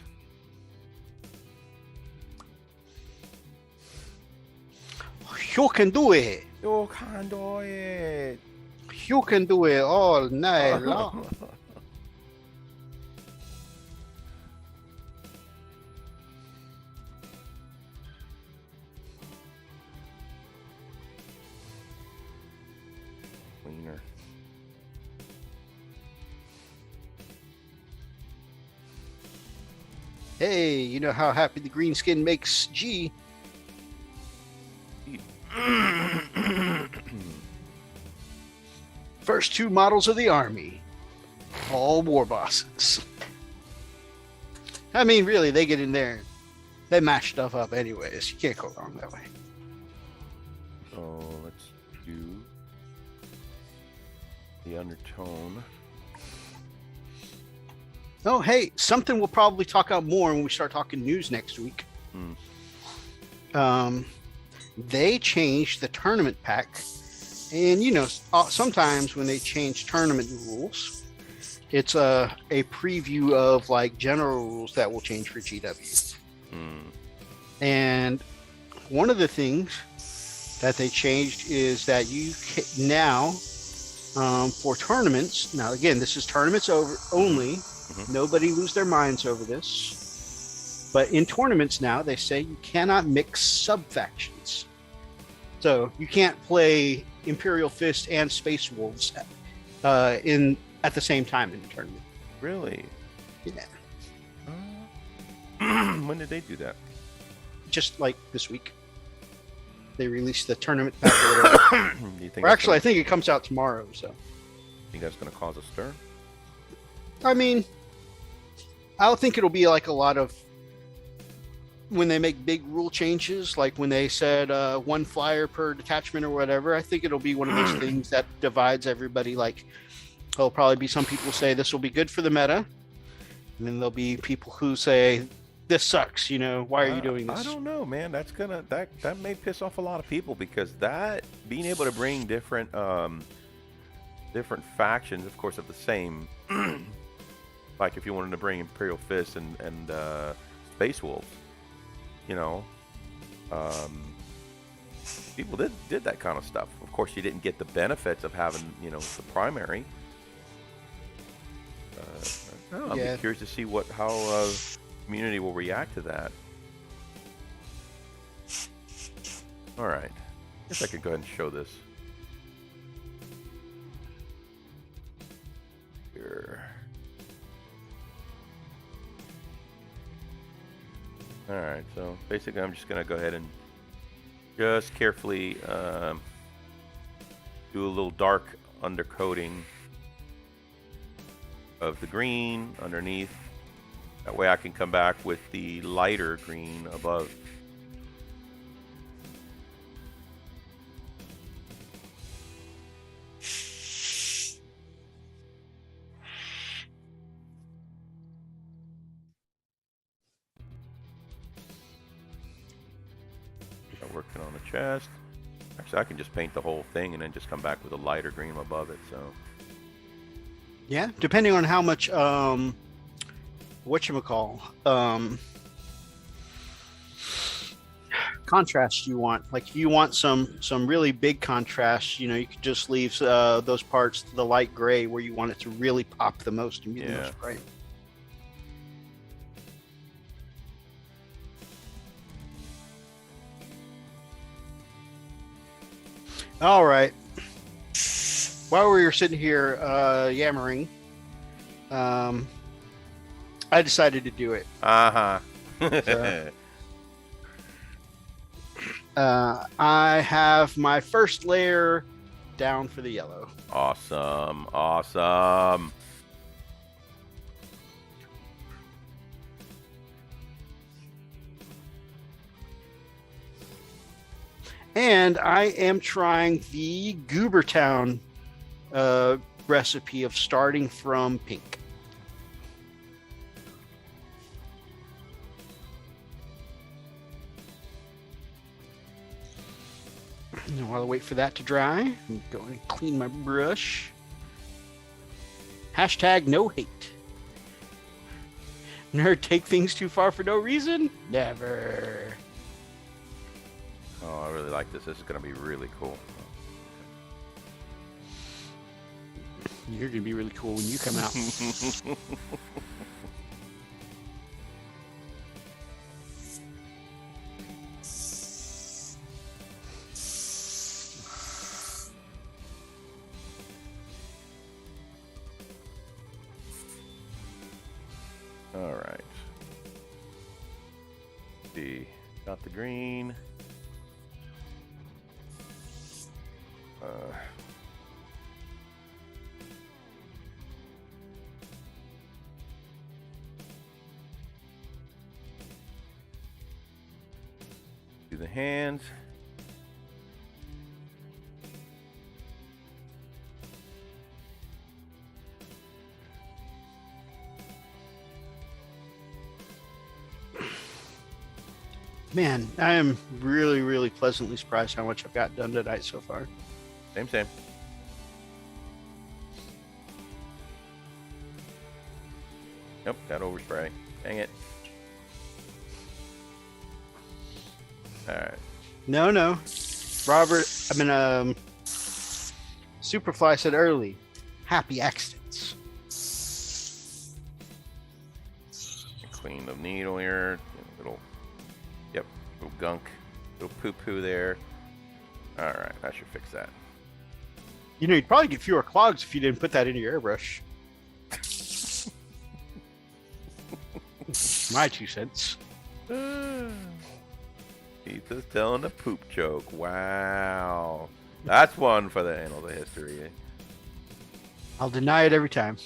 You can do it. You can do it. You can do it all night long. Cleaner. Hey, you know how happy the green skin makes G? First two models of the army. All war bosses. I mean, really, they get in there. They mash stuff up anyways. You can't go wrong that way. So let's do the undertone. Oh, hey, something we'll probably talk about more when we start talking news next week. They changed the tournament pack. And, you know, sometimes when they change tournament rules, it's a preview of, like, general rules that will change for GW. And one of the things that they changed is that you can now, for tournaments, now, again, this is tournaments only. Nobody lose their minds over this. But in tournaments now, they say you cannot mix sub-factions. So you can't play Imperial Fist and Space Wolves at the same time in the tournament. Really? Yeah. When did they do that? Just like this week. They released the tournament pack or whatever. Do you think Or actually, I think it comes out tomorrow. So, think that's going to cause a stir? I mean, I don't think it'll be like a lot of when they make big rule changes, like when they said one flyer per detachment or whatever. I think it'll be one of those things that divides everybody. Like, there'll probably be some people say this will be good for the meta, and then there'll be people who say this sucks. You know, why are you doing this? I don't know, man. That's gonna that may piss off a lot of people because that being able to bring different different factions, of course, of the same. Like if you wanted to bring Imperial Fist and Space Wolves, you know, people did that kind of stuff. Of course, you didn't get the benefits of having, you know, the primary. I'll be curious to see how community will react to that. All right, guess I could go ahead and show this. Here. All right, so basically I'm just going to go ahead and just carefully do a little dark undercoating of the green underneath. That way I can come back with the lighter green above. Working on the chest. Actually, I can just paint the whole thing and then just come back with a lighter green above it. So, yeah, depending on how much whatchamacall contrast you want. Like if you want some really big contrast, you could just leave those parts to the light gray where you want it to really pop the most and be the most bright. All right. While we were sitting here yammering, I decided to do it. Uh-huh. I have my first layer down for the yellow. Awesome. Awesome. And I am trying the Goobertown recipe of starting from pink. And while I wait for that to dry, I'm going to clean my brush. Hashtag no hate. Nerd take things too far for no reason? Never. Oh, I really like this. This is going to be really cool. You're going to be really cool when you come out. All right. See, got the green. Do the hands. Man, I am really, really pleasantly surprised how much I've got done tonight so far. Same. Nope, got overspray. Dang it. Alright. No. Robert, Superfly said early, happy accidents. Clean the needle here. Little gunk. Little poo-poo there. Alright, I should fix that. You'd probably get fewer clogs if you didn't put that into your airbrush. My 2 cents. He's just telling a poop joke. Wow. That's one for the annals of history. I'll deny it every time.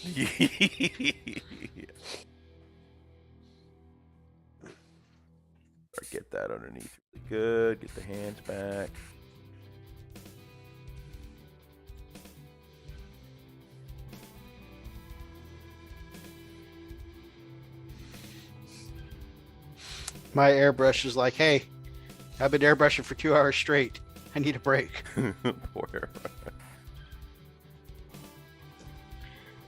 Get that underneath really good. Get the hands back. My airbrush is like, hey, I've been airbrushing for 2 hours straight. I need a break. Poor airbrush.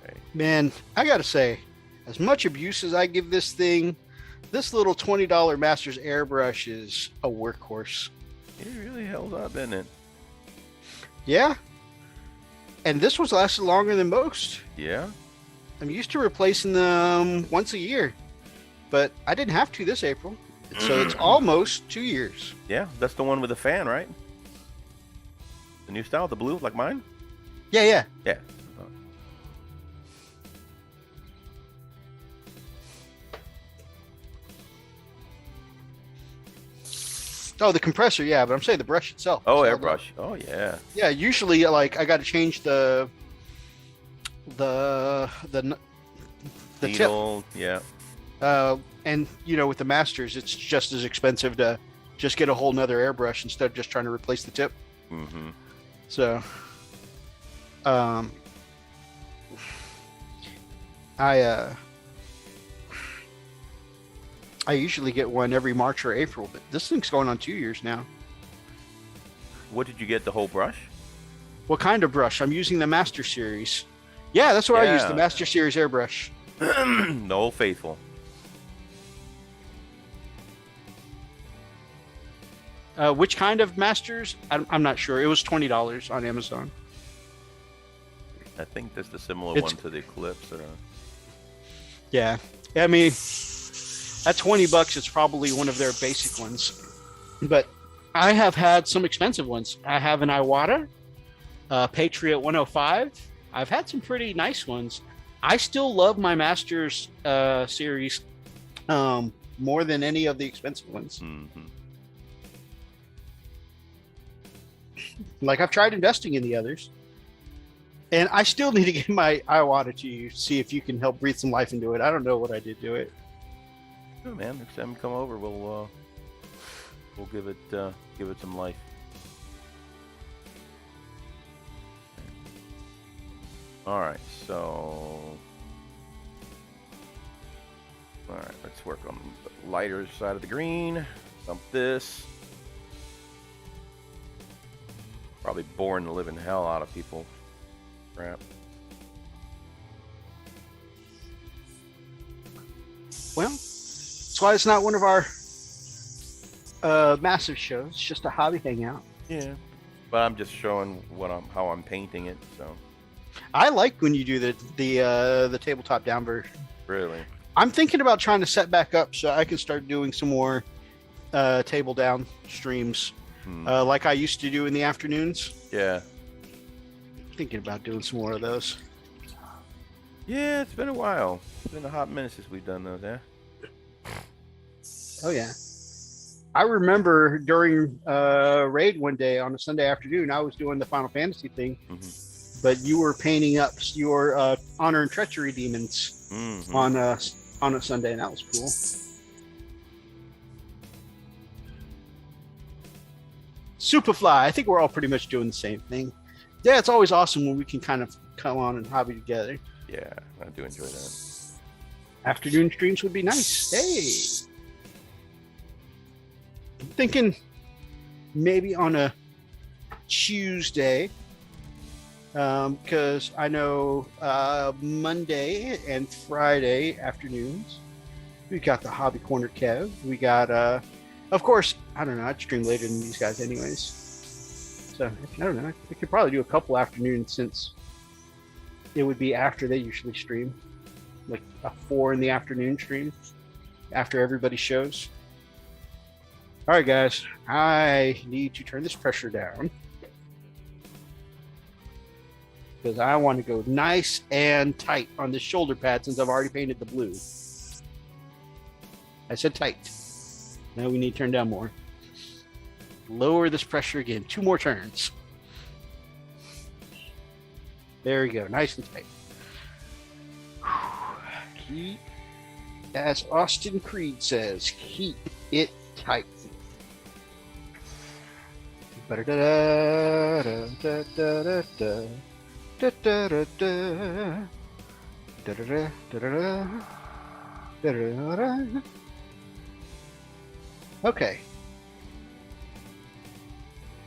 Okay. Man, I gotta say, as much abuse as I give this thing, this little $20 Masters airbrush is a workhorse. It really held up, didn't it? Yeah. And this one's lasted longer than most. Yeah. I'm used to replacing them once a year, but I didn't have to this April. So it's almost 2 years. Yeah, that's the one with the fan, right? The new style, the blue, like mine? Yeah. Yeah. Oh, the compressor, yeah, but I'm saying the brush itself. Oh, airbrush. Oh, yeah. Yeah, usually, like, I got to change the Needle, tip. yeah. And, with the Masters, it's just as expensive to just get a whole nother airbrush instead of just trying to replace the tip. Mm-hmm. So, I usually get one every March or April, but this thing's going on 2 years now. What did you get, the whole brush? What kind of brush? I'm using the Master Series. Yeah, that's what I use, the Yeah. Master Series airbrush. The Old Faithful. Which kind of masters? I'm not sure. It was $20 on Amazon. I think that's the similar It's- one to the Eclipse. Yeah. I mean, at $20, it's probably one of their basic ones. But I have had some expensive ones. I have an Iwata, Patriot 105. I've had some pretty nice ones. I still love my Masters series more than any of the expensive ones. Mm-hmm. Like, I've tried investing in the others. And I still need to get my Iwata to you, see if you can help breathe some life into it. I don't know what I did to it. Oh, man, next time you come over, we'll give it some life. All right, so let's work on the lighter side of the green. Dump this. Probably boring the living hell out of people. Crap. Well, that's why it's not one of our massive shows. It's just a hobby hangout. Yeah, but I'm just showing how I'm painting it. So I like when you do the tabletop down version. really, I'm thinking about trying to set back up so I can start doing some more table down streams, like I used to do in the afternoons. yeah, Thinking about doing some more of those. yeah. It's been a while. It's been a hot minute since we've done those. Yeah. Oh yeah. I remember during raid one day on a Sunday afternoon, I was doing the Final Fantasy thing, but you were painting up your honor and treachery demons on a Sunday, and that was cool. Superfly, I think we're all pretty much doing the same thing. Yeah, it's always awesome when we can kind of come on and hobby together. Yeah, I do enjoy that. Afternoon streams would be nice. Hey, I'm thinking maybe on a Tuesday, because I know Monday and Friday afternoons we got the Hobby Corner Kev. We got, of course, I don't know. I'd stream later than these guys, anyways. So I don't know. I could probably do a couple afternoons since it would be after they usually stream, like a 4 in the afternoon stream after everybody shows. All right, guys, I need to turn this pressure down because I want to go nice and tight on this shoulder pad since I've already painted the blue. I said tight. Now we need to turn down more. Lower this pressure again. 2 more turns. There we go. Nice and tight. Keep, as Austin Creed says, keep it tight. Okay.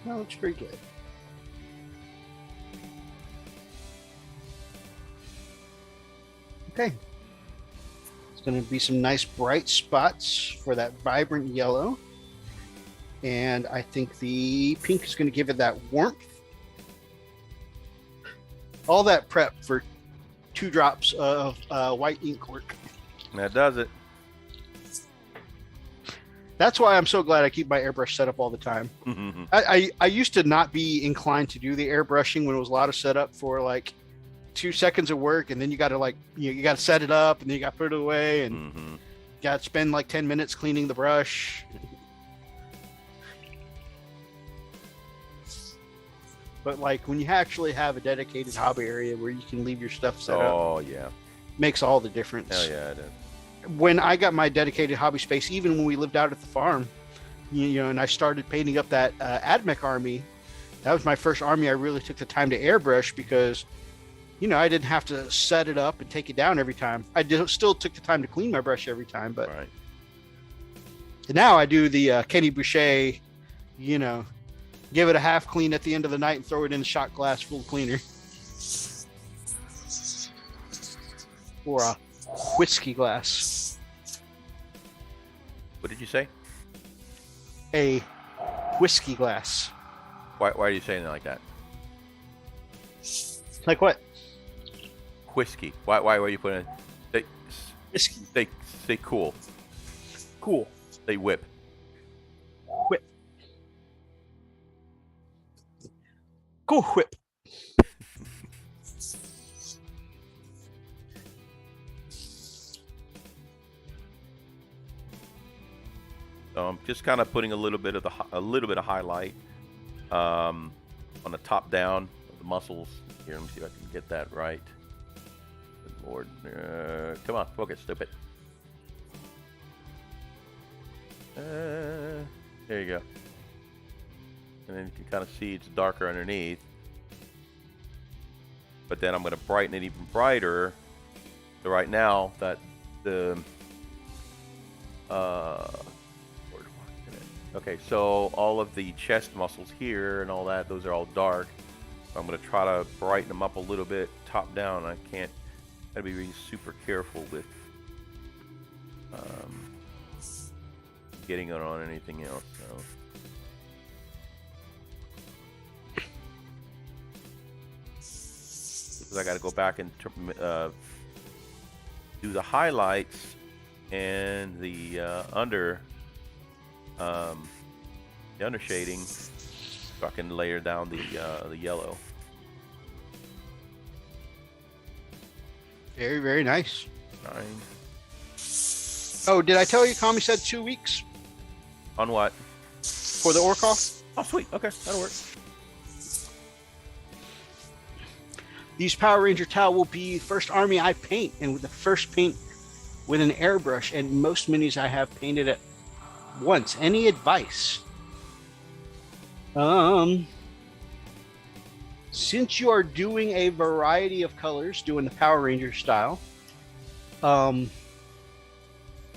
That looks pretty good. Okay. It's going to be some nice bright spots for that vibrant yellow. And I think the pink is going to give it that warmth. All that prep for 2 drops of white ink work. That does it. That's why I'm so glad I keep my airbrush set up all the time. I used to not be inclined to do the airbrushing when it was a lot of setup for like 2 seconds of work, and then you got to you got to set it up, and then you got to put it away, and you got to spend like 10 minutes cleaning the brush. But like when you actually have a dedicated hobby area where you can leave your stuff set up, oh yeah, makes all the difference. hell yeah, it is. When I got my dedicated hobby space, even when we lived out at the farm, you know, and I started painting up that AdMech army, that was my first army I really took the time to airbrush because, you know, I didn't have to set it up and take it down every time. Still took the time to clean my brush every time, but Right. now I do the Kenny Boucher, you know, give it a half clean at the end of the night and throw it in a shot glass full of cleaner. Or a whiskey glass. What did you say? A whiskey glass. Why are you saying it like that? Like what? Whiskey. Why are you putting it? Whiskey. Say cool. Cool. Say whip. Whip. Cool whip. So I'm just kind of putting a little bit of highlight on the top down of the muscles. Here, let me see if I can get that right. Good Lord, come on, focus, stupid. There you go. And then you can kind of see it's darker underneath. But then I'm going to brighten it even brighter. So right now that the okay, so all of the chest muscles here and all that, those are all dark. I'm going to try to brighten them up a little bit top down. I can't, gotta be really super careful with getting it on anything else. So. Because I got to go back and do the highlights and the under shading, so I can layer down the yellow. Very, very nice. Nice. Oh, did I tell you Kami said 2 weeks On what? for the Orkoff? Oh, sweet. Okay, that'll work. These Power Ranger Tau will be the first army I paint, and with the first paint with an airbrush, and most minis I have painted at once. Any advice? Since you are doing a variety of colors, doing the Power Ranger style,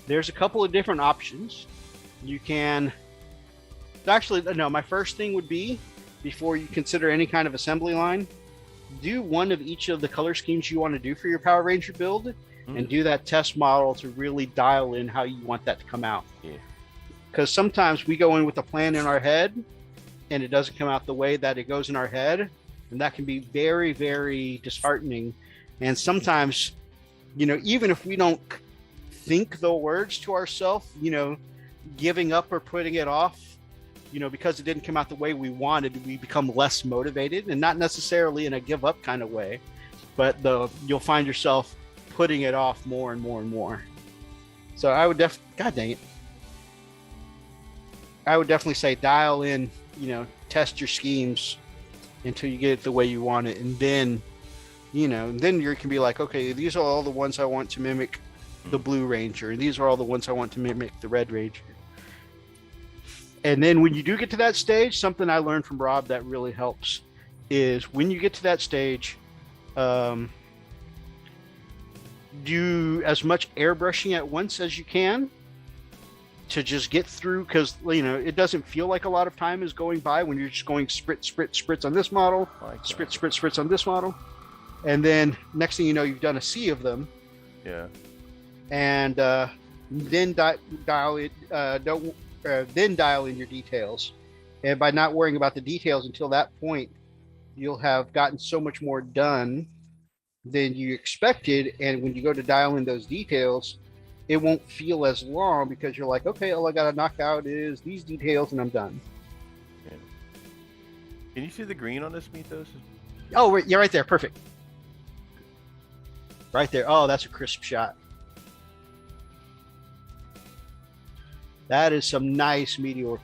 there's a couple of different options. You can actually, no, my first thing would be, before you consider any kind of assembly line, do one of each of the color schemes you want to do for your Power Ranger build, and do that test model to really dial in how you want that to come out. Yeah. Because sometimes we go in with a plan in our head and it doesn't come out the way that it goes in our head, and that can be very, very disheartening. And sometimes, you know, even if we don't think the words to ourselves, you know, giving up or putting it off, you know, because it didn't come out the way we wanted, we become less motivated, and not necessarily in a give up kind of way, but you'll find yourself putting it off more and more and more. So I would God dang it. I would definitely say dial in, you know, test your schemes until you get it the way you want it. And then, you know, then you can be like, okay, these are all the ones I want to mimic the Blue Ranger. And these are all the ones I want to mimic the Red Ranger. And then when you do get to that stage, something I learned from Rob that really helps is when you get to that stage, do as much airbrushing at once as you can to just get through, because, you know, it doesn't feel like a lot of time is going by when you're just going spritz on this model, spritz on this model, and then next thing you know, you've done a sea of them. Yeah. And then dial in your details, and by not worrying about the details until that point, you'll have gotten so much more done than you expected. And when you go to dial in those details, it won't feel as long, because you're like, okay, all I gotta knock out is these details and I'm done. Yeah. Can you see the green on this Mythos? Oh, yeah, right there. Perfect. Right there. Oh, that's a crisp shot. That is some nice meteor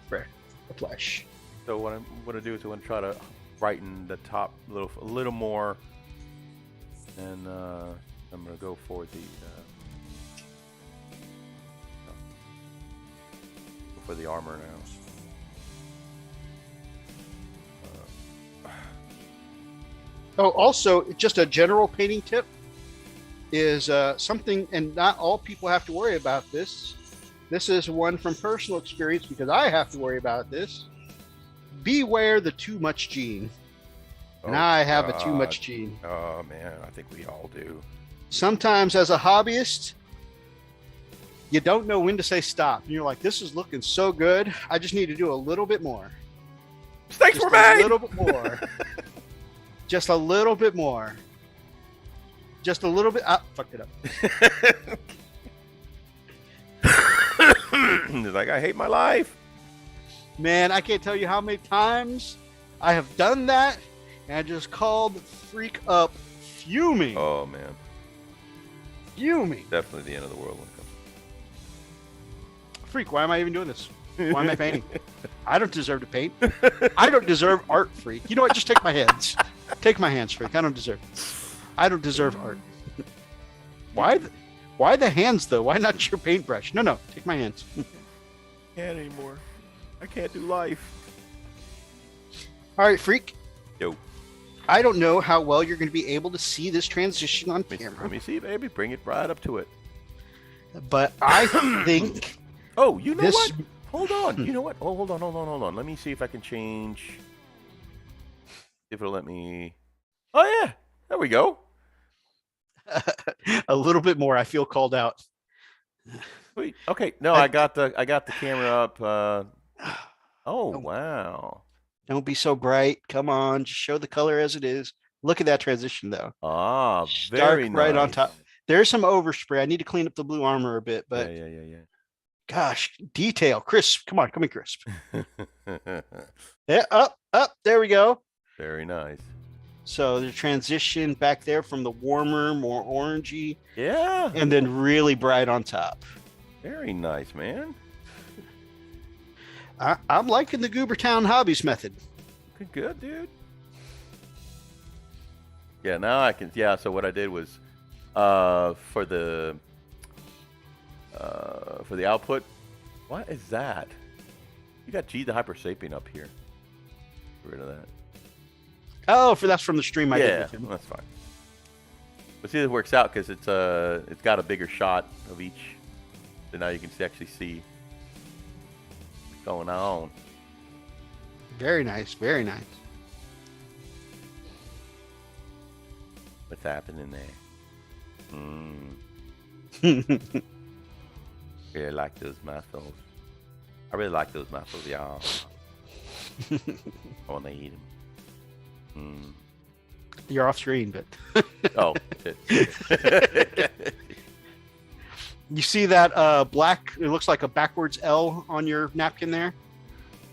flesh. So what I'm going to do is I'm going to try to brighten the top a little more, and I'm going to go for the armor now. Oh, also, just a general painting tip is something, and not all people have to worry about this. This is one from personal experience, because I have to worry about this. Beware the too much gene. And I have a too much gene. Oh man, I think we all do. Sometimes as a hobbyist, you don't know when to say stop. And you're like, this is looking so good, I just need to do a little bit more. Steaks Just were made. a little bit more. Just a little bit more. Just a little bit. Ah, fucked it up. He's like, I hate my life. Man, I can't tell you how many times I have done that, and I just called Freak up fuming. Oh man, Fuming. definitely the end of the world when it comes. Freak, why am I even doing this? Why am I painting? I don't deserve to paint. I don't deserve art, Freak. You know what? Just take my hands. Take my hands, Freak. I don't deserve it. I don't deserve art. Why the hands, though? Why not your paintbrush? No, take my hands. Can't anymore. I can't do life. All right, Freak. Yo. I don't know how well you're going to be able to see this transition on camera, Let me see, baby. Bring it right up to it. but I think Oh, you know this. what? Hold on. You know what? Oh, hold on. Let me see if I can change. If it'll let me. Oh yeah, there we go. A little bit more. I feel called out. Sweet. Okay. No, I got the camera up. Oh wow. Don't be so bright. Come on, just show the color as it is. Look at that transition, though. Ah, Stark very right on nice. top. There's some overspray. I need to clean up the blue armor a bit, but Yeah. gosh, detail, crisp. Come on, crisp. Yeah, up. There we go. Very nice. So the transition back there from the warmer, more orangey, Yeah. and then really bright on top. Very nice, man. I'm liking the Goobertown Hobbies method. Good, dude. Yeah, now I can. Yeah, so what I did was, for the output. What is that? You got G the Hyper Sapien up here. Get rid of that. Oh, that's from the stream I did Yeah, with him. that's fine. But see, it works out because it's got a bigger shot of each, so now you can actually see what's going on. Very nice, very nice. What's happening there? Yeah, I like those muscles. I really like those muscles, y'all. I want to eat them. You're off screen, but Oh, shit. you see that black, it looks like a backwards L on your napkin there?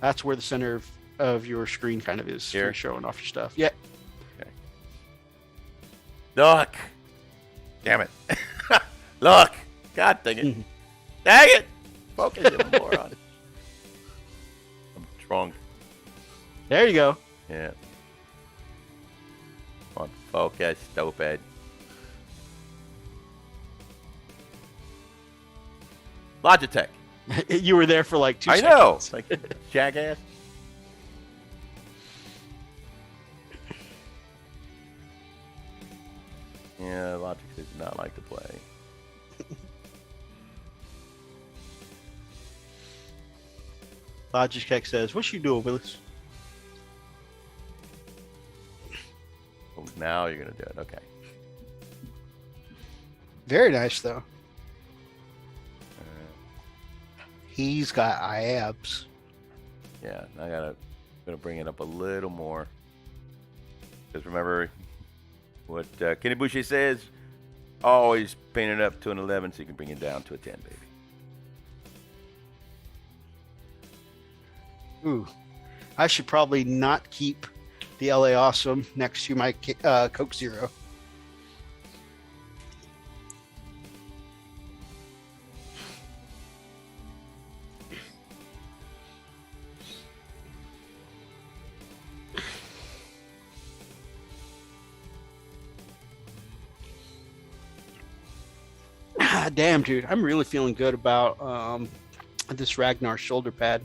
That's where the center of your screen kind of is. Here? For showing off your stuff. Yeah. Look! Damn it. Look! God dang it. Dang it! Focus, you moron. I'm drunk. There you go. Yeah. Come on, focus, stupid. Logitech. You were there for like 2 I seconds. know. Like, jackass. Yeah, Logitech does not like to play. Logitech says, "What you doing, Willis?" Oh, now you're gonna do it. Okay. Very nice, though. He's got abs. Yeah, I gonna bring it up a little more. Because remember what Kenny Boucher says, always paint it up to an 11 so you can bring it down to a 10, baby. Ooh, I should probably not keep the LA Awesome next to my Coke Zero. Damn, dude, I'm really feeling good about this Ragnar shoulder pad.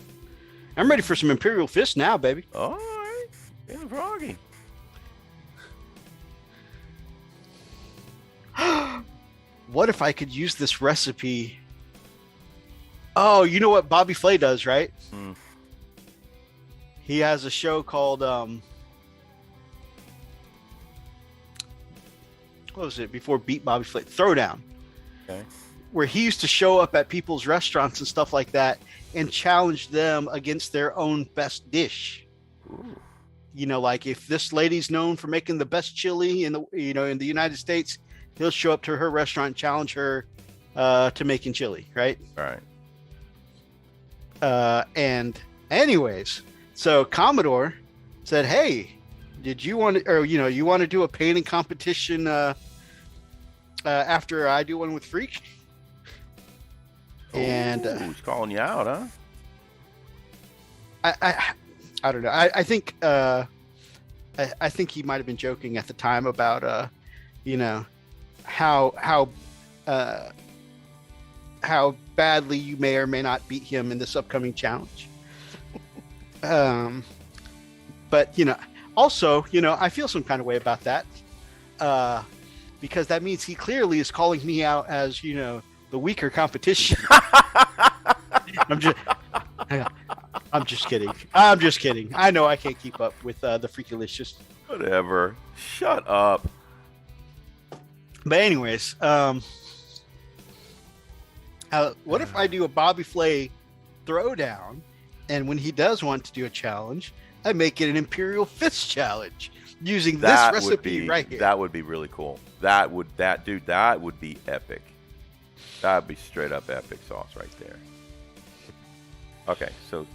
I'm ready for some Imperial Fist now, baby. All right. Feeling froggy. What if I could use this recipe? Oh, you know what Bobby Flay does, right? Hmm. He has a show called what was it before Beat Bobby Flay? Throwdown. Okay. Where he used to show up at people's restaurants and stuff like that and challenge them against their own best dish. Ooh. You know, like if this lady's known for making the best chili in the in the United States, he'll show up to her restaurant and challenge her to making chili, right? All right. And anyways, so Commodore said, "Hey, did you want to, or you want to do a painting competition after I do one with Freak?" And he's calling you out, huh? I don't know. I think I think he might have been joking at the time about how badly you may or may not beat him in this upcoming challenge. But also I feel some kind of way about that because that means he clearly is calling me out as the weaker competition. I'm just kidding. I know I can't keep up with the Freakalicious. Whatever. Shut up. But anyways, what if I do a Bobby Flay throwdown, and when he does want to do a challenge, I make it an Imperial Fist challenge using this recipe right here. That would be really cool. That would be epic. That'd be straight up epic sauce right there. Okay, so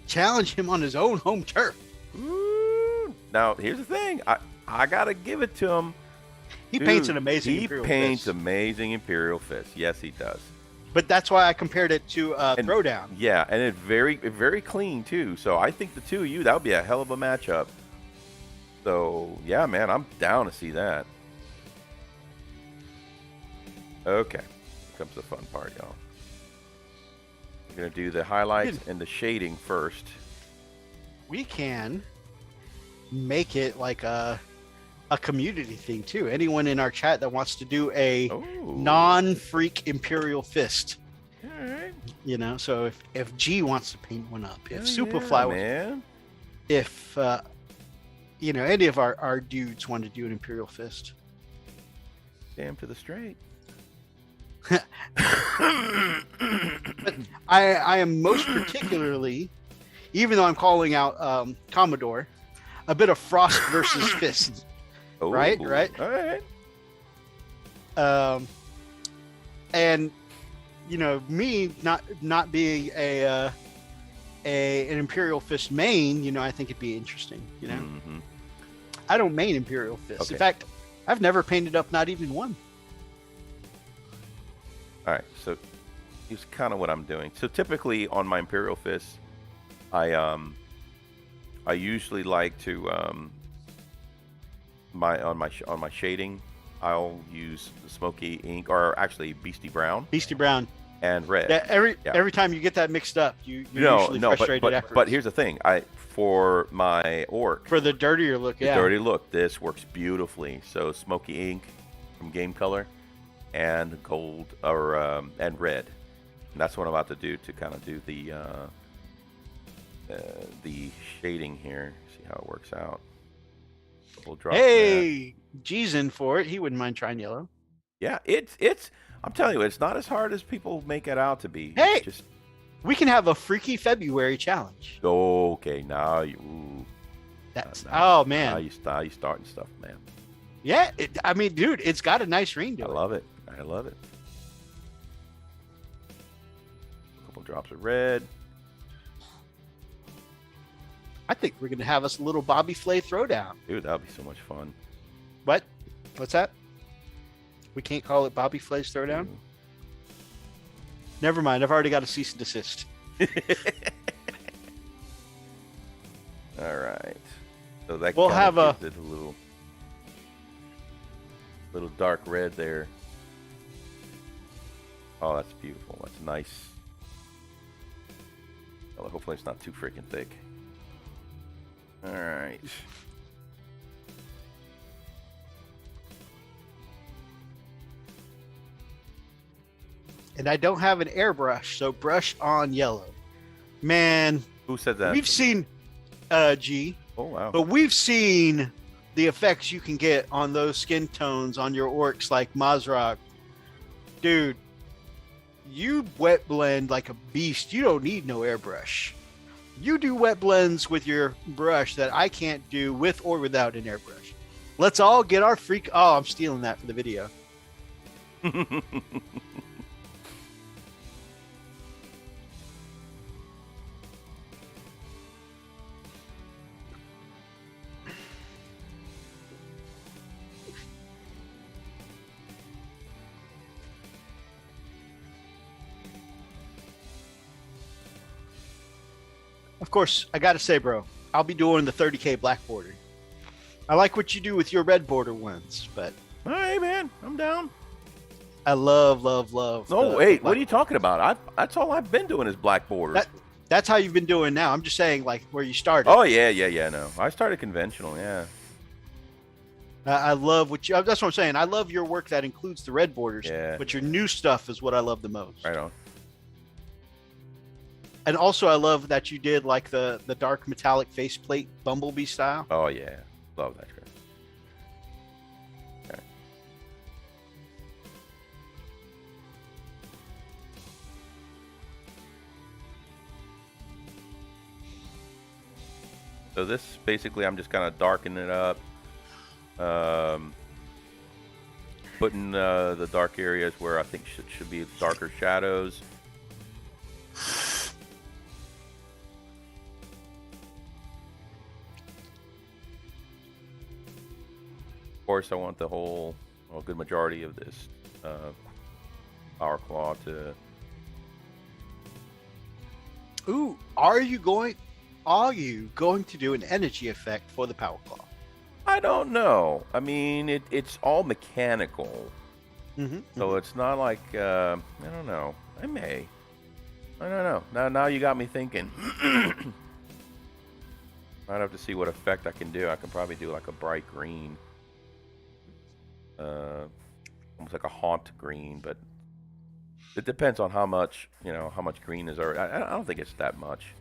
challenge him on his own home turf. Ooh. Now here's the thing. I gotta give it to him. He paints an amazing. He Imperial paints Fist. amazing Imperial Fist. Yes, he does. But that's why I compared it to Throwdown. Yeah, and it's very clean too. So I think the two of you, that would be a hell of a matchup. So yeah, man, I'm down to see that. Okay, here comes the fun part, y'all. We're gonna do the highlights and the shading first. We can make it like a community thing too. Anyone in our chat that wants to do a non-freak Imperial Fist. All right. So if G wants to paint one up, if Superfly man. If any of our dudes want to do an Imperial Fist. Damn to the straight. I am most particularly, even though I'm calling out Commodore, a bit of Frost versus Fist. Oh, right. All right. And me not being an Imperial Fist main, I think it'd be interesting. Mm-hmm. I don't main Imperial Fist. Okay. In fact, I've never painted up not even one. All right, so here's kind of what I'm doing. So typically on my Imperial Fist, I usually like to on my shading, I'll use smoky ink, or actually Beastie Brown and red. Yeah, every time you get that mixed up, you usually frustrated afterwards. But here's the thing, for my orc, for the dirtier look, dirty look, this works beautifully. So smoky ink from Game Color and gold and red. And that's what I'm about to do to kind of do the shading here. See how it works out. We'll drop hey, G's in for it. He wouldn't mind trying yellow. Yeah, it's. I'm telling you, it's not as hard as people make it out to be. Hey, just we can have a Freaky February challenge. Okay, now you. Ooh, that's oh man. Now you starting stuff, man. Yeah, I mean, dude, it's got a nice ring to it. I love it. A couple drops of red. I think we're gonna have us a little Bobby Flay throwdown. Dude, that'd be so much fun. What? What's that? We can't call it Bobby Flay's throwdown? Ooh. Never mind. I've already got a cease and desist. All right. So that we'll have a little dark red there. Oh, that's beautiful. That's nice. Well, hopefully it's not too freaking thick. All right. And I don't have an airbrush, so brush on yellow. Man, who said that? We've seen G. Oh wow. But we've seen the effects you can get on those skin tones on your orcs like Mazrak. Dude, you wet blend like a beast. You don't need no airbrush. You do wet blends with your brush that I can't do with or without an airbrush. Let's all get our freak. Oh, I'm stealing that for the video. Of course, I gotta say, bro, I'll be doing the 30K black border. I like what you do with your red border ones, but Hey, man, I'm down. I love. No, wait, what are you talking about? That's all I've been doing is black borders. That's how you've been doing now. I'm just saying, like, where you started. Oh, yeah, no. I started conventional, yeah. I love what you. That's what I'm saying. I love your work that includes the red borders. Yeah. But your new stuff is what I love the most. Right on. And also, I love that you did like the dark metallic faceplate bumblebee style. Oh, yeah. Love that crap. Okay. So this, basically, I'm just kind of darkening it up. Putting the dark areas where I think should be darker shadows. Of course, I want the whole, well, good majority of this power claw to. Ooh, are you going to do an energy effect for the power claw? I don't know. I mean, it's all mechanical, so it's not like I don't know. I may. I don't know. Now you got me thinking. I'd have to see what effect I can do. I can probably do like a bright green. Almost like a haunt green, but it depends on how much green is already. I don't think it's that much.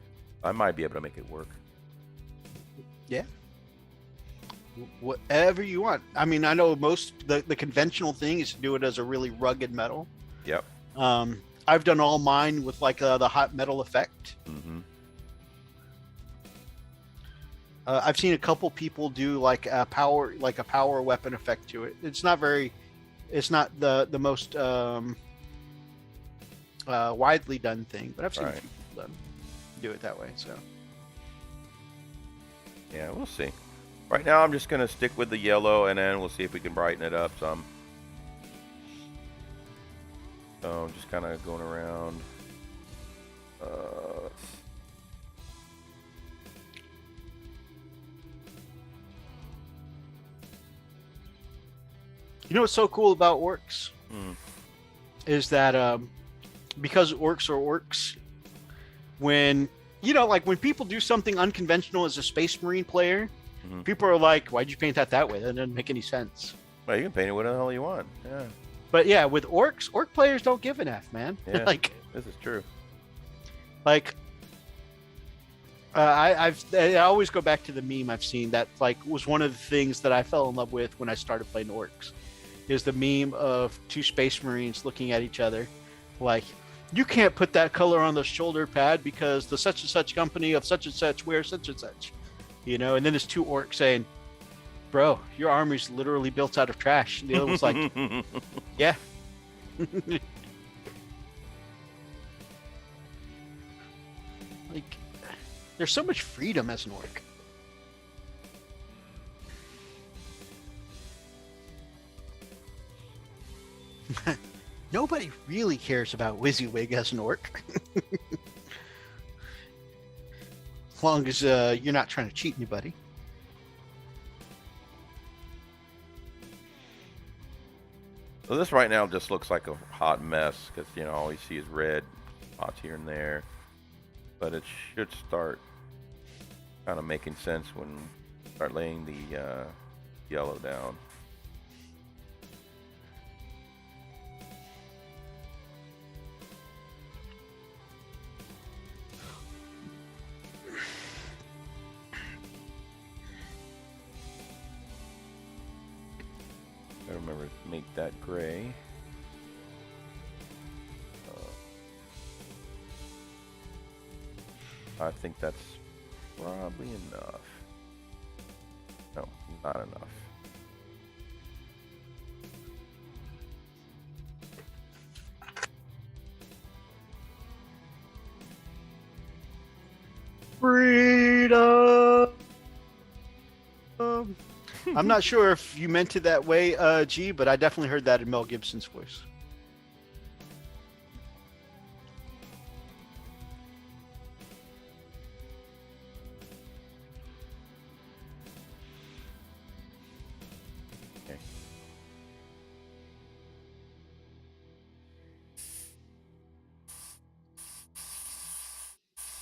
I might be able to make it work. Yeah. Whatever you want. I mean, I know the conventional thing is to do it as a really rugged metal. Yep. I've done all mine with like the hot metal effect. I've seen a couple people do like a power weapon effect to it. It's not the most widely done thing, but I've seen people do it that way. So yeah, we'll see. Right now, I'm just gonna stick with the yellow, and then we'll see if we can brighten it up some. So I'm just kind of going around. You know what's so cool about orcs is that because orcs are orcs, when people do something unconventional as a Space Marine player, people are like, "Why'd you paint that way? That doesn't make any sense." Well, you can paint it whatever the hell you want. Yeah. But yeah, with orc players don't give an F, man. Yeah. Like, this is true. like, I always go back to the meme I've seen that like was one of the things that I fell in love with when I started playing orcs. Is the meme of two Space Marines looking at each other, like, you can't put that color on the shoulder pad because the such and such company of such and such wears such and such, and then there's two orcs saying, "Bro, your armor's literally built out of trash." And the other was like, "Yeah." Like, there's so much freedom as an orc. Nobody really cares about WYSIWYG as an orc. As long as you're not trying to cheat anybody. So this right now just looks like a hot mess because all you see is red spots here and there, but it should start kind of making sense when we start laying the yellow down. I remember to make that gray. I think that's probably enough. No, not enough. Freedom. I'm not sure if you meant it that way, G, but I definitely heard that in Mel Gibson's voice. Okay.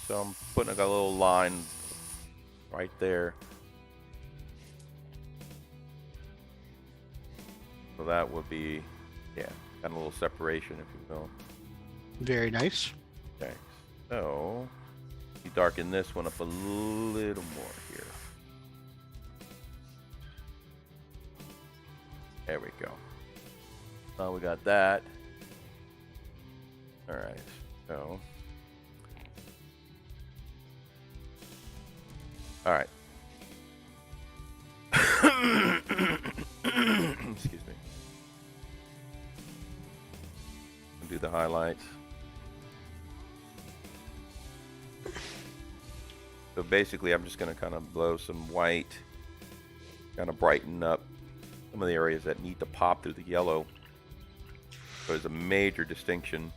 So I'm putting like a little line right there. So that would be, yeah, kind of a little separation, if you will. Very nice. Okay, so you darken this one up a little more here. There we go. Now we got that. All right, so. All right. Excuse me. Do the highlights. So basically, I'm just going to kind of blow some white, kind of brighten up some of the areas that need to pop through the yellow. So there's a major distinction.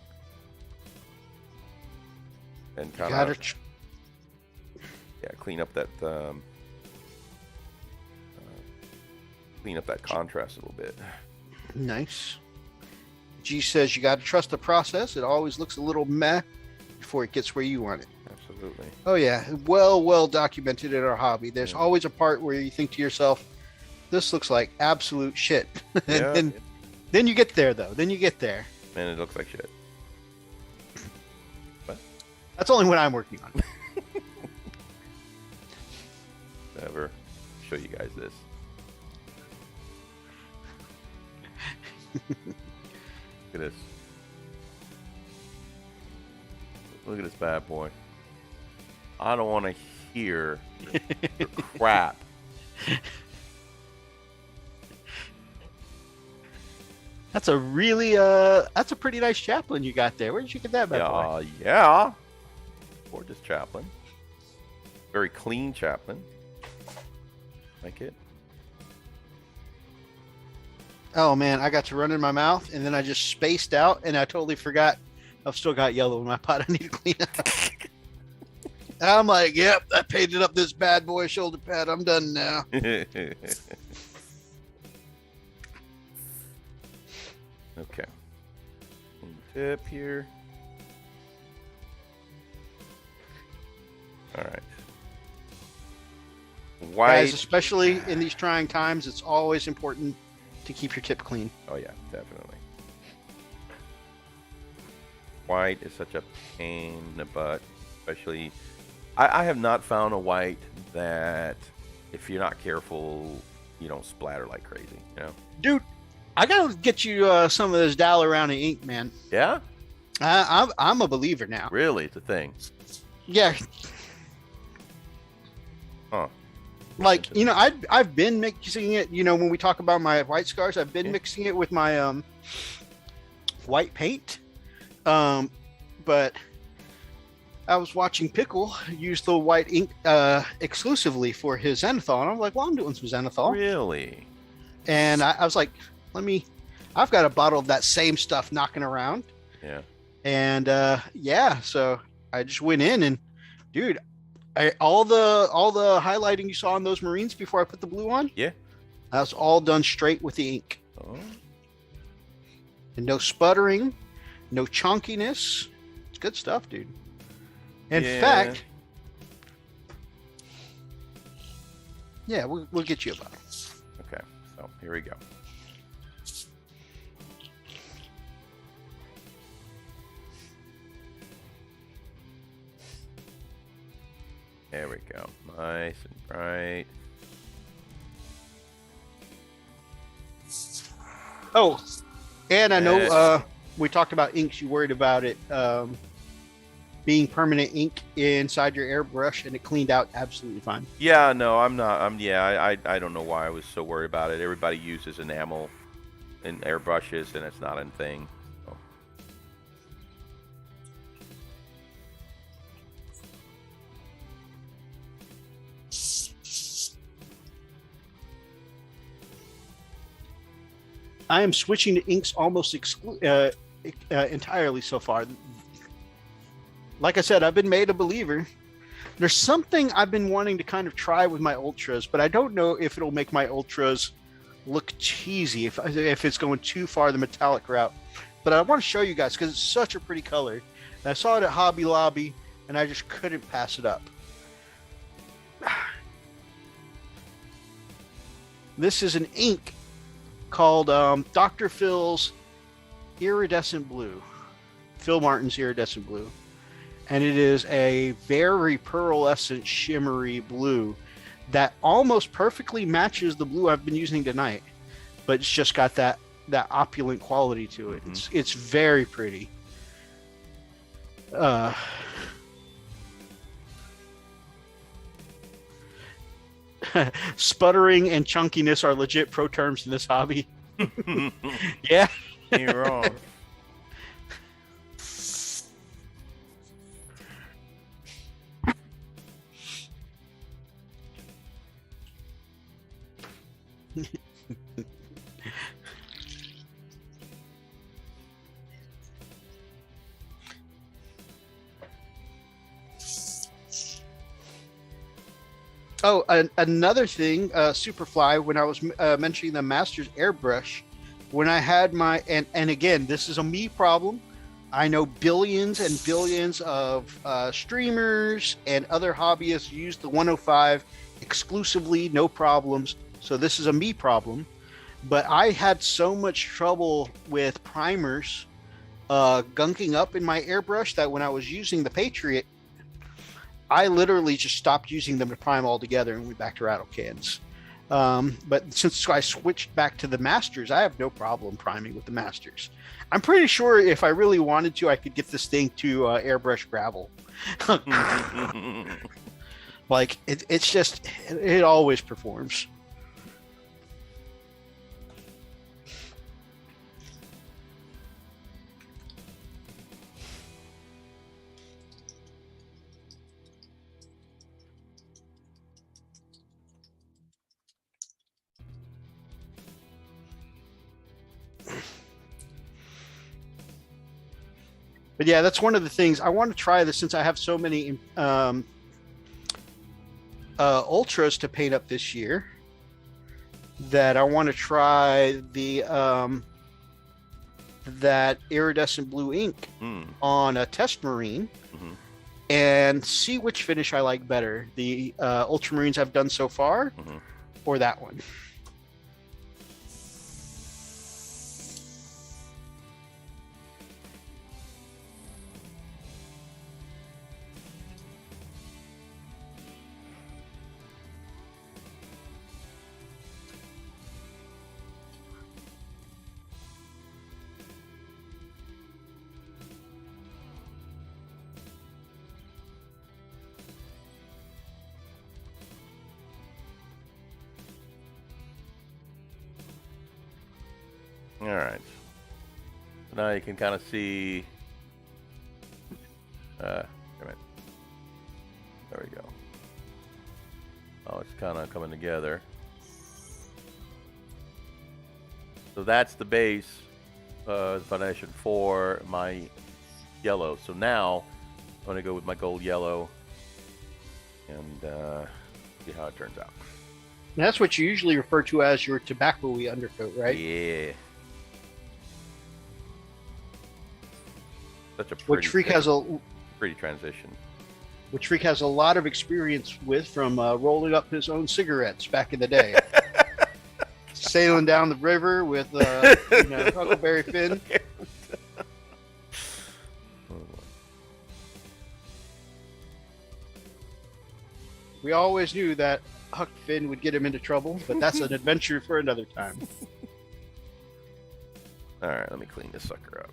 And kind of clean up that contrast a little bit. Nice. G says you got to trust the process. It always looks a little meh before it gets where you want it. Absolutely. Oh yeah, well documented in our hobby. There's always a part where you think to yourself, "This looks like absolute shit," and then you get there though. Then you get there. And it looks like shit. What? That's only when I'm working on it. Never show you guys this. Look at this. Look at this bad boy. I don't want to hear the crap. That's a really that's a pretty nice chaplain you got there. Where did you get that bad boy? Yeah. Gorgeous chaplain. Very clean chaplain. Like it. Oh man, I got to run in my mouth and then I just spaced out and I totally forgot I've still got yellow in my pot I need to clean up. I'm like, yep, I painted up this bad boy shoulder pad. I'm done now. Okay. Tip here. All right. White. Guys, especially in these trying times, it's always important to keep your tip clean. Oh yeah, definitely. White is such a pain in the butt, especially. I have not found a white that, if you're not careful, you don't splatter like crazy. You know, dude. I gotta get you some of this Dalarowny ink, man. Yeah, I'm a believer now. Really, it's a thing. Yeah. Huh. Like, you know, I've been mixing it. You know, when we talk about my white scars, I've been mixing it with my white paint. But I was watching Pickle use the white ink exclusively for his Zenithal, and I'm like, well, I'm doing some Zenithal. Really? And I was like, I've got a bottle of that same stuff knocking around. Yeah. And so I just went in and, dude, all the highlighting you saw on those Marines before I put the blue on. Yeah. That was all done straight with the ink. Oh. And no sputtering, no chunkiness. It's good stuff, dude. In fact, we'll get you a bottle. Okay, so here we go. There we go. Nice and bright. Oh, and I know we talked about inks. You worried about it being permanent ink inside your airbrush, and it cleaned out absolutely fine. Yeah, no, I'm not. I don't know why I was so worried about it. Everybody uses enamel in airbrushes, and it's not a thing. So. I am switching to inks almost entirely so far. Like I said, I've been made a believer. There's something I've been wanting to kind of try with my ultras, but I don't know if it'll make my ultras look cheesy if it's going too far the metallic route. But I want to show you guys because it's such a pretty color. And I saw it at Hobby Lobby, and I just couldn't pass it up. This is an ink called Dr. Phil's Iridescent Blue. Phil Martin's Iridescent Blue. And it is a very pearlescent, shimmery blue that almost perfectly matches the blue I've been using tonight. But it's just got that opulent quality to it. Mm-hmm. It's very pretty. Sputtering and chunkiness are legit pro terms in this hobby. Yeah. You're wrong. Oh, another thing, Superfly, when I was mentioning the Masters airbrush, when I had my, and again, this is a me problem. I know billions and billions of streamers and other hobbyists use the 105 exclusively, no problems. So this is a me problem. But I had so much trouble with primers gunking up in my airbrush that when I was using the Patriot, I literally just stopped using them to prime altogether and went back to rattle cans. But since I switched back to the Masters, I have no problem priming with the Masters. I'm pretty sure if I really wanted to, I could get this thing to airbrush gravel. Like, it's just, it always performs. But yeah, that's one of the things I want to try this since I have so many ultras to paint up this year. That I want to try the that iridescent blue ink on a test marine and see which finish I like better: the ultramarines I've done so far, or that one. All right. So now you can kind of see. There we go. Oh, it's kind of coming together. So that's the base foundation for my yellow. So now I'm going to go with my gold yellow and see how it turns out. And that's what you usually refer to as your tobacco-y undercoat, right? Yeah. Such a Which Freak has a pretty transition. Which Freak has a lot of experience with from rolling up his own cigarettes back in the day. Sailing down the river with Huckleberry Finn. We always knew that Huck Finn would get him into trouble, but that's an adventure for another time. All right, let me clean this sucker up.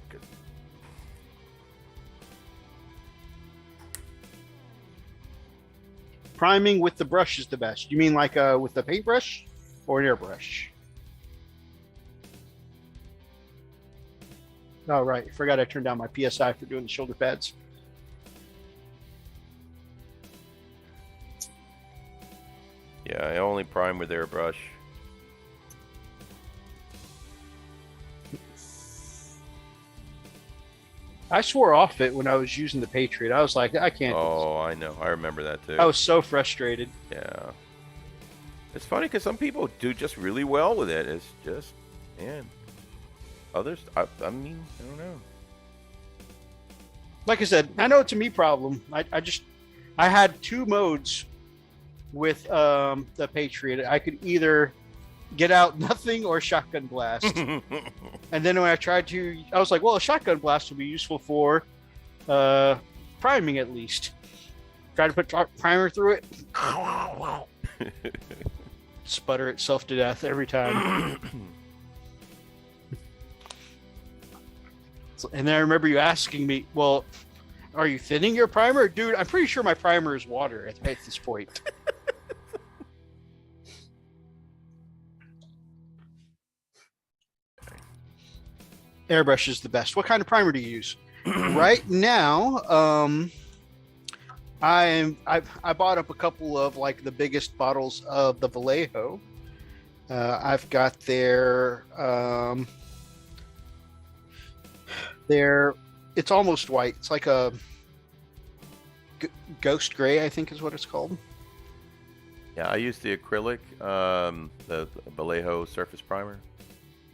priming with the brush is the best. You mean like with the paintbrush or an airbrush? Oh, right. Forgot I turned down my PSI for doing the shoulder pads. Yeah, I only prime with airbrush. I swore off it when I was using the Patriot. I was like, I can't. Oh, I know. I remember that too. I was so frustrated. Yeah. It's funny because some people do just really well with it. It's just, man. Others, I mean, I don't know. Like I said, I know it's a me problem. I had two modes with the Patriot. I could either get out nothing or shotgun blast. And then when I tried to, I was like, well, a shotgun blast will be useful for priming at least. Try to put primer through it. Sputter itself to death every time. And then I remember you asking me, well, are you thinning your primer? Dude, I'm pretty sure my primer is water at this point. Airbrush is the best. What kind of primer do you use? Right now, I bought up a couple of like the biggest bottles of the Vallejo. I've got their it's almost white. It's like a ghost gray, I think is what it's called. Yeah, I use the acrylic, the Vallejo surface primer.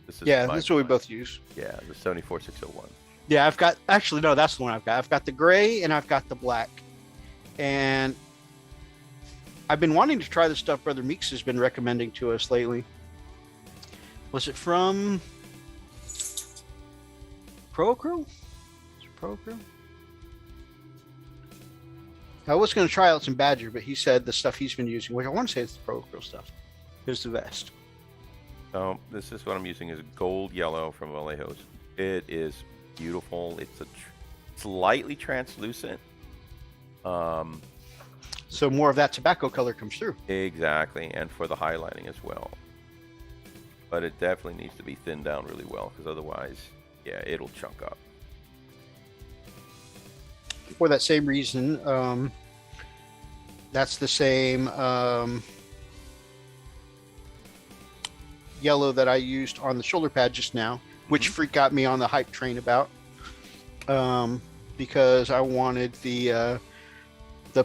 This is what we both use. Yeah, the 74601. Yeah, I've got, actually, no, that's the one I've got. I've got the gray and I've got the black. And I've been wanting to try the stuff Brother Meeks has been recommending to us lately. Was it from Pro-Acryl? Is it Pro-Acryl? I was going to try out some Badger, but he said the stuff he's been using, which I want to say it's the Pro-Acryl stuff, is the best. So this is what I'm using is gold yellow from Vallejo's. It is beautiful. It's slightly translucent. So more of that tobacco color comes through. Exactly, and for the highlighting as well. But it definitely needs to be thinned down really well, because otherwise, yeah, it'll chunk up. For that same reason, that's the same yellow that I used on the shoulder pad just now, which Freak got me on the hype train about, because I wanted the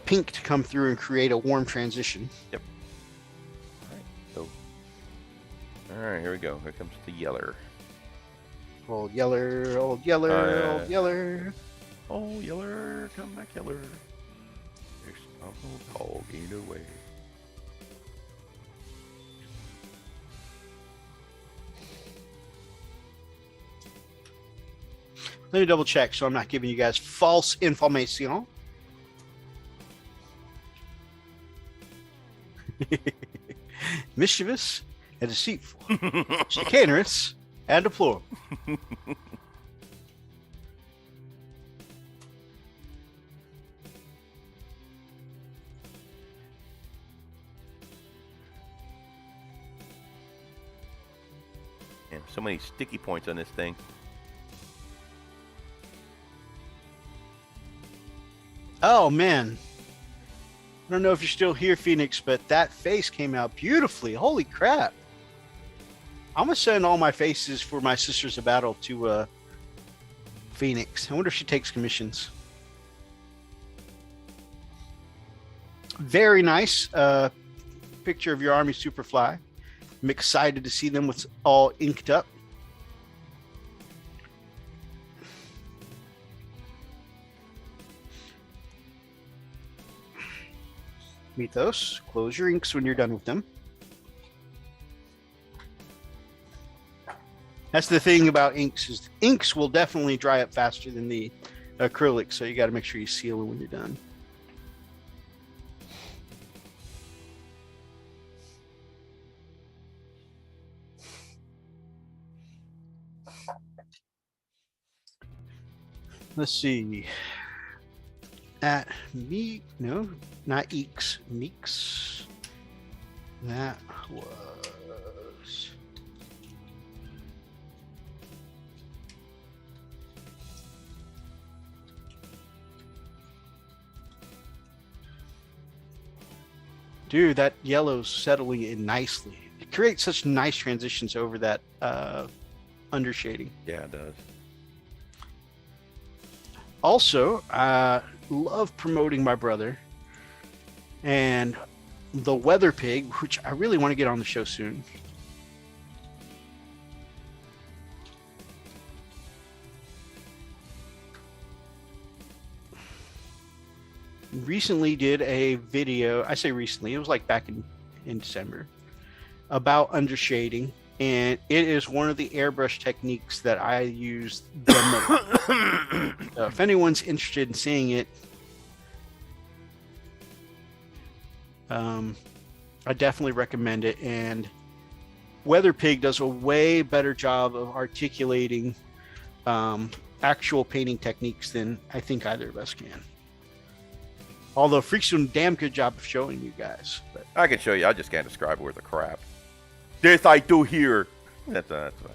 pink to come through and create a warm transition. Yep. All right, here we go. Here comes the yeller. Old yeller, old yeller, old yeller. Oh, yeller, come back, yeller. There's a dog either way. Let me double check so I'm not giving you guys false information. Mischievous and deceitful, chicanerous and deplorable. Man, so many sticky points on this thing. Oh man, I don't know if you're still here, Phoenix, but that face came out beautifully. Holy crap. I'm gonna send all my faces for my Sisters of Battle to Phoenix. I wonder if she takes commissions. Very nice picture of your Army Superfly. I'm excited to see them with all inked up. Mythos, close your inks when you're done with them. That's the thing about inks, is inks will definitely dry up faster than the acrylic, so you got to make sure you seal it when you're done. Let's see. at me. No, not Eeks. Meeks. That was. Dude, that yellow's settling in nicely. It creates such nice transitions over that undershading. Yeah, it does. Also, I love promoting my brother and the Weather Pig, which I really want to get on the show soon. Recently did a video, I say recently, it was like back in December, about undershading, and it is one of the airbrush techniques that I use the most. So if anyone's interested in seeing it, I definitely recommend it. And Weather Pig does a way better job of articulating actual painting techniques than I think either of us can. Although Freak's doing a damn good job of showing you guys. But I can show you. I just can't describe it worth a crap. This I do here. That's what I don't know.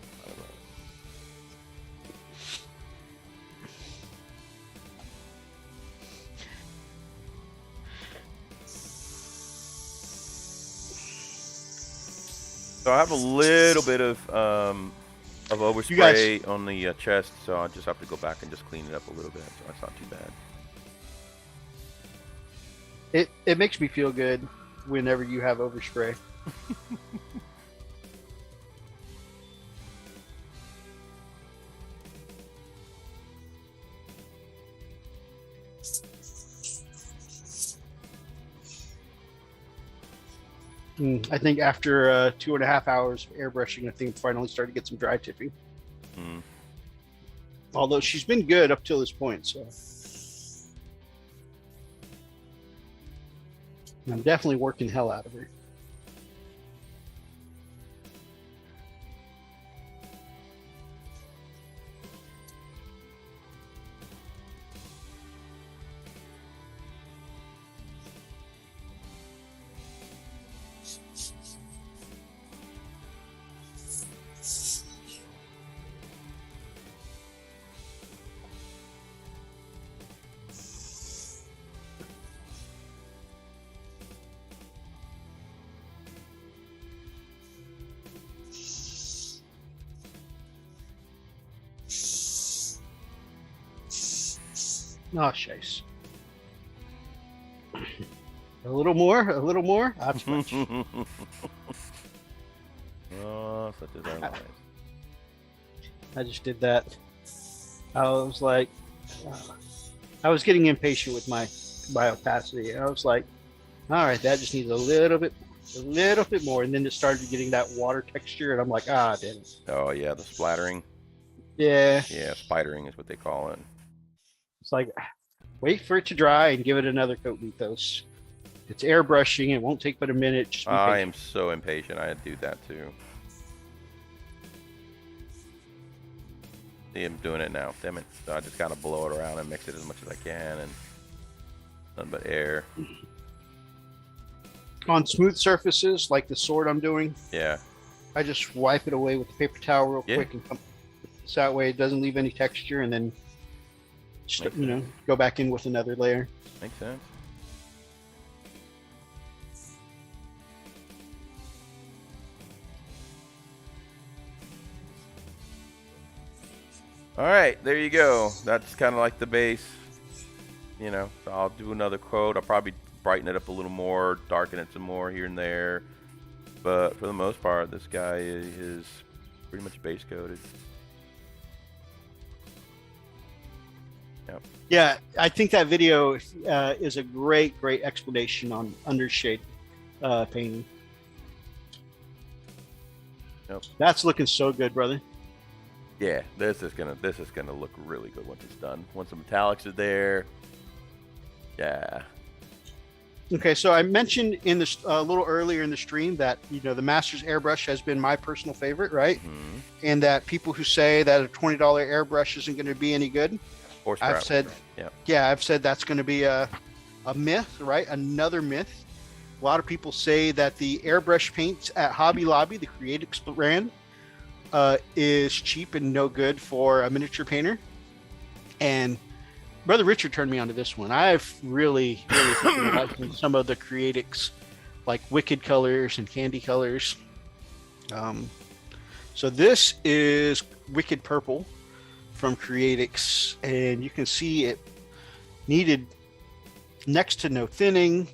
So I have a little bit of overspray on the chest, so I'll just have to go back and just clean it up a little bit. So that's not too bad. it makes me feel good whenever you have overspray. I think after 2.5 hours of airbrushing, I think finally started to get some dry tipping. Although she's been good up till this point, so I'm definitely working hell out of her. Oh, shite. A little more, a little more. That's much. Oh, such is our life. I just did that. I was like, I was getting impatient with my opacity. I was like, all right, that just needs a little bit more. And then it started getting that water texture, and I'm like, ah, damn it. Oh yeah, the splattering. Yeah. Yeah, spidering is what they call it. It's like, wait for it to dry and give it another coat, Mythos. It's airbrushing. It won't take but a minute. Just be I patient. am so impatient. I do that too. See, I'm doing it now. Damn it. So I just gotta blow it around and mix it as much as I can, and nothing but air. On smooth surfaces, like the sword I'm doing, Yeah. I just wipe it away with the paper towel real Yeah. quick, and so that way it doesn't leave any texture, and then just, Makes you know, go back in with another layer. Makes sense. All right, there you go. That's kind of like the base. You know, so I'll do another quote. I'll probably brighten it up a little more, darken it some more here and there. But for the most part, this guy is pretty much base coated. Yep. Yeah, I think that video is a great explanation on undershade painting. Yep. That's looking so good, brother. Yeah, this is gonna look really good once it's done. Once the metallics are there. Yeah. Okay, so I mentioned in this a little earlier in the stream that, you know, the Masters airbrush has been my personal favorite, right? Mhm. And that people who say that a $20 airbrush isn't going to be any good, Or I've scrap. said, Yeah. I've said that's going to be a myth, right? Another myth. A lot of people say that the airbrush paints at Hobby Lobby, the Creatix brand, is cheap and no good for a miniature painter. And Brother Richard turned me onto this one. I've really taken a liking to some of the Creatix, like Wicked colors and Candy colors. So this is Wicked Purple from Creatix, and you can see it needed next to no thinning.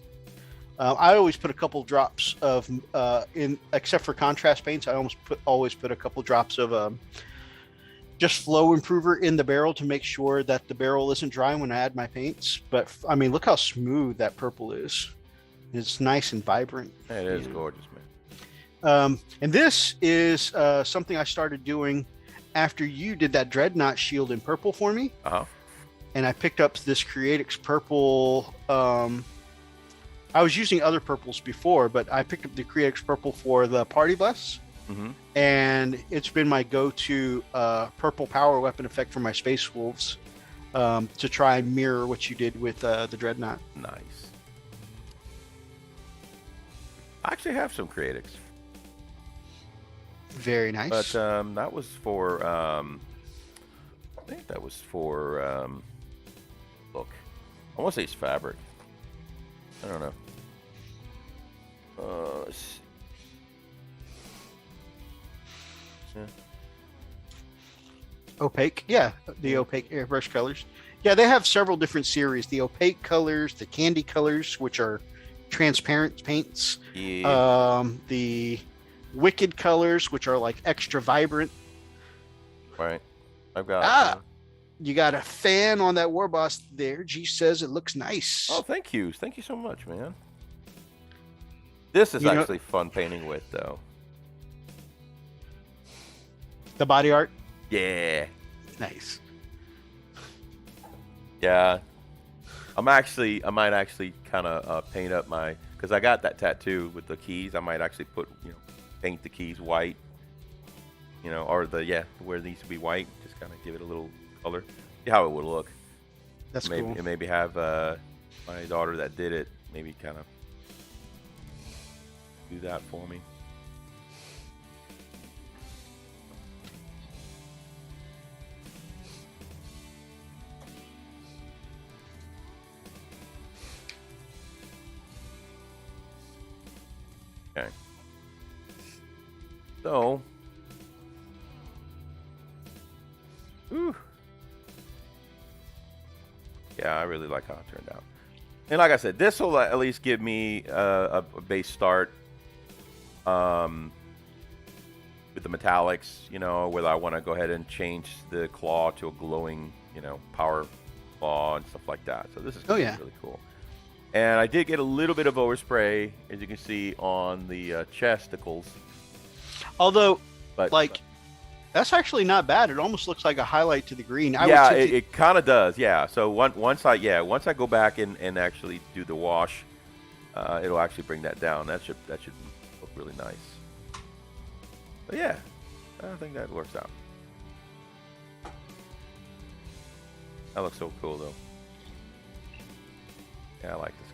I always put a couple drops of except for contrast paints, I always put a couple drops of just flow improver in the barrel to make sure that the barrel isn't dry when I add my paints. But I mean, look how smooth that purple is. It's nice and vibrant. It is gorgeous, man. And this is something I started doing after you did that Dreadnought shield in purple for me. And I picked up this Creatix purple. I was using other purples before, but I picked up the Creatix purple for the Party Bus. And it's been my go-to purple power weapon effect for my Space Wolves to try and mirror what you did with the Dreadnought. Nice. I actually have some Creatix. Very nice. But that was for, I think that was for, look, I want to say it's fabric. I don't know. Let's see. Yeah. Opaque, yeah, the opaque airbrush colors. Yeah, they have several different series. The opaque colors, the candy colors, which are transparent paints. Yeah. The wicked colors, which are like extra vibrant. Right. I've got. You got a fan on that War Boss there. G says it looks nice. Oh, thank you. Thank you so much, man. This is actually fun painting with, though. The body art? Yeah. Nice. Yeah. I might actually kind of paint up my, because I got that tattoo with the keys. I might actually paint the keys white, or where it needs to be white. Just kind of give it a little color. See how it would look. That's cool. And maybe have my daughter that did it maybe kind of do that for me. Okay. So, yeah, I really like how it turned out. And like I said, this will at least give me a base start with the metallics, whether I want to go ahead and change the claw to a glowing, power claw and stuff like that. So this is really cool. And I did get a little bit of overspray, as you can see, on the chesticles. Although, that's actually not bad. It almost looks like a highlight to the green. It kind of does. Yeah. So once I go back and actually do the wash, it'll actually bring that down. That should look really nice. But yeah, I think that works out. That looks so cool, though. Yeah, I like this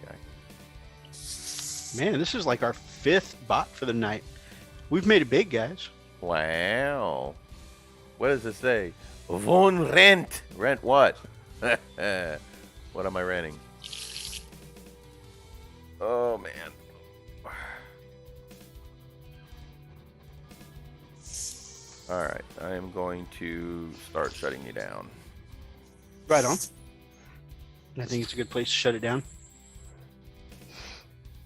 guy. Man, this is like our 5th bot for the night. We've made it big, guys. Wow. What does it say? Von rent. Rent what? What am I renting? Oh, man. All right. I am going to start shutting you down. Right on. I think it's a good place to shut it down.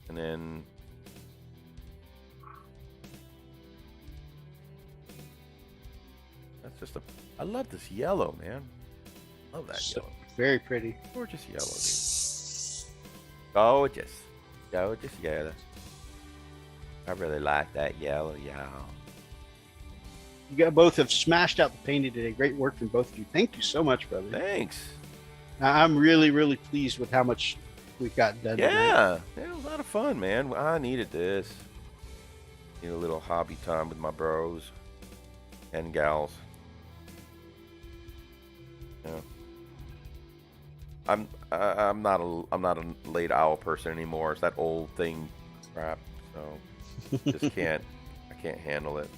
And then that's just I love this yellow, man. Love that yellow. Very pretty. Gorgeous yellow, dude. Gorgeous. Gorgeous yellow. I really like that yellow, y'all. You both have smashed out the painting today. Great work from both of you. Thank you so much, brother. Thanks. I'm really pleased with how much we've got done. Yeah, it was a lot of fun, man. I needed this. Need a little hobby time with my bros and gals. Yeah. I'm not a late owl person anymore. It's that old thing crap. So just can't. I can't handle it.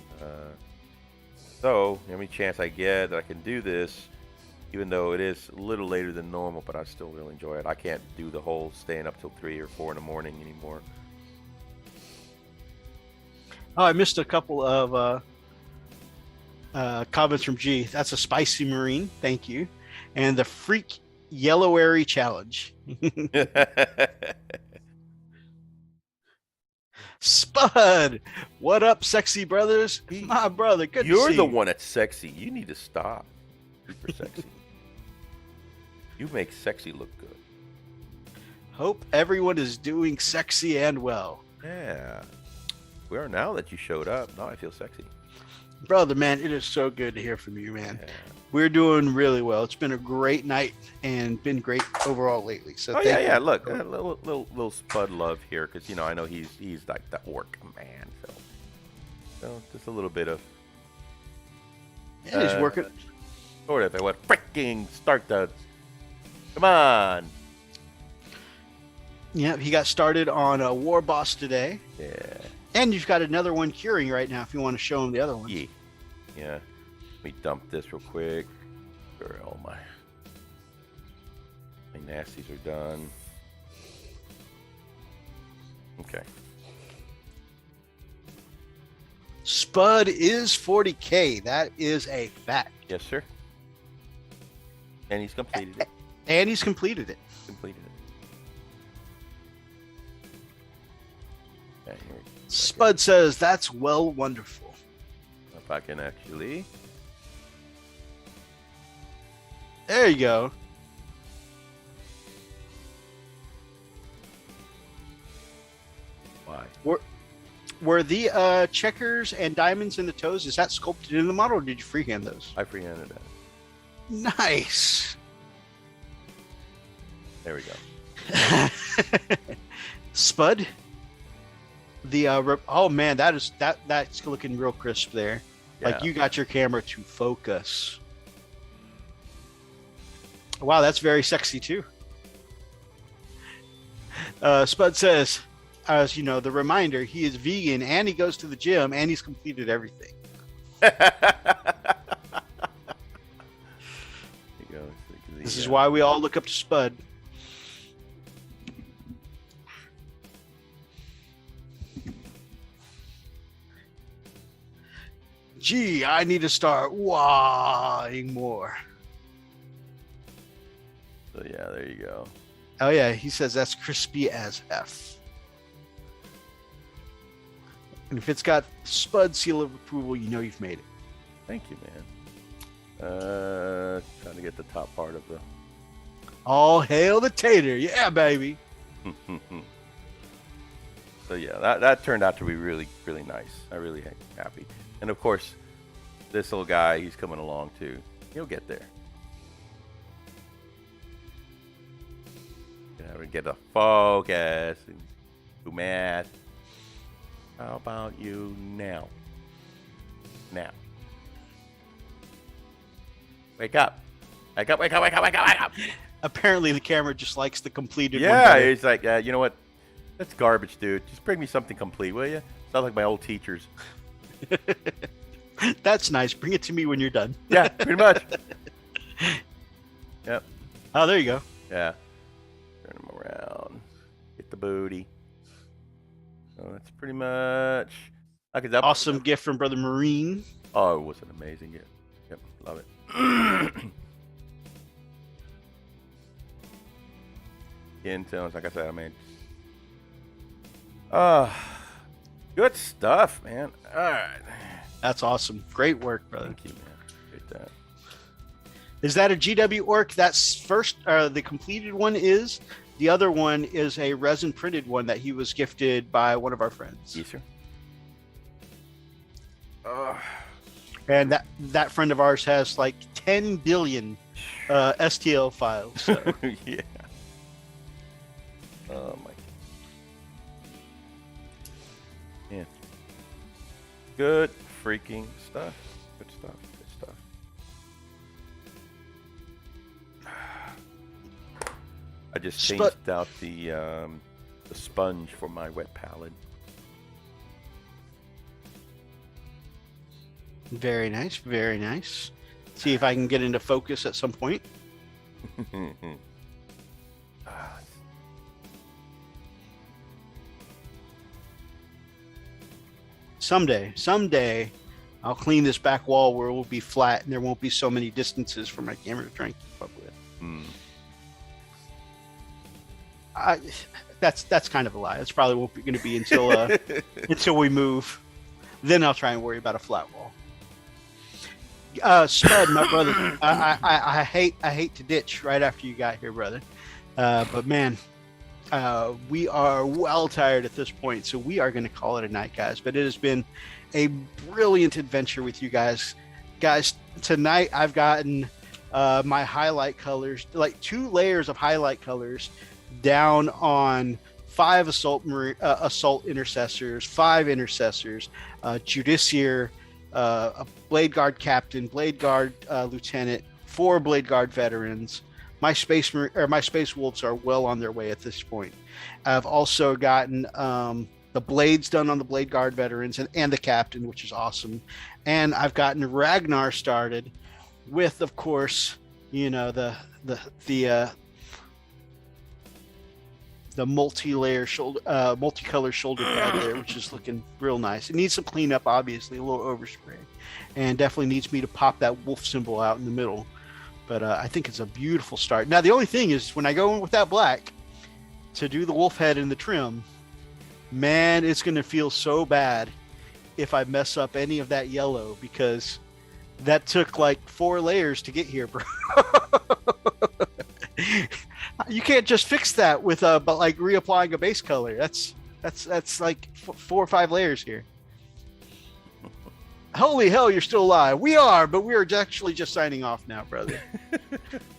So any chance I get that I can do this, even though it is a little later than normal, but I still really enjoy it. I can't do the whole staying up till 3 or 4 in the morning anymore. Oh, I missed a couple of comments from G. That's a spicy marine. Thank you. And the freak yellow-airy challenge. Spud, what up, sexy brothers? My brother, good to You're see the you. one that's sexy. You need to stop. Super sexy. You make sexy look good. Hope everyone is doing sexy and well. Yeah. We are now that you showed up. Now I feel sexy. Brother, man, it is so good to hear from you, man. Yeah. We're doing really well. It's been a great night and been great overall lately. So Oh thank yeah. you. Look, a little Spud love here, because I know he's like the orc man. So just a little bit of Yeah, he's working. sort of. I went freaking start the. Come on. Yeah, he got started on a war boss today. Yeah. And you've got another one curing right now if you want to show him the other one. Yeah. Let me dump this real quick. Sure, all my nasties are done. Okay. Spud is 40K. That is a fact. Yes, sir. And he's completed it. And he's completed it. Completed it. Yeah, here we go. Spud says, that's well wonderful. If I can actually. There you go. Why? Were the checkers and diamonds in the toes, is that sculpted in the model or did you freehand those? I freehanded that. Nice. There we go. Spud. The oh man, that's looking real crisp there. Like Yeah. you got your camera to focus. Wow, that's very sexy too. Spud says, as you know, the reminder, he is vegan and he goes to the gym and he's completed everything. There you go. This is why we all look up to Spud. Gee, I need to start wahing more. So yeah, there you go. Oh yeah, he says that's crispy as F. And if it's got Spud seal of approval, you know you've made it. Thank you, man. Trying to get the top part of the. All hail the tater, yeah, baby. So yeah, that turned out to be really, really nice. I really am happy. And of course, this little guy, he's coming along too. He'll get there. Yeah, we get a focus and do math. How about you now? Now. Wake up. Wake up, wake up, wake up, wake up, wake up. Apparently the camera just likes the completed one. Yeah, better. it's like, you know what? That's garbage, dude. Just bring me something complete, will you? Sounds like my old teachers. That's nice. Bring it to me when you're done. Yeah, pretty much. Yep. Oh, there you go. Yeah. Turn them around. Get the booty. So that's pretty much. Okay, that Awesome gift from Brother Marine. Oh, it was an amazing gift. Yep, love it. Intones, like I said, I mean, good stuff, man. All right. That's awesome. Great work, brother. Thank you, man. Appreciate that. Is that a GW orc? That's first, the completed one is. The other one is a resin printed one that he was gifted by one of our friends. Yes, sir. And that friend of ours has like 10 billion STL files. So. Yeah. Oh my. Yeah. Good freaking stuff. Good stuff. Good stuff. I just Sp- changed out the sponge for my wet palette. Very nice, very nice. See if I can get into focus at some point. Ah, Someday, I'll clean this back wall where it will be flat and there won't be so many distances for my camera to try and keep up with. That's kind of a lie. That's probably won't be going to be until until we move. Then I'll try and worry about a flat wall. Spud, my brother, I hate to ditch right after you got here, brother. But man, we are well tired at this point, so we are going to call it a night, guys. But it has been a brilliant adventure with you guys. Guys, tonight I've gotten my highlight colors, like 2 layers of highlight colors, down on 5 assault intercessors, 5 intercessors, Judiciar, a Blade Guard captain, Blade Guard lieutenant, 4 Blade Guard veterans. My space wolves are well on their way at this point. I've also gotten the blades done on the Blade Guard veterans and the captain, which is awesome. And I've gotten Ragnar started with, of course, you know, the multi-layer shoulder, multicolor shoulder pad there, which is looking real nice. It needs some cleanup, obviously, a little overspray, and definitely needs me to pop that wolf symbol out in the middle. But I think it's a beautiful start. Now, the only thing is when I go in with that black to do the wolf head and the trim, man, it's going to feel so bad if I mess up any of that yellow, because that took like 4 layers to get here, bro. You can't just fix that with but like reapplying a base color. That's like 4 or 5 layers here. Holy hell, you're still alive. We are, but we are actually just signing off now, brother.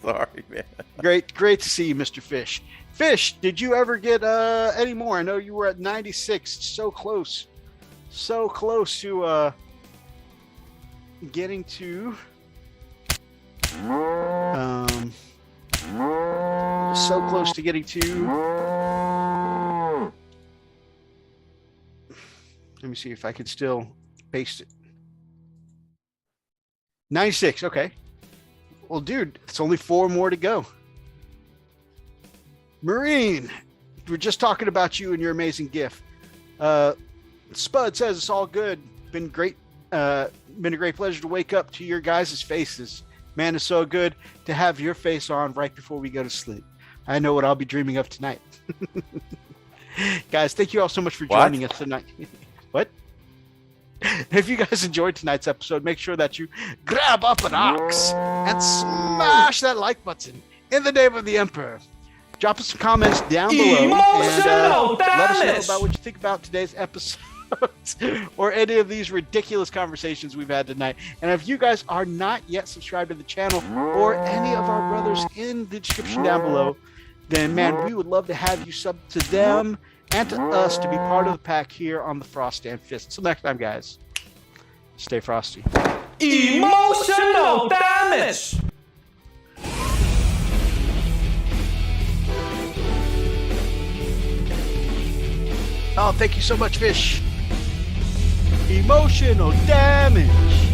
Sorry, man. Great to see you, Mr. Fish. Fish, did you ever get any more? I know you were at 96. So close to getting to so close to getting to. Let me see if I can still paste it. 96. Okay. Well, dude, it's only 4 more to go. Marine, we're just talking about you and your amazing gift. Spud says it's all good. Been great. Been a great pleasure to wake up to your guys' faces. Man, it's so good to have your face on right before we go to sleep. I know what I'll be dreaming of tonight. Guys, thank you all so much for joining us tonight. What? If you guys enjoyed tonight's episode, make sure that you grab up an ox and smash that like button in the name of the Emperor. Drop us some comments down below and let us know about what you think about today's episode or any of these ridiculous conversations we've had tonight. And if you guys are not yet subscribed to the channel or any of our brothers in the description down below, then man, we would love to have you sub to them and to us to be part of the pack here on the Frost and Fist. Until next time, guys, stay frosty. Emotional damage! Oh, thank you so much, Fish. Emotional damage.